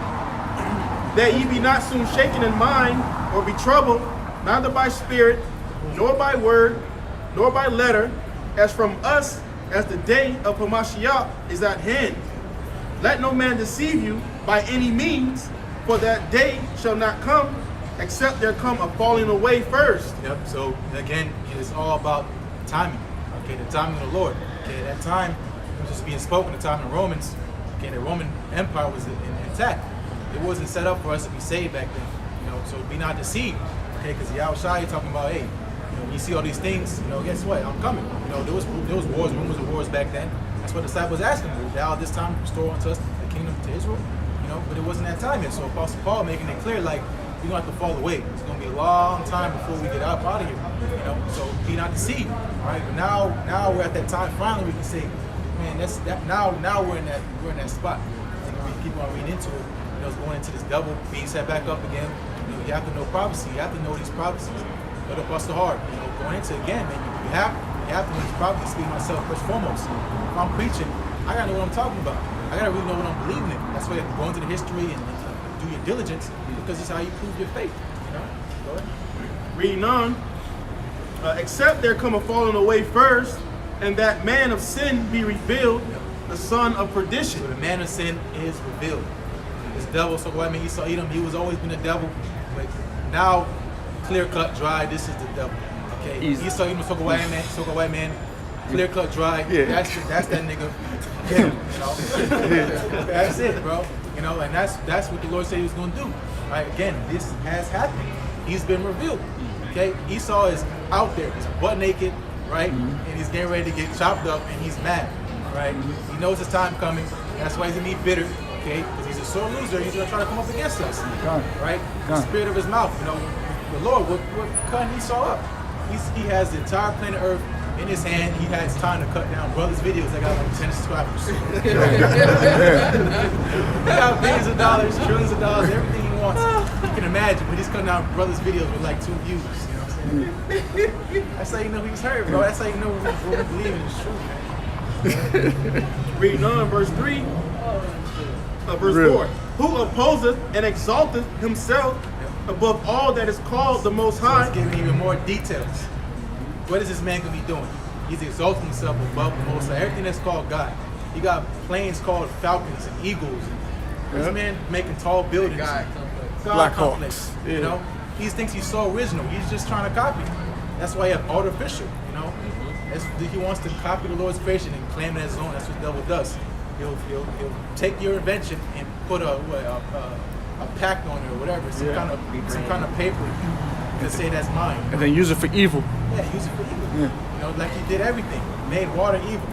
That ye be not soon shaken in mind, or be troubled, neither by spirit, nor by word, nor by letter, as from us, as the day of Hamashiach is at hand. Let no man deceive you by any means, for that day shall not come, except there come a falling away first. Yep. So again, it's all about timing. Okay, the timing of the Lord. Okay, that time was just being spoken. The time in Romans. Okay, the Roman Empire was intact. It wasn't set up for us to be saved back then. You know, so be not deceived. Okay, because Yahushua talking about, hey, you know, when you see all these things, you know, guess what? I'm coming. You know, there was wars, rumors of wars back then. That's what the disciples asked him. Thou this time restore unto us the kingdom to Israel. You know, but it wasn't that time yet. So Apostle Paul making it clear, like, we're gonna have to fall away. It's gonna be a long time before we get out of here. You know, so be not deceived. All right, but now we're at that time. Finally, we can say, man, that's that. Now we're in that spot. And we keep on reading into it. You know, it's going into this double being set back up again. You know, you have to know prophecy. You have to know these prophecies. But it bust the heart. You know, going into it again, man, you have to know these prophecies. Speak myself first and foremost. If I'm preaching, I gotta know what I'm talking about. I gotta really know what I'm believing in. That's why you have to go into the history and do your diligence, because it's how you prove your faith. You know? Go ahead. Reading on. Except there come a falling away first, and that man of sin be revealed, the son of perdition. So the man of sin is revealed. This devil, so I mean, Esau Edom, he was always been a devil, but now clear cut, dry. This is the devil. Okay, Esau Edom, so white man, clear cut, dry. Yeah. That's that nigga. Get him. You know? That's it, bro. You know, and that's what the Lord said He was going to do. Right? Again, this has happened. he's been revealed. Okay, Esau is out there. He's butt naked, right? And he's getting ready to get chopped up, and he's mad, right? He knows his time coming. That's why he's gonna be bitter, okay? Because he's a sore loser. He's gonna try to come up against us, right? The spirit of his mouth, you know. The Lord will cut Esau up. He has the entire planet Earth in his hand. He has time to cut down brothers' videos that got like 10 subscribers. He got billions of dollars, trillions of dollars, everything he wants. You can imagine, but he's cutting down brothers' videos with like 2 views. You know what I'm saying? That's how you know he's hurt, bro. That's how you know what we believe in is true, man. Reading on, verse 3, verse 4. Who opposeth and exalteth himself above all that is called the Most So High. it's giving even more details. What is this man gonna be doing? He's exalting himself above the Most High. Everything that's called God. He got planes called falcons and eagles. This man making tall buildings. God Black complex. Hawks. You know, he thinks he's so original. He's just trying to copy. That's why you have artificial. You know, he wants to copy the Lord's creation and claim it as his own. That's what the devil does. He'll take your invention and put a pact on it or whatever, some kind of paper to say that's mine. And then use it for evil. Yeah, use it for evil. You know, like he did everything. Made water evil,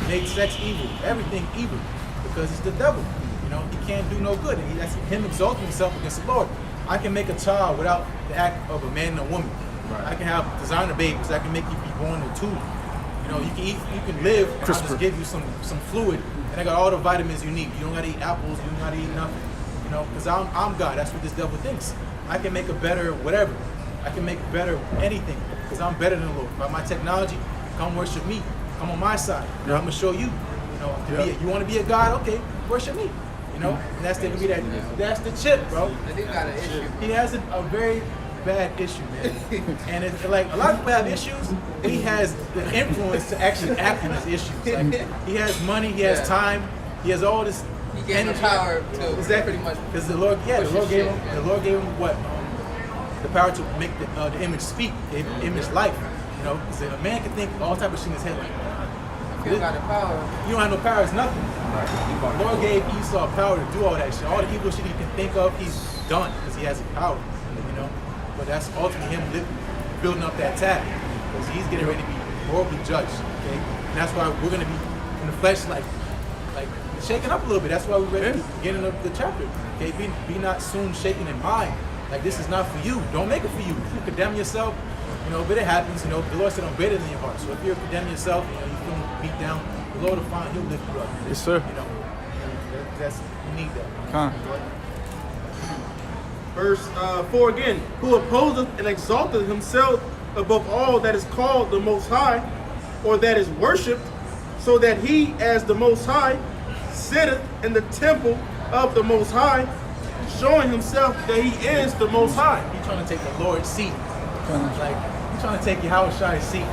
made sex evil, everything evil, because it's the devil. You know, he can't do no good. And that's him exalting himself against the Lord. I can make a child without the act of a man and a woman. Right. I can have designer babies. I can make you be born in 2. You know, you can eat, you can live, and I'll just give you some fluid, and I got all the vitamins you need. You don't gotta eat apples, you don't gotta eat nothing. You know, because I'm God. That's what this devil thinks. I can make a better whatever. I can make better anything because I'm better than the Lord. By my technology, come worship me. Come on my side. You know, I'm gonna show you. You know, you want to be a God? Okay, worship me. You know, and that's the that's the chip, bro. I think got an issue. He has a very bad issue, man. And it's like a lot of people have issues. He has the influence to actually act on his issues. Like, he has money. He has time. He has all this. He gave him power to exactly pretty much. Because the Lord gave him what the power to make the image speak, the image life. You know, because a man can think all type of shit in his head. Like, You got the power. you don't have no power. It's nothing. The Lord gave Esau power to do all that shit. All the evil shit he can think of, he's done because he has the power. You know, but that's ultimately him building up that tab because he's getting ready to be horribly judged. Okay, and that's why we're gonna be in the flesh like shaking up a little bit. That's why we're ready to get into the chapter. Okay, be not soon shaken in mind. Like this is not for you. Don't make it for you. If you condemn yourself, you know, but it happens. You know, the Lord said, "I'm greater than your heart." So if you're condemning yourself, you know, you feel beat down, the Lord will find. He'll lift you up. Yes, sir. You know, that's you need that. Verse 4 again. Who opposeth and exalteth himself above all that is called the Most High, or that is worshipped, so that he, as the Most High, sitteth in the temple of the Most High, showing himself that he is the Most High. He's trying to take the Lord's seat. Like he's trying to take Yahushua's seat.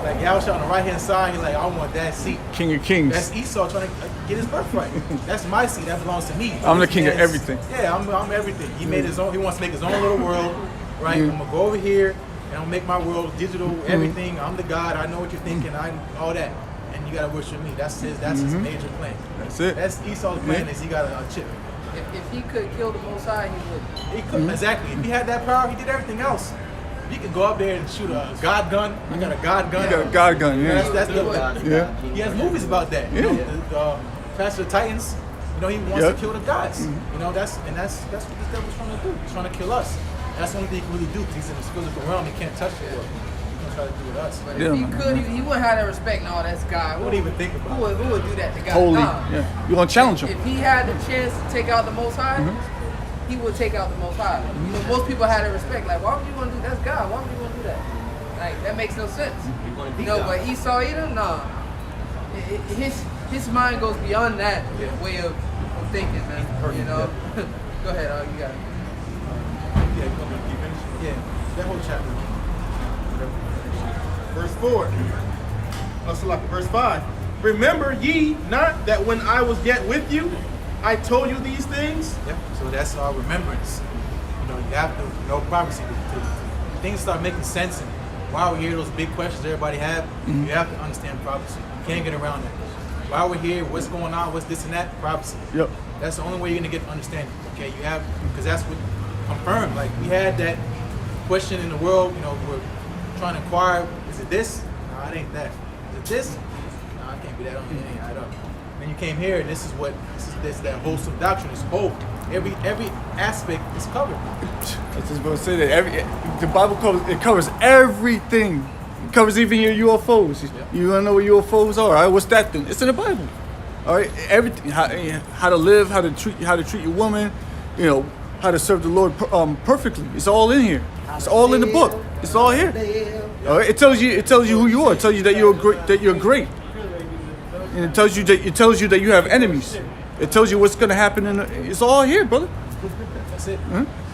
Like Yahushua on the right hand side, he's like, I want that seat. King of Kings. That's Esau trying to get his birthright. That's my seat. That belongs to me. I'm the king of everything. Yeah, I'm everything. He made his own. He wants to make his own little world, right? I'm gonna go over here and I'm gonna make my world digital, everything. I'm the God. I know what you're thinking. All that, and you gotta worship me. That's his. That's his major plan. That's it. That's Esau's plan. Is he got a chip. If he could kill the Most High, he would. He could exactly. If he had that power, he did everything else. If he could go up there and shoot a God gun. I got a God gun. You got a God gun, yeah. That's Yeah. He has movies about that. You know, the Clash of the Titans. You know, he wants to kill the gods. You know, that's what this devil's trying to do. He's trying to kill us. That's the only thing he can really do because he's in this physical realm. He can't touch the world. He's gonna try to do with us. But if he could, he wouldn't have that respect. No, that's God. Who would even think about it? Who would do that to God? Holy. Nah. Yeah. You gonna challenge him? If he had the chance to take out the Most High, he would take out the Most High. But most people had a respect. Like, why would you want to do that? That's God. Why would you want to do that? Like, that makes no sense. You know, but Esau Edom, nah. His mind goes beyond that way of thinking, man. You know. Go ahead. You got it. Yeah, that whole chapter. Verse 4. Verse 5. Remember ye not that when I was yet with you, I told you these things? Yep. So that's our remembrance. You know, you have to know prophecy. Things start making sense, and while we're here, those big questions everybody have, you have to understand prophecy. You can't get around that. While we're here, what's going on, what's this and that, prophecy. That's the only way you're gonna get understanding. Okay, you have, because that's what confirmed. Like we had that question in the world, we're trying to inquire, is it this? No, it ain't that. Is it this? No, it can't be that. I don't. Then you came here, and this is that wholesome doctrine. It's hope. Every aspect is covered. I was just going to say that the Bible covers everything. It covers even your UFOs. You want to know what UFOs are? All right, what's that thing? It's in the Bible. All right, everything. How to live, how to treat your woman. How to serve the Lord perfectly. It's all in here. It's all in the book. It's all here. All right, it tells you who you are. It tells you that you're great. And it tells you that you have enemies. It tells you what's going to happen it's all here, brother. That's it.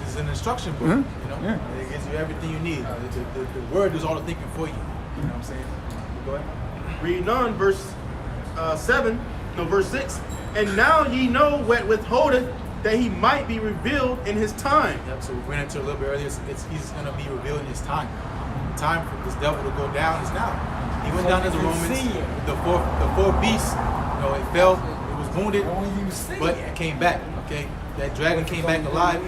It's an instruction book. Yeah. It gives you everything you need. The word does all the thinking for you. You know what I'm saying? Go ahead. Reading on, verse 6. And now ye know what withholdeth, that he might be revealed in his time. Yep. So we went into a little bit earlier. He's going to be revealed in his time. The time for this devil to go down is now. He went down to the Romans. The four beasts. It fell. It was wounded, but it came back. Okay, that dragon came back alive.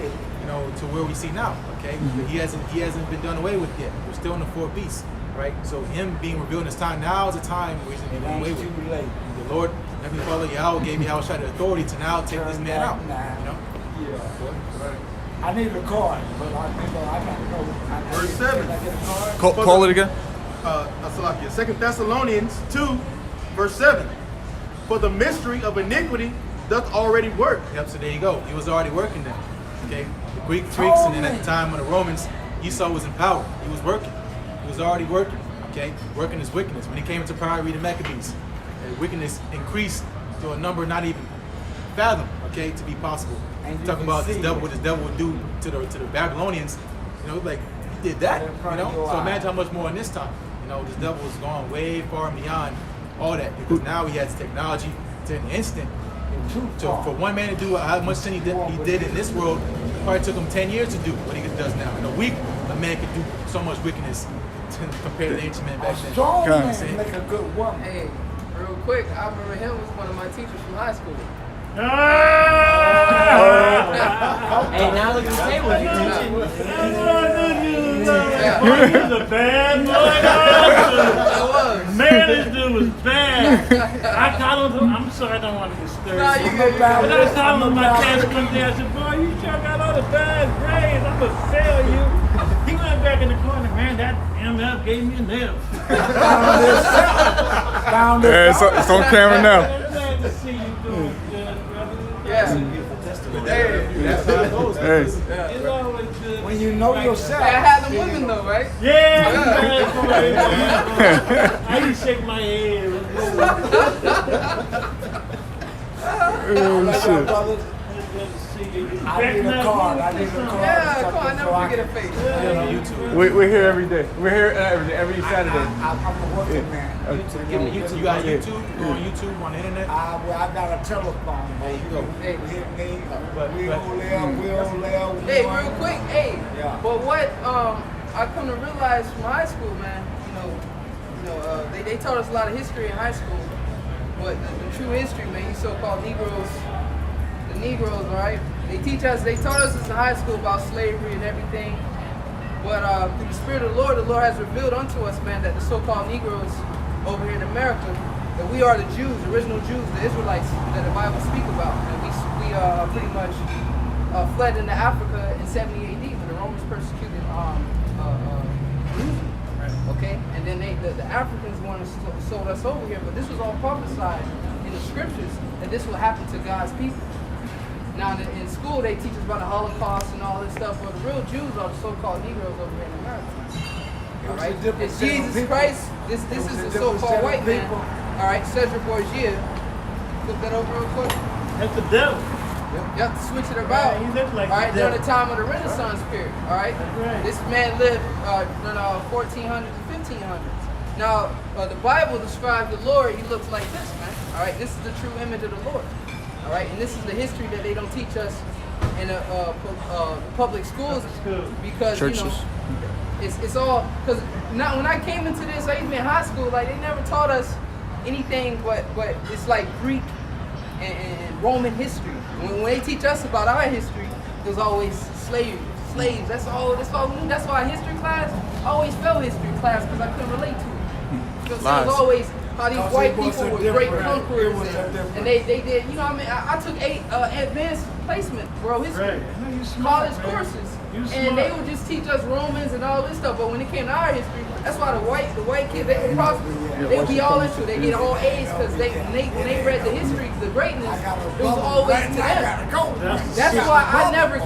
To where we see now. Okay, but he hasn't been done away with yet. We're still in the four beasts, right? So him being revealed in his time now is a time where he's going to be done away with. The Lord, Heavenly Father Yahweh gave Yahushua the authority to now take this man out. I need a card, but I got to go. Verse 7. Can I get a card? Call it again. Salakia. 2 Thessalonians 2, verse 7. For the mystery of iniquity doth already work. Yep, so there you go. He was already working then. Okay? The Greek freaks, and then at the time of the Romans, Esau was in power. He was working. He was already working. Okay? Working his wickedness. When he came into power, read the Maccabees. Wickedness increased to a number not even fathom, okay, to be possible. Talking about what this devil would do to the Babylonians, like he did that, So imagine how much more in this time. This devil was gone way far beyond all that, because now he has technology to an instant. So for one man to do how much sin he did in this world, it probably took him 10 years to do what he does now. In a week, a man could do so much wickedness compared to the ancient man back then. Strong man make a good woman. Hey, real quick, I remember him was one of my teachers from high school. Hey, now look at the table you teaching. He was a bad boy. Man, this dude was bad. I called him. I'm sorry, I don't want to disturb you. But I called him my class one day. I said, boy, you sure got all the bad grades. I'm going to fail you. He went back in the corner, man, that MF gave me a nail. It's on camera now. Glad to see you doing good, brother. Yeah. That's how it goes. It's always good. When you know yourself. I had them women though, right? Yeah, I used to shake my head. Brothers, I need a card. Yeah, come on, I never forget a face. We're here every day. We're here every Saturday. I'm a working man. You got YouTube? You're on YouTube, on the internet? I got a telephone. There you go. Hey, Hey, real quick, hey. Yeah. But what I come to realize from high school, man, they taught us a lot of history in high school. But the true history, man, you so-called Negroes, the Negroes, right? They taught us in high school about slavery and everything. But through the Spirit of the Lord has revealed unto us, man, that the so-called Negroes over here in America, that we are the Jews, the original Jews, the Israelites that the Bible speaks about. And we pretty much fled into Africa in 70 AD when the Romans persecuted Jews. Okay? And then the Africans sold us over here, but this was all prophesied in the scriptures that this will happen to God's people. Now in school they teach us about the Holocaust and all this stuff, but the real Jews are the so-called Negroes over here in America. All right? It's Jesus Christ. This is the so-called white man. All right, Cedric Borgia. Flip that over real quick. That's the devil. You have to switch it about. Yeah, he looks like all right, the during devil. the time of the Renaissance period. All right, That's right. this man lived during 1400s and 1500s. Now, the Bible describes the Lord. He looks like this, man. All right, this is the true image of the Lord. All right, and this is the history that they don't teach us in the public schools because Churches. It's all because now when I came into this, I even in high school, like they never taught us anything but it's like Greek and Roman history. When they teach us about our history, there's always slavery slaves. That's all. That's all we knew. That's why history class, I always failed history class because I couldn't relate to it. Because it Lies. was always how these Because white it was people a were great different- conquerors, it was a different- and they did. You know what I mean? I took 8 advanced placement, bro, history. Right. No, you smart, College man. courses, You and smart. they would just teach us Romans and all this stuff. But when it came to our history, that's why the white kids, they would prosper. They would be all into it. They get all A's because when they read the history, the greatness, it was always to them. That's why I never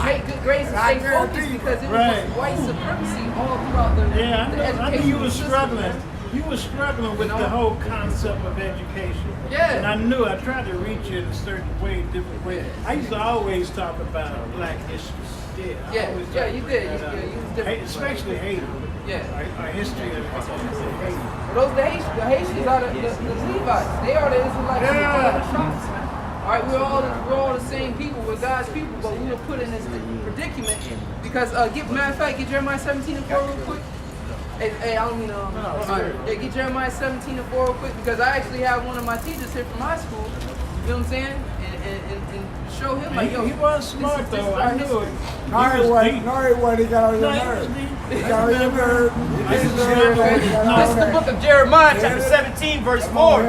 make good grades and stay focused because it was Right. white supremacy all throughout the Yeah, the I knew you educational were system, struggling. man. You were struggling with the whole concept of education. Yeah. And I knew I tried to reach you in a certain way, different way. I used to always talk about black history. I Yeah, always yeah, talk you about did. that, You was different. especially Haiti. Yeah. Our history of Haiti. Those the Haitians are the Levites. They are the Israelites. Yeah. They are the tribes, man. All right, we're all the same people. We're God's people, but we were put in this predicament because matter of fact, get Jeremiah 17:4 real quick. Hey, I don't mean all right. Yeah, get Jeremiah 17:4 real quick because I actually have one of my teachers here from high school. You know what I'm saying? And show him like, yo, He was smart this is though. our I knew history. it. No, He it was wasn't. deep. No, it wasn't. He got on your No, he was nerves. deep. He got on your nerves. This is This is the book of Jeremiah, chapter 17, verse 4.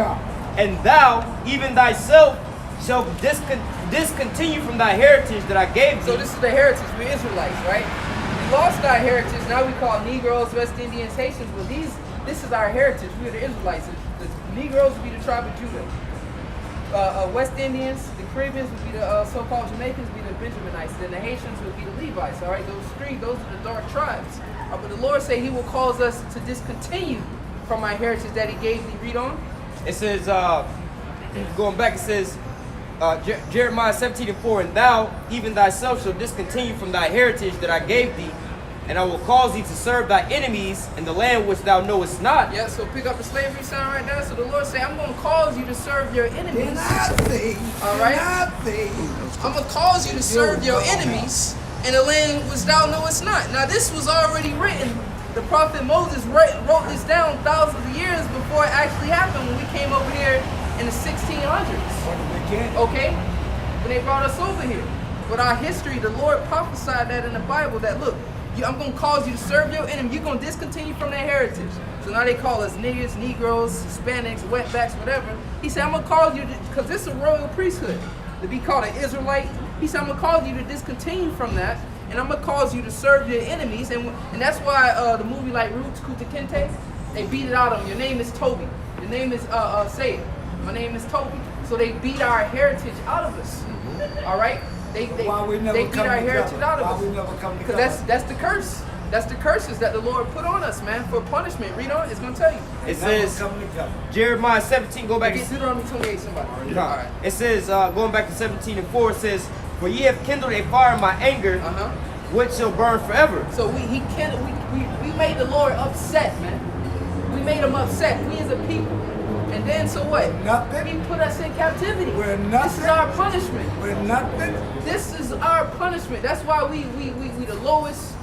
And thou, even thyself, shall discontinue from thy heritage that I gave So thee. this is the heritage. We're Israelites, right? We lost our heritage. Now we call Negroes, West Indians, Haitians. But this is our heritage. We're the Israelites. The Negroes would be the tribe of Judah. West Indians, the Caribbeans would be the so-called Jamaicans, would be the Benjaminites. Then the Haitians would be the Levites. All right, those are the dark tribes. But the Lord say He will cause us to discontinue from our heritage that He gave thee. Read on. It says, going back, it says, Jeremiah 17:4, and thou, even thyself, shall discontinue from thy heritage that I gave thee, and I will cause thee to serve thy enemies in the land which thou knowest not. Yeah, so pick up the slavery sign right there. So the Lord say, I'm going to cause you to serve your enemies. All right? I'm going to cause you to serve your enemies in a land which thou knowest not. Now, this was already written. The prophet Moses wrote this down thousands of years before it actually happened when we came over here in the 1600s. Okay? When they brought us over here. But our history, the Lord prophesied that in the Bible that, look, I'm going to cause you to serve your enemy. You're going to discontinue from their heritage. So now they call us niggas, Negroes, Hispanics, wetbacks, whatever. He said, I'm going to cause you to, because this is a royal priesthood, to be called an Israelite. He said, I'm going to cause you to discontinue from that, and I'm going to cause you to serve your enemies. And that's why the movie like Roots Kuta Kinte, they beat it out of them. Your name is Toby. Your name is, say it. My name is Toby. So they beat our heritage out of us. All right? They beat our heritage out of us. Because that's the curse. That's the curses that the Lord put on us, man, for punishment. Read on, it's going to tell you. It says, Jeremiah 17, go back. Get Deuteronomy 28, somebody. No. All right. It says, going back to 17:4, it says, for ye have kindled a fire in my anger, which shall burn forever. So we made the Lord upset, man. We made him upset. We as a people. And then so what? Nothing. He put us in captivity. We're nothing. This is our punishment. We're nothing. This is our punishment. That's why we the lowest.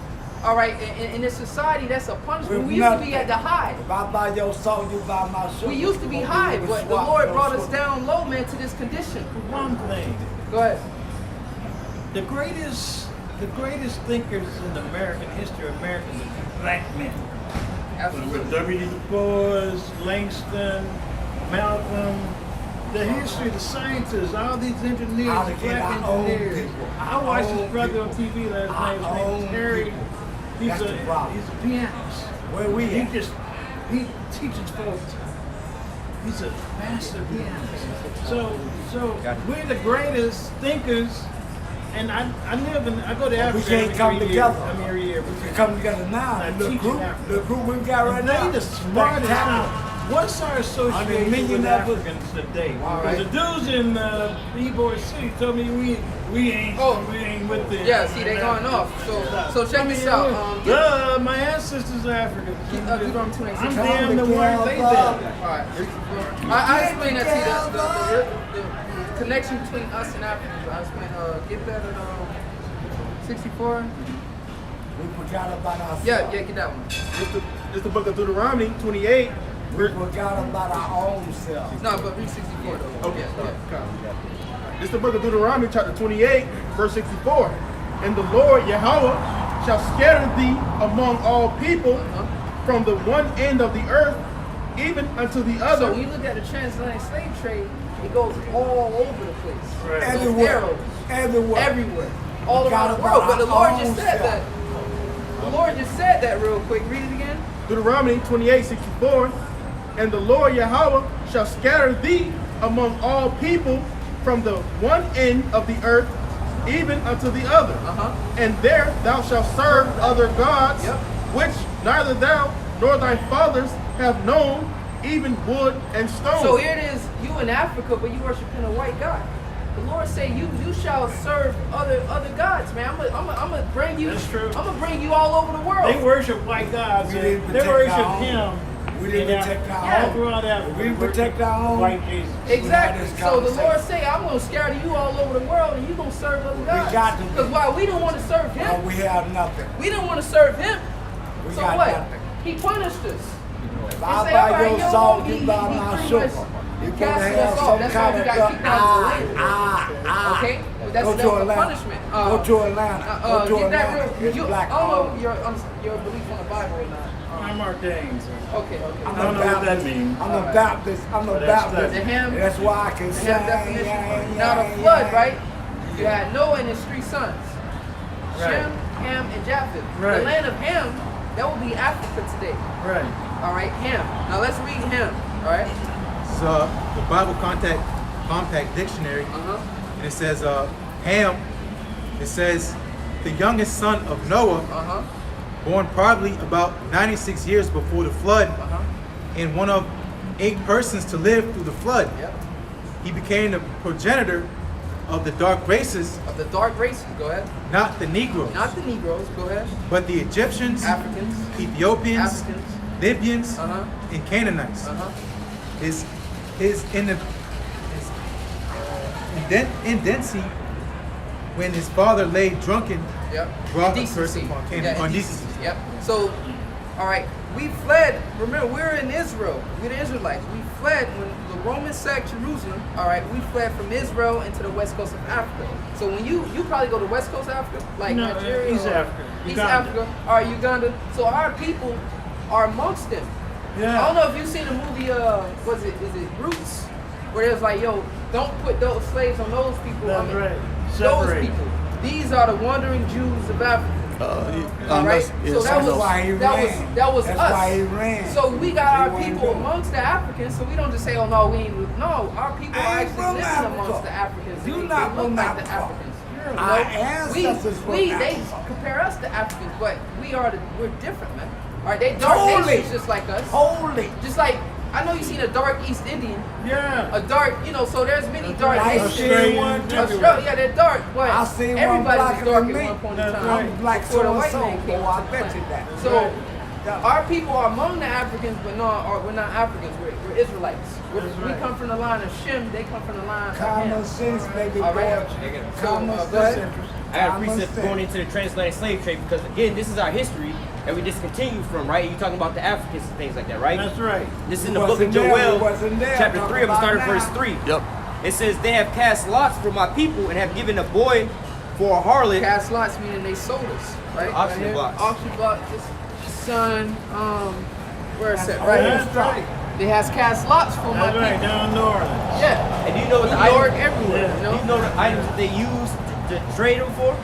All right, in this society, that's a punishment. We used to be at the high. If I buy your soul, you buy my soul. We used to be high, but the Lord brought us down low, man, to this condition. One thing. Go ahead. The greatest thinkers in American history of Americans are black men. Absolutely. With W. Du Bois, Langston, Malcolm, the history, the scientists, all these engineers, How to get black our own engineers. people. I watched Our his own brother on people. TV last Our night. His name own is Harry. people. He's That's the problem. a pianist. Where we at? He teaches folks. He's a master pianist. So we're the greatest thinkers. And I go to Africa. We can't come together. Every year. We can come together now. I The teach group, in Africa. the group we got right And now. they the smartest now. What's our association million with of us. Africans today? All Because right. the dudes in Ybor City told me we ain't with the. Yeah, see, they going off. So check this out. My ancestors are African. Deuteronomy 26. I'm damn the one they did. Alright. I explain that to you. The connection between us and Africans. I explain, get that at 64. We forgot about ourselves. Yeah, get that one. It's the book of Deuteronomy 28. We forgot about our own selves. No, but read 64 though. Okay. Yeah. It's the book of Deuteronomy chapter 28, verse 64. And the Lord Yahweh shall scatter thee among all people from the one end of the earth even unto the So other. when you look at the transatlantic slave trade, it goes all over the place. Right. Those Everywhere. arrows, Everywhere. everywhere, all Forgot around the world. about But the our Lord own just said self. that. The Lord just said that real quick. Read it again. Deuteronomy 28:64. And the Lord Yahweh shall scatter thee among all people from the one end of the earth even unto the other. And there thou shalt serve other gods, Yep. which neither thou nor thy fathers have known, even wood and stone. So here it is, you in Africa, but you worshiping a white God. The Lord say you shall serve other gods, man. I'm gonna bring you. That's true. I'm gonna bring you all over the world. They worship white gods. We and didn't They protect worship our own. him. We didn't And protect our Yeah. all own. throughout Africa. We protect our own. White Jesus. Exactly. We had this So the Lord conversation. say, I'm gonna scatter you all over the world, and you gonna serve other gods. got to. Because why? We don't want to serve Now Him. we have nothing. We didn't want to serve Him. We So got what? nothing. He punished us. If He I say, buy all right, your yo, salt, he- you buy he my pretty sugar. much You gonna casting have us off. some That's why kind we of gotta keep out the land. Okay? That's Go the to Atlanta. punishment. Go to Atlanta. Go to Get that Atlanta. real. It's You, black I don't know owned. your belief on the Bible or not. I'm ordained. So. Okay. I'm I don't a know what that Baptist. means. I'm a Baptist. I'm a But that's Baptist. The hymn- That's why I can They sing. have definition. Now the flood, right? You had Noah and his 3 sons, Right. Shem, Ham, and Japheth. Right. The land of Ham, that will be Africa today. Right. All right, Ham. Now let's read Ham. All right. This is the Bible Compact Dictionary, and it says Ham. It says the youngest son of Noah, born probably about 96 years before the flood, and one of 8 persons to live through the flood. Yep. He became the progenitor of the dark races, Of the dark races, go ahead. not the Negroes, Not the Negroes, go ahead. but the Egyptians, Africans. Ethiopians, Africans. Libyans, Uh-huh. and Canaanites. His indecency, when his father lay drunken, Yep. brought a Indecency. curse upon Canaan. Yeah, Indecency. Yep. So, all right, we fled. Remember, we're in Israel. We're the Israelites. We fled when the Romans sacked Jerusalem. All right, we fled from Israel into the west coast of Africa. So when you probably go to west coast of Africa, like No, Nigeria, East or Africa. East Uganda. Africa, all right, Uganda. So our people are amongst them. Yeah. I don't know if you've seen the movie. Is it Roots? Where it's like, yo, don't put those slaves on those people. That's right. Those Separate. people. These are the wandering Jews of Africa. All right. So that That's was why he that ran. was That's us. why he ran. So we got our He people wasn't doing amongst the Africans. So we don't just say, oh no, we ain't. No, our people are I ain't actually from living Africa. amongst the Africans. You and not they look from like the Africa. Africans. Our ancestors from they Africa. compare us to Africans, but we're different, man. All right, they dark Totally. nations just like us. Holy. Just like I know you seen a dark East Indian, Yeah. a dark, so there's many dark I nations. seen one too. Australia, yeah, they're dark, but I seen one everybody was blacker dark than at me. one point in That's time. right. I'm black Before the so and white so. man came Boy, I to the bet you planet. that. So Yeah. our people are among the Africans, but we're not Africans. We're Israelites. That's We right. come from the line of Shem. They come from the line of Common Ham. sense, baby All boy. right. Common go ahead. sense. I got a Common precept sense. going into the transatlantic slave trade because again, this is our history and we just continue from, right? You're talking about the Africans and things like that, right? That's right. This is in We the book of wasn't there, we Joel, wasn't there. chapter Talk 3, I'm gonna start at about verse now. 3. Yep. It says, they have cast lots for my people and have given a boy for a harlot. Cast lots meaning they sold us, right? Auction Right here. blocks. Auction block. Son, where is it? That's Right all here. That's right. It has cast lots for my That's right. people. Down north. Yeah. And do you know what the New York, items, everywhere. Yeah. You do you know? know the items that they used to trade them for?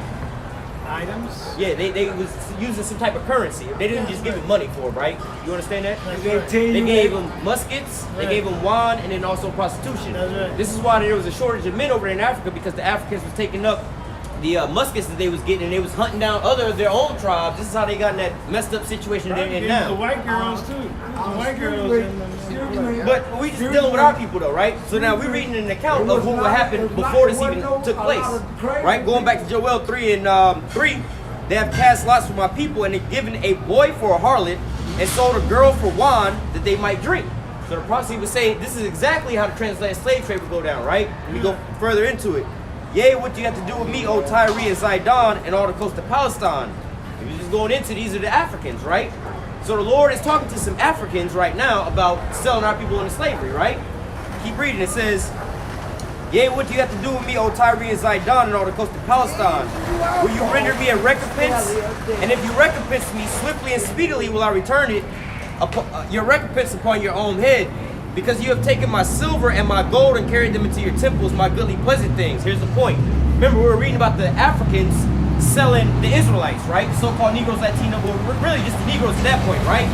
Items. Yeah, they was using some type of currency. They didn't just give them money for it, right? You understand that? That's They right. tell you They gave that- them muskets, they Right. gave them wine, and then also prostitution. That's right. This is why there was a shortage of men over in Africa because the Africans was taking up the muskets that they was getting, and they was hunting down other of their own tribes. This is how they got in that messed up situation they're in The now. white girls too. The white girls in the. But we just dealing with our people though, right? So now we're reading an account of what happened before this even took place, right? Going back to Joel 3 and 3, they have cast lots for my people, and they've given a boy for a harlot and sold a girl for wine that they might drink. So the prophecy would say this is exactly how the transatlantic slave trade would go down, right? We go further into it. Yea, what do you have to do with me, O Tyre and Zidon, and all the coast of Palestine? If you're just going into, these are the Africans, right? So the Lord is talking to some Africans right now about selling our people into slavery, right? Keep reading. It says, Yea, what do you have to do with me, O Tyre and Zidon, and all the coast of Palestine? Will you render me a recompense? And if you recompense me, swiftly and speedily will I return it, your recompense upon your own head. Because you have taken my silver and my gold and carried them into your temples, my goodly pleasant things. Here's the point. Remember, we were reading about the Africans selling the Israelites, right? The so-called Negroes, Latino, but really just the Negroes at that point, right?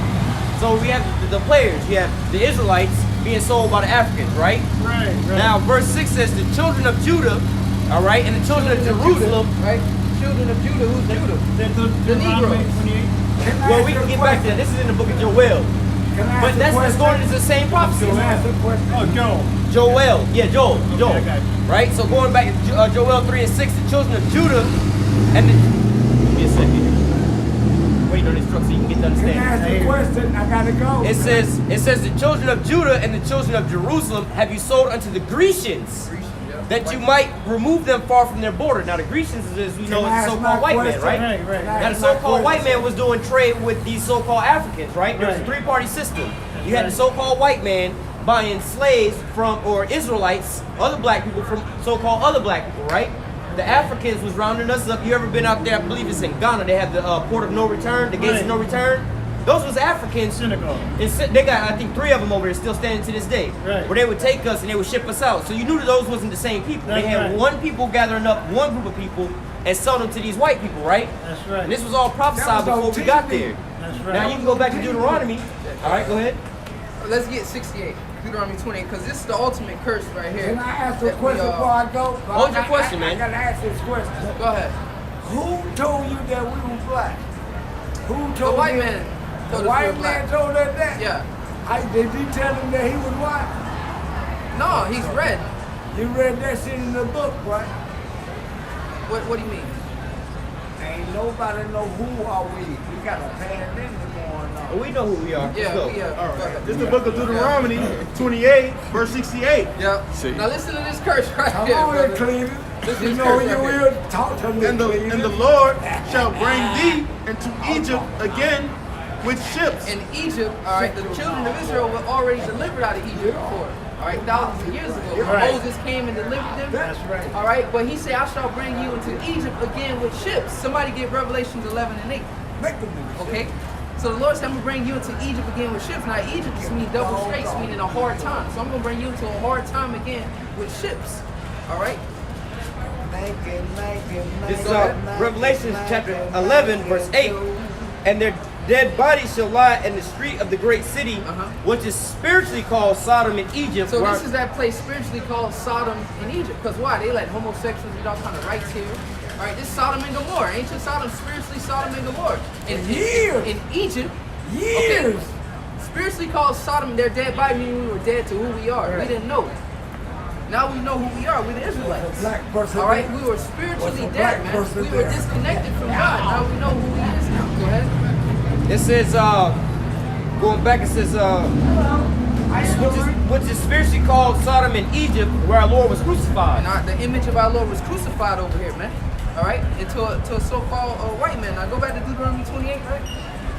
So we have the players. You have the Israelites being sold by the Africans, right? Right. Now, verse 6 says the children of Judah, all right, and the children of Jerusalem. Right? Children of Judah, who's Judah? The Negroes. Well, we can get back to that. This is in the book of Joel. But that's going into the same prophecy. Oh, Joel. Joel. Yeah, Joel. Joel. I got you. Right? So going back to Joel 3 and 6, the children of Judah and the... Give me a second. Wait on this truck so you can get to understand. Ask the question. I gotta go. It says the children of Judah and the children of Jerusalem have you sold unto the Grecians, that you might remove them far from their border. Now the Grecians, as we know, is the so-called white man, right? Right. Now the so-called white man was doing trade with these so-called Africans, right? There was a three-party system. You had the so-called white man buying slaves from, or Israelites, other black people from so-called other black people, right? The Africans was rounding us up. You ever been out there? I believe it's in Ghana. They have the port of no return, the gates of no return. Those was Africans. Synagogue. They got, I think, 3 of them over there still standing to this day. Right. Where they would take us and they would ship us out. So you knew that those wasn't the same people. That's they had right. one people gathering up one group of people and sell them to these white people, right? That's right. And this was all prophesied That was before we on got TV. there. That's right. Now you can go back to Deuteronomy. All right, go ahead. Let's get 68. Deuteronomy 28, because this is the ultimate curse right here. Can I ask a that we, question before I go? Hold your question, man. I gotta ask this question. Go ahead. Who told you that we were black? Who The told white you? man The told us we white were man black. told us that? Yeah. Did you tell him that he was white? No, he's red. You read that shit in the book, right? What do you mean? Ain't nobody know who are we. We got a pandemic going on. Well, we know who we are. Yeah, Let's go. All right. This is the book of Deuteronomy 28, verse 68. Yep. See. Now listen to this curse right Come here, on, brother. Cleveland. This You is know curse you right will talk to me, And the Cleveland. Lord shall bring thee into Egypt again with ships. In Egypt, all right, the children of Israel were already delivered out of Egypt before. All right, thousands of years ago. Right. Moses came and delivered them. That's right. All right, but he said, I shall bring you into Egypt again with ships. Somebody get Revelations 11 and 8. Okay? So the Lord said, I'm going to bring you into Egypt again with ships. Now, Egypt just means double straits, meaning a hard time. So I'm going to bring you into a hard time again with ships. All right? This is Revelation chapter 11, verse 8. And their dead bodies shall lie in the street of the great city, which is spiritually called Sodom in Egypt. So where- this is that place spiritually called Sodom in Egypt. Because why? They let homosexuals get all kind of rights here. All right, this is Sodom and Gomorrah. Ancient Sodom, spiritually Sodom and Gomorrah. In Egypt, Years. okay, spiritually called Sodom, their dead body meaning we were dead to who we are. We didn't know. Now we know who we are. We're the Israelites. Black person. All right, we were spiritually What's a dead, black man. person We were there? disconnected from God. Now we know who He is now. Go ahead. It says, going back, it says, which is spiritually called Sodom in Egypt, where our Lord was crucified. Now, the image of our Lord was crucified over here, man. All right, into a so-called white man. Now go back to Deuteronomy 28, right?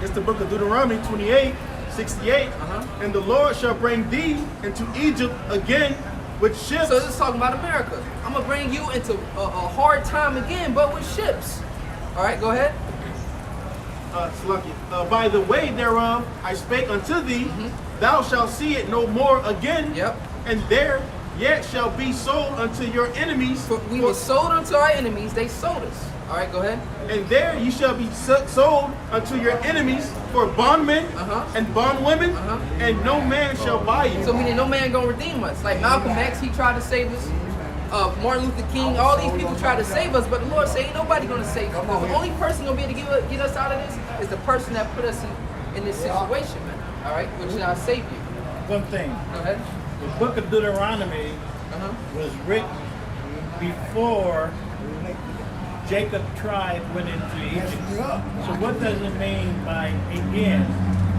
It's the book of Deuteronomy 28, 68. And the Lord shall bring thee into Egypt again with ships. So this is talking about America. I'm gonna bring you into a hard time again, but with ships. All right, go ahead. By the way thereof I spake unto thee, thou shalt see it no more again. Yep. And there yet shall be sold unto your enemies. We were sold unto our enemies. They sold us. All right, go ahead. And there you shall be sold unto your enemies for bondmen and bondwomen, and no man shall buy you. So meaning no man gonna redeem us. Like Malcolm X, he tried to save us. Martin Luther King, all these people tried to save us, but the Lord said ain't nobody gonna save us. The only person gonna be able to get us out of this is the person that put us in this situation, man. All right, which is our Savior. One thing. Go ahead. The book of Deuteronomy was written before Jacob's tribe went into Egypt. So what does it mean by again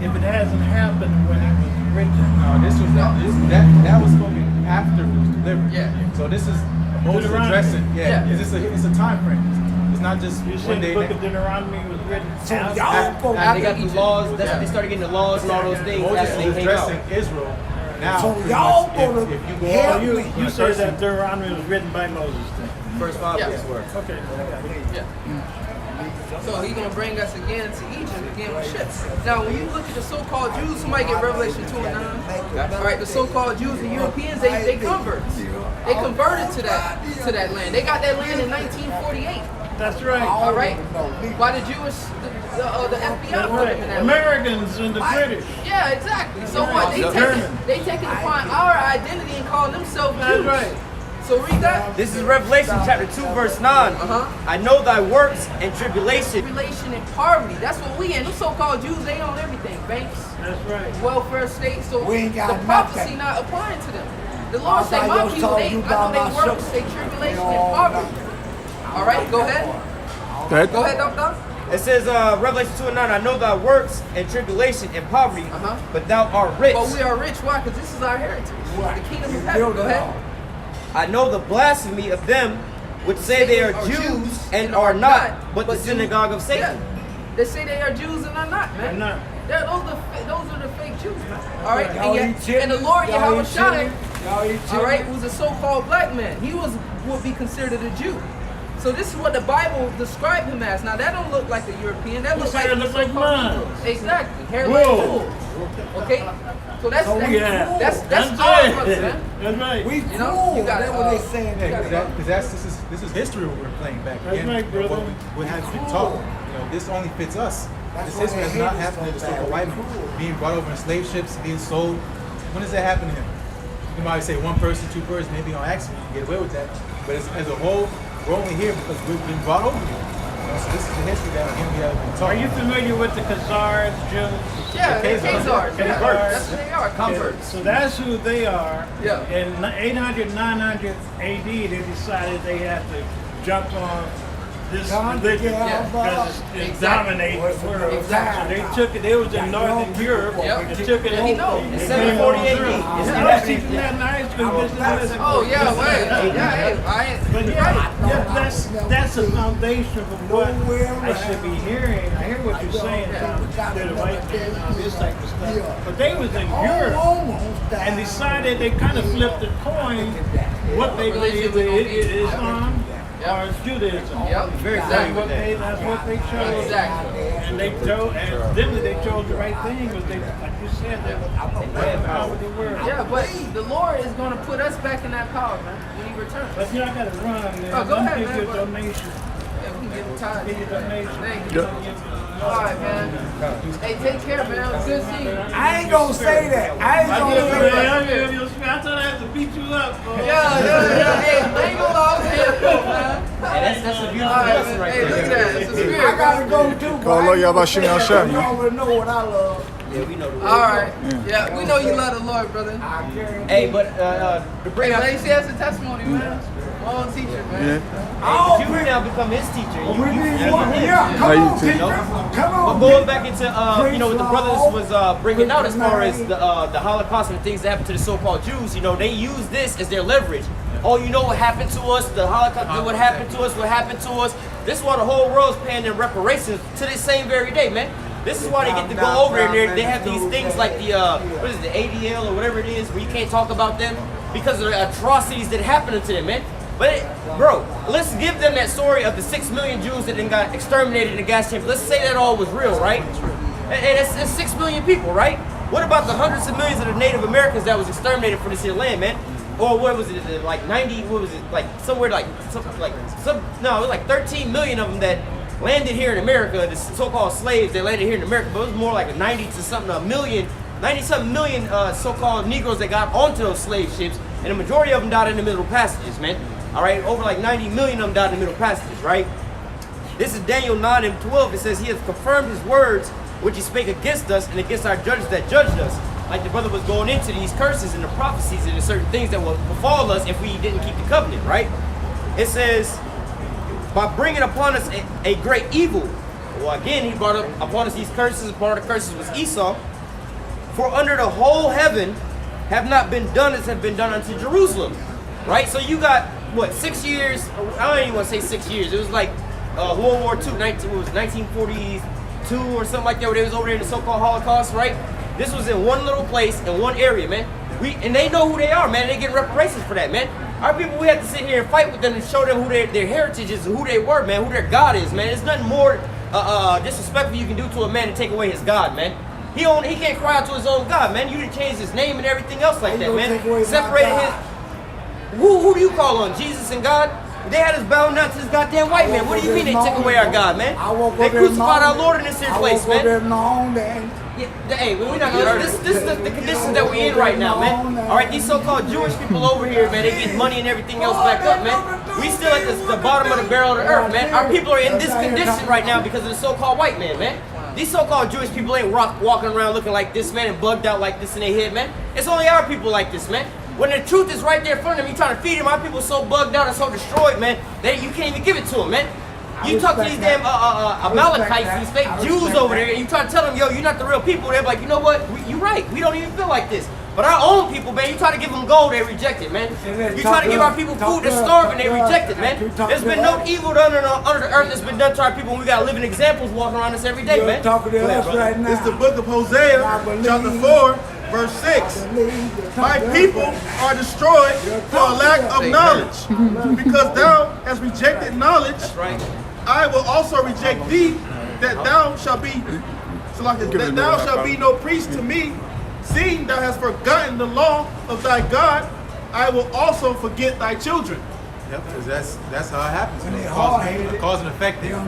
if it hasn't happened when it was written? No, that was spoken after it was delivered. Yeah. So this is Moses Deuteronomy. addressing. Yeah. It's a time frame. It's not just You one said the day. book of Deuteronomy was written So after. y'all After they got the Egypt. laws, that's when they started getting the laws and all those things Moses after was they came out. addressing Israel Now, So pretty y'all much, gonna if you go help on, You, me. you said that Deuteronomy was written by Moses then. First 5 Yeah. books were. Okay. Yeah. So he's gonna bring us again to Egypt again with ships. Now, when you look at the so-called Jews, somebody get Revelation 2 and 9. All right, the so-called Jews and Europeans, they converts. They converted to that land. They got that land in 1948. That's right. All right, by the Jewish, the FBI That's put them in right. that land. Americans and the British. Yeah, exactly. So what? They German. taking upon our identity and calling themselves That's Jews. right. So read that. This is Revelation chapter 2, verse 9. I know thy works and tribulation. Tribulation and poverty. That's what we in. Them so-called Jews, they own everything. Banks, That's right. welfare state. So We ain't got the prophecy nothing. not applying to them. The Lord say, I my just people, told they, you I know about they my works, sister. they tribulation They and all poverty. know. All right, go ahead. Go ahead. Go ahead, Doc. It says, Revelation 2 and 9, I know thy works and tribulation and poverty, Uh-huh. but thou art rich. But we are rich. Why? Because this is our heritage. Right. The kingdom of You heaven. build Go it ahead. all. I know the blasphemy of them which say they are Jews and are not, but the synagogue of Satan. Yeah. They say they are Jews and are not, man. They're not. Those are the fake Jews, man. All right, Y'all and, eat yet, and the chicken? Lord Y'all Yahweh eat Shai, chicken? Y'all eat all right, chicken? was a so-called black man. He would be considered a Jew. So this is what the Bible described him as. Now that don't look like a European. That looks said like it look like so-called mine. Negroes. Exactly. Hair like Whoa. wool. Okay. So that's Oh, yeah. that's our brothers, it. man. That's right. We You know, cool. you got That's it, what they uh, saying. Yeah, because this is history what we're playing back That's again. right, brother. What has been taught. You know, this only fits us. That's This why history they has not hate us happened to the so bad. so-called white We're man. cool. Being brought over in slave ships, being sold. When does that happen to him? You can probably say one person, two persons, maybe on accident, you can get away with that. But as a whole, we're only here because we've been brought over here. You know, so this is the history that again we have been taught. Are you familiar with the Khazars, Jews? Yeah, they're Khazars. Khazars. Yeah, Khazars. that's what they are. Converts. So that's who they are. Yeah. In 800, 900 AD, they decided they had to jump on this religion Yeah. because it's Exactly. dominating the world. Exactly. So they took it. They was in Northern Europe. Yep. They took it Yeah, he over. knows. They It's came 740 on AD. through. It's Yeah, I was teaching that in high school. This is- Oh yeah, wait. Yeah, hey, But yeah, that's a foundation for what Nowhere I should be hearing. I hear what you're saying, Tom. They're the white man, all this type of stuff. But they was in Europe and decided they kind of flipped the coin. What they believe is Islam or it's Judaism. Yep. Very Exactly. exactly. That's what they chose. Exactly. And they chose, and then they chose the right thing, but they, like you said, they went power of the world. Yeah, but the Lord is going to put us back in that power, man, when He returns. But you know, I gotta run, man. Oh, go Let me ahead, give you a man. donation. Yeah, we can give him time. Give you a donation. Thank you. All right, man. Hey, take care, man. Good seeing you. I ain't gonna say that. I ain't I gonna give say you, that. I give you a spin. I thought I had to beat you up, bro. Yeah. Hey, I ain't gonna lie, man. Hey, that's a All beautiful right, lesson man. right Hey, look at there. that. It's a spirit. I gotta go too. Call Allah Yabashim Hashem, You man. already know what I love. Yeah, we know the All right. Yeah, we know you love the Lord, brother. I guarantee. Hey, but to Hey, bring out, man, she has a testimony, man. My own teacher, man. Oh, you now become his teacher. we need one. Yeah, come you on, too. teacher. Come on. But going back into you know what the brothers was bringing out as far as the Holocaust and the things that happened to the so-called Jews, you know, they use this as their leverage. Oh, you know what happened to us? The Holocaust, what happened to us? What happened to us? This is why the whole world's paying them reparations to this same very day, man. This is why they get to go over and they have these things like the what is it, the ADL or whatever it is, where you can't talk about them because of the atrocities that happened to them, man. But bro, let's give them that story of the 6 million Jews that then got exterminated in the gas chamber. Let's say that all was real, right? And it's 6 million people, right? What about the hundreds of millions of the Native Americans that was exterminated from this here land, man? Or what was it, like 90, what was it, like somewhere like, no, it was like 13 million of them that landed here in America, the so-called slaves that landed here in America, but it was more like a 90-something million so-called Negroes that got onto those slave ships, and the majority of them died in the middle passages, man. All right, over like 90 million of them died in the middle passages, right? This is Daniel 9 and 12. It says, he has confirmed his words, which he spake against us and against our judges that judged us. Like the brother was going into these curses and the prophecies and the certain things that will befall us if we didn't keep the covenant, right? It says, by bringing upon us a great evil. Well, again, he brought up upon us these curses, and part of the curses was Esau. For under the whole heaven have not been done as have been done unto Jerusalem. Right? So you got, what, 6 years? I don't even want to say 6 years. It was like World War II, 1942 or something like that, where they was over there in the so-called Holocaust, right? This was in one little place, in one area, man. And they know who they are, man. They get reparations for that, man. Our people, we have to sit here and fight with them and show them who their heritage is, who they were, man, who their God is, man. There's nothing more disrespectful you can do to a man to take away his God, man. He can't cry out to his own God, man. You done changed his name and everything else like that, man. Separated his. Who do you call on? Jesus and God? They had us bound down to this goddamn white man. What do you mean they took away our God, man? They crucified our Lord in this here place, man. Hey, we're not gonna. This is the conditions that we're in right now, man. All right, these so-called Jewish people over here, man, they get money and everything else back up, man. We still at the bottom of the barrel of the earth, man. Our people are in this condition right now because of the so-called white man, man. These so-called Jewish people ain't walking around looking like this, man, and bugged out like this in their head, man. It's only our people like this, man. When the truth is right there in front of them, you trying to feed them. Our people so bugged out and so destroyed, man, that you can't even give it to them, man. You talk to these damn Amalekites, these fake Jews over there, and you try to tell them, yo, you're not the real people. They're like, you know what? You're right. We don't even feel like this. But our own people, man, you try to give them gold, they reject it, man. You try to give our people food, they're starving, they reject it, man. There's been no evil done under the earth that's been done to our people, and we got living examples walking around us every day, man. It's the book of Hosea, chapter 4, verse 6. My people are destroyed for a lack of knowledge. Because thou hast rejected knowledge, That's right. I will also reject thee, that thou shalt be no priest to me. Seeing thou hast forgotten the law of thy God, I will also forget thy children. Yep, because that's how it happens. You know, cause and effect. You know,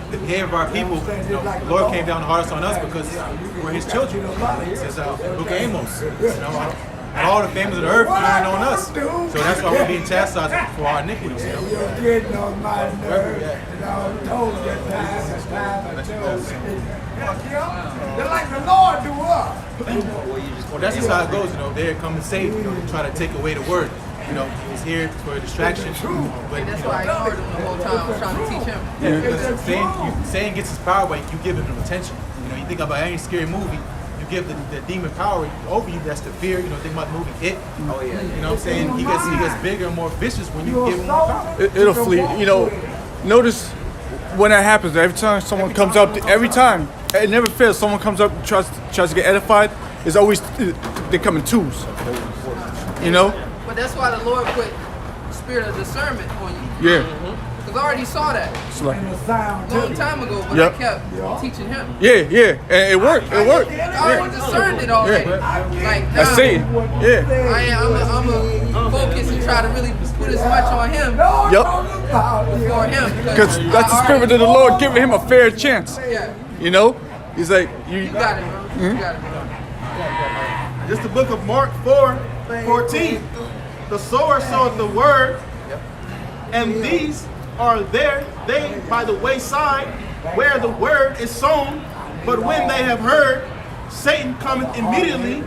the head of our people, you know, the Lord came down hardest on us because we're His children. It says Book of Amos. You know, all the families of the earth learn on us. So that's why we're being chastised for our iniquities. You know? You're getting on my nerves. And I told you time. They're like the Lord do us. Well, that's just how it goes. You know, they come and save. You know, they try to take away the word. You know, he's here for a distraction. But That's why I ignored him the whole time. I was trying to teach him. Yeah, because saying gets his power away, you give him attention. You know, you think about any scary movie, you give the demon power over you. That's the fear. You know, think about the movie It. Oh yeah. You know what I'm saying? He gets bigger and more vicious when you give him more power. It'll flee. You know, notice when that happens. Every time someone comes up, every time it never fails. Someone comes up and tries to get edified. It's always they come in twos. You know. But that's why the Lord put spirit of discernment on you. Yeah. Because I already saw that It's like, a long time ago, but Yep. I kept teaching him. yeah, and it worked. It worked. I already discerned it already. Like I now, see. Yeah. I'm a focus and try to really put as much on him Yep. for him. Because that's the spirit of the Lord giving him a fair chance. Yeah, You know, he's like you got it, bro. You got it, bro. This is the book of Mark 4:14. The sower soweth the word, and these are they by the wayside, where the word is sown. But when they have heard, Satan cometh immediately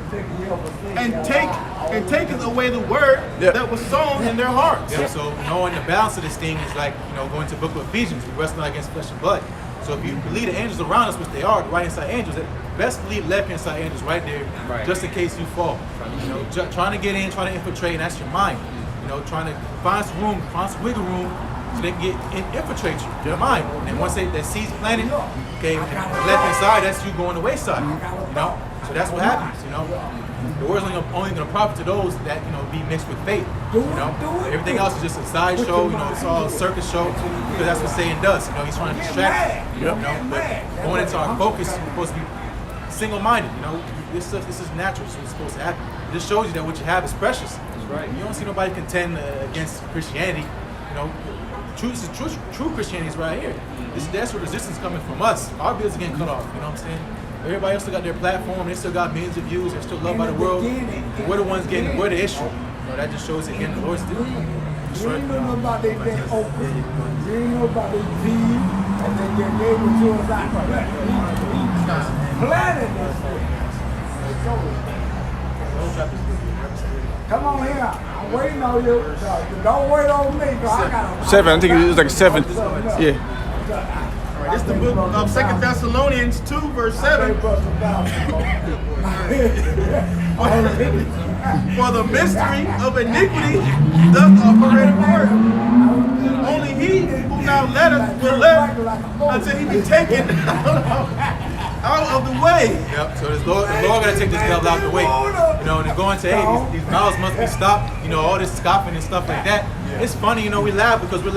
and taketh away the word that was sown in their hearts. Yeah, so knowing the balance of this thing is like, you know, going to the book of Ephesians, we wrestle not against flesh and blood. So if you believe the angels around us, which they are, the right hand side angels, best believe left hand side angels right there, just in case you fall. You know, trying to get in, trying to infiltrate, and that's your mind. You know, trying to find some room, find some wiggle room, so they can infiltrate you, your mind. And once that seed's planted, okay, and the left hand side, that's you going the wayside. You know, so that's what happens. You know, the word's only going to profit to those that, you know, be mixed with faith. You know, everything else is just a sideshow. You know, it's all a circus show because that's what Satan does. You know, he's trying to distract you. You know, but going into our focus, we're supposed to be single-minded. You know, this is natural. So it's supposed to happen. It just shows you that what you have is precious. That's right. You don't see nobody contend against Christianity. You know, true Christianity is right here. That's where resistance coming from us. Our bills are getting cut off. You know what I'm saying? Everybody else still got their platform. They still got millions of views. They're still loved by the world. We're the ones we're the issue. You know, that just shows again the Lord's still. You ain't know about they been open. You ain't know about they feed. And then they gave it to us like planted this thing. Come on here. I'm waiting on you. Don't wait on me. I got 7. I think it was like 7. Yeah. This is the book of 2 Thessalonians 2, verse 7. For the mystery of iniquity doth already work. Only he who now letteth will let until he be taken. out of the way. Yep. So the Lord gotta take this devil out the way. You know, and they're going to, hey, these mouths must be stopped. You know, all this scoffing and stuff like that. It's funny, you know, we laugh because we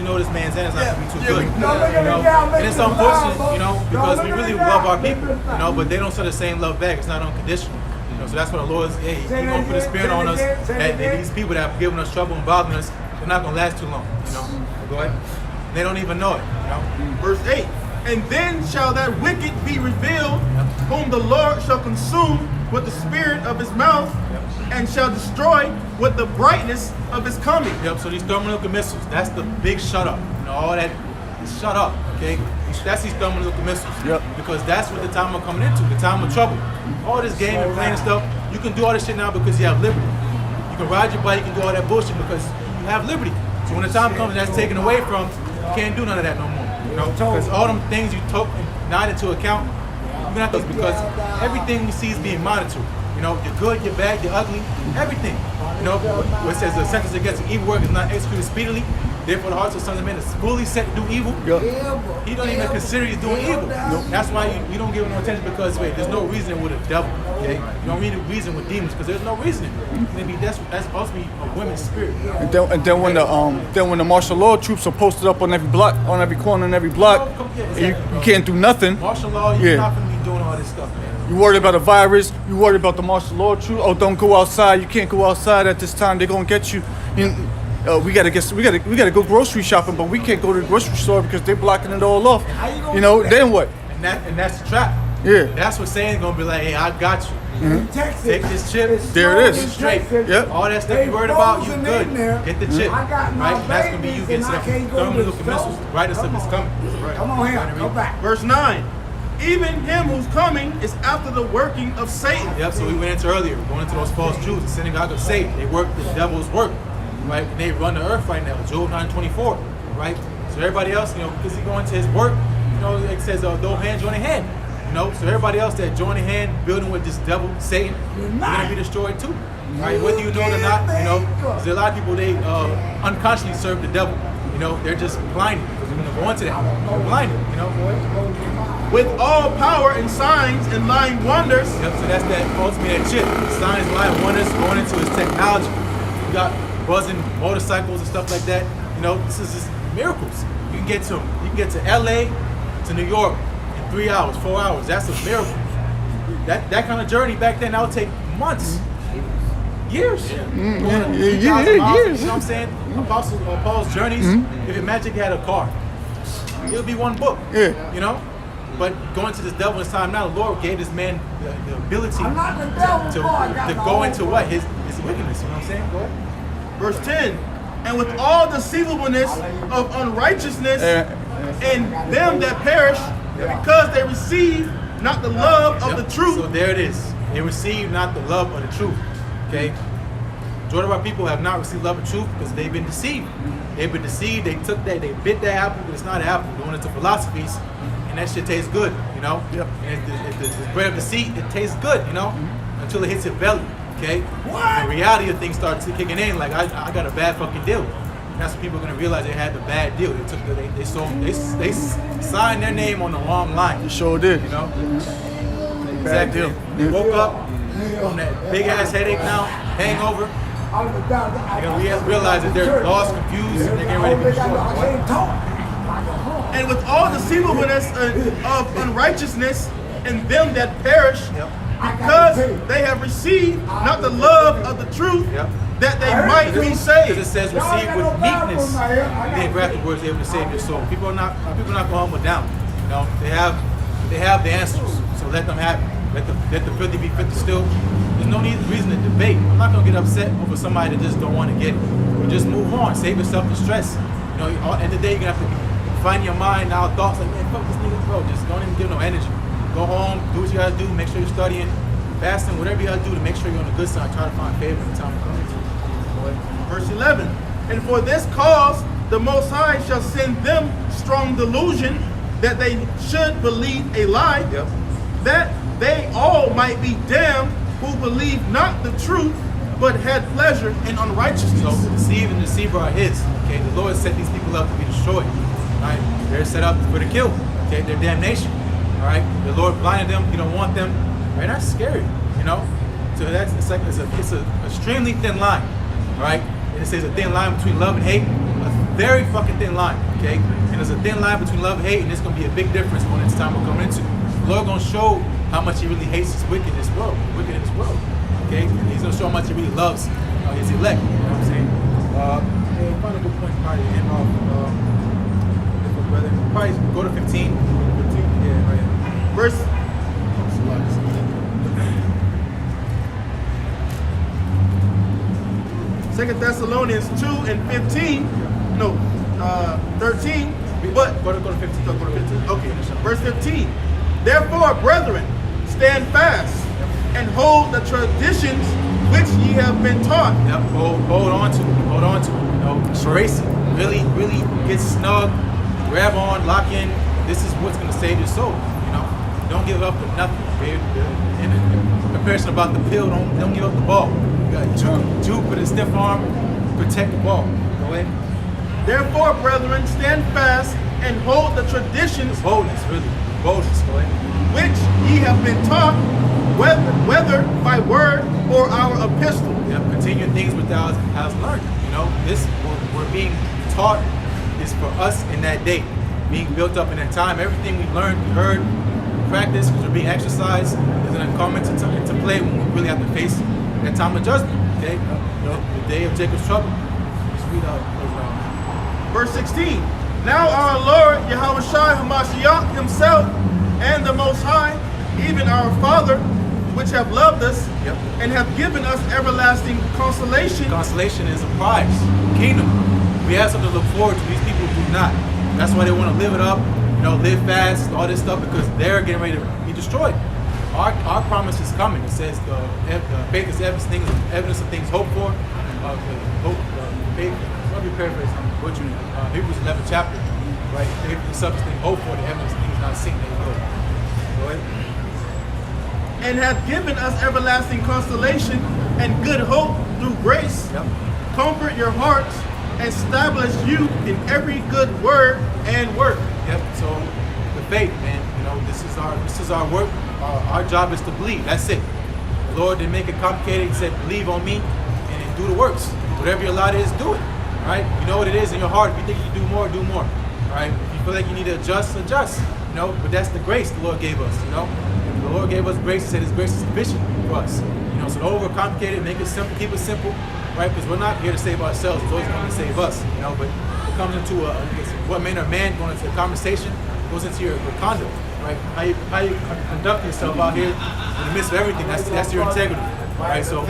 know this man's end is not gonna be too good. You know, and it's unfortunate, you know, because we really love our people, you know, but they don't show the same love back. It's not unconditional. You know, so that's what the Lord is, hey, He's gonna put a spirit on us that these people that have given us trouble and bothering us, they're not gonna last too long. You know. Go ahead. They don't even know it, you know. Verse 8. And then shall that wicked be revealed, whom the Lord shall consume with the spirit of his mouth, and shall destroy with the brightness of his coming. Yep, so these thermonuclear missiles, that's the big shut up. You know, all that, shut up, okay? That's these thermonuclear missiles. Yep. Because that's what the time we're coming into, the time of trouble. All this game and playing and stuff, you can do all this shit now because you have liberty. You can ride your bike, you can do all that bullshit because you have liberty. So when the time comes that's taken away from, you can't do none of that no more. You know, because all them things you took not into account, you're gonna have to, because everything we see is being monitored. You know, you're good, you're bad, you're ugly, everything. You know, where it says the sentence against the evil work is not executed speedily. Therefore, the hearts of sons of men is fully set to do evil. He don't even consider he's doing evil. That's why you don't give him no attention because wait, there's no reason with a devil. Okay, you don't need a reason with demons because there's no reason. Maybe that's supposed to be a women's spirit. And then when the martial law troops are posted up on every block, on every corner, and every block, you can't do nothing. Martial law, you're not gonna be doing all this stuff, man. You worried about a virus. You worried about the martial law troops. Oh, don't go outside. You can't go outside at this time. They're gonna get you. We gotta go grocery shopping, but we can't go to the grocery store because they're blocking it all off. You know, then what? And that's the trap. Yeah. That's what Satan's gonna be like, hey, I got you. Take this chip. There it is. Straight. Yep. All that stuff you worried about, you good. Get the chip. Right? That's gonna be you getting some thermonuclear missiles. Right as stuff is coming. Right. Come on here. Go back. Verse 9. Even him who's coming is after the working of Satan. Yep, so we went into earlier, going into those false Jews, the synagogue of Satan. They work the devil's work. Right? And they run the earth right now. Job 9:24. Right? So everybody else, you know, because he going to his work, you know, it says though hand join a hand. You know, so everybody else that join a hand building with this devil, Satan, they're gonna be destroyed too. Right? Whether you know it or not, you know, there's a lot of people they unconsciously serve the devil. You know, they're just blinded. We're gonna go into that. They're blinded, you know. With all power and signs and lying wonders. Yep, so that's that ultimate that chip. Signs, lying wonders, going into his technology. You got buzzing motorcycles and stuff like that. You know, this is just miracles. You can get to LA to New York in 3 hours, 4 hours. That's a miracle. That kind of journey back then, that would take months. Years. Years. You know what I'm saying? Paul's journeys, if Magic had a car, it would be one book. You know? But going to this devil in time now, the Lord gave this man the ability to go into what? His wickedness. You know what I'm saying? Go ahead. Verse 10. And with all deceivableness of unrighteousness in them that perish, because they receive not the love of the truth. So there it is. They receive not the love of the truth. Okay? Majority of our people have not received love of truth because they've been deceived. They've been deceived. They took that. They bit that apple, but it's not an apple. Doing it to philosophies, and that shit tastes good. You know. Yep. And if the bread of deceit, it tastes good. You know, until it hits your belly. Okay. What? The reality of things starts kicking in. Like I got a bad fucking deal. And that's when people are gonna realize they had the bad deal. They took they signed their name on the wrong line. You sure did. You know. Bad deal. They woke up from that big ass headache now, hangover. They're gonna realize that they're lost, confused, and they're getting ready to be destroyed. And with all deceivableness of unrighteousness in them that perish, because they have received not the love of the truth, that they might be saved. Because it says receive with meekness. The graphic words able to save your soul. People are not going humble down. You know, they have the answers. So let them have it. Let the 50 be 50 still. There's no reason to debate. I'm not gonna get upset over somebody that just don't want to get it. You just move on. Save yourself the stress. You know, at the end of the day, you're gonna have to find your mind now. Thoughts like, man, fuck this nigga, bro. Just don't even give no energy. Go home, do what you gotta do. Make sure you're studying, fasting, whatever you gotta do to make sure you're on the good side. Try to find favor in the time of coming. Verse 11. And for this cause, the Most High shall send them strong delusion that they should believe a lie, that they all might be damned who believe not the truth, but had pleasure in unrighteousness. So the deceiver and the deceiver are his. Okay, the Lord set these people up to be destroyed. Right? They're set up for the kill. Okay, their damnation. All right, the Lord blinded them. He don't want them. Right, that's scary. You know, so it's a extremely thin line. All right, and it says a thin line between love and hate. A very fucking thin line. Okay, and there's a thin line between love and hate, and it's gonna be a big difference when it's time we're coming into. The Lord gonna show how much He really hates His wicked in this world. Okay, and He's gonna show how much He really loves His elect. You know what I'm saying? Final good point, probably end off. Brother, probably go to 15. Yeah, right. Verse 2 Thessalonians 2 and 15. No, 13. But Go to 15. Go to 15. Okay, verse 15. Therefore, brethren, stand fast and hold the traditions which ye have been taught. Yep, hold on to it. You know, embrace it. Really get snug, grab on, lock in. This is what's gonna save your soul. You know, don't give up for nothing. Okay? In the comparison about the pill, don't give up the ball. You got juke with a stiff arm, protect the ball. Go ahead. Therefore, brethren, stand fast and hold the traditions Boldness, really. Boldness. Go ahead. which ye have been taught, whether by word or our epistle. Yep, continuing things with thou hast learned. You know, this we're being taught is for us in that day, being built up in that time. Everything we learned, we heard, we practiced, because we're being exercised, is going to come into play when we really have to face that time of judgment. Okay, the day of Jacob's trouble. Let's read out. Verse 16. Now our Lord Yahushua Hamashiach himself and the Most High, even our Father, which have loved us Yep. and have given us everlasting consolation. Consolation is a prize, kingdom. We have something to look forward to. These people do not. That's why they want to live it up, you know, live fast, all this stuff, because they're getting ready to be destroyed. Our promise is coming. It says the faith is evidence of things hoped for. Faith. Let me paraphrase. I'm butchering it. Hebrews 11th chapter, right? Faith is the substance thing hoped for, the evidence of things not seen. There you go. Go ahead. And hath given us everlasting consolation and good hope through grace. Yep. Comfort your hearts, establish you in every good word and work. Yep. So the faith, man. You know, this is our work. Our job is to believe. That's it. The Lord didn't make it complicated. He said, "Believe on me and do the works. Whatever your lot is, do it." Right? You know what it is in your heart. If you think you can do more, do more. Right? If you feel like you need to adjust, adjust. You know, but that's the grace the Lord gave us. You know, if the Lord gave us grace. He said His grace is sufficient for us. You know, so don't overcomplicate it. Make it simple. Keep it simple. Right? Because we're not here to save ourselves. It's always going to save us. You know, but it comes into what manner of man going into a conversation goes into your conduct. Right? How you conduct yourself out here in the midst of everything. That's your integrity. Right? So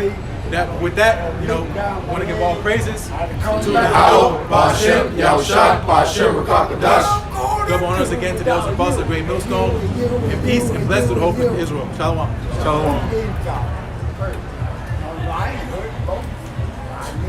with that, you know, I want to give all praises to Yahweh, Ba'Shem, Yahushua, Ba'Shem, Rakakadash. Double honors again to the elders and apostles of the great millstone. In peace and blessed with hope of Israel. Shalom. Shalom. All right.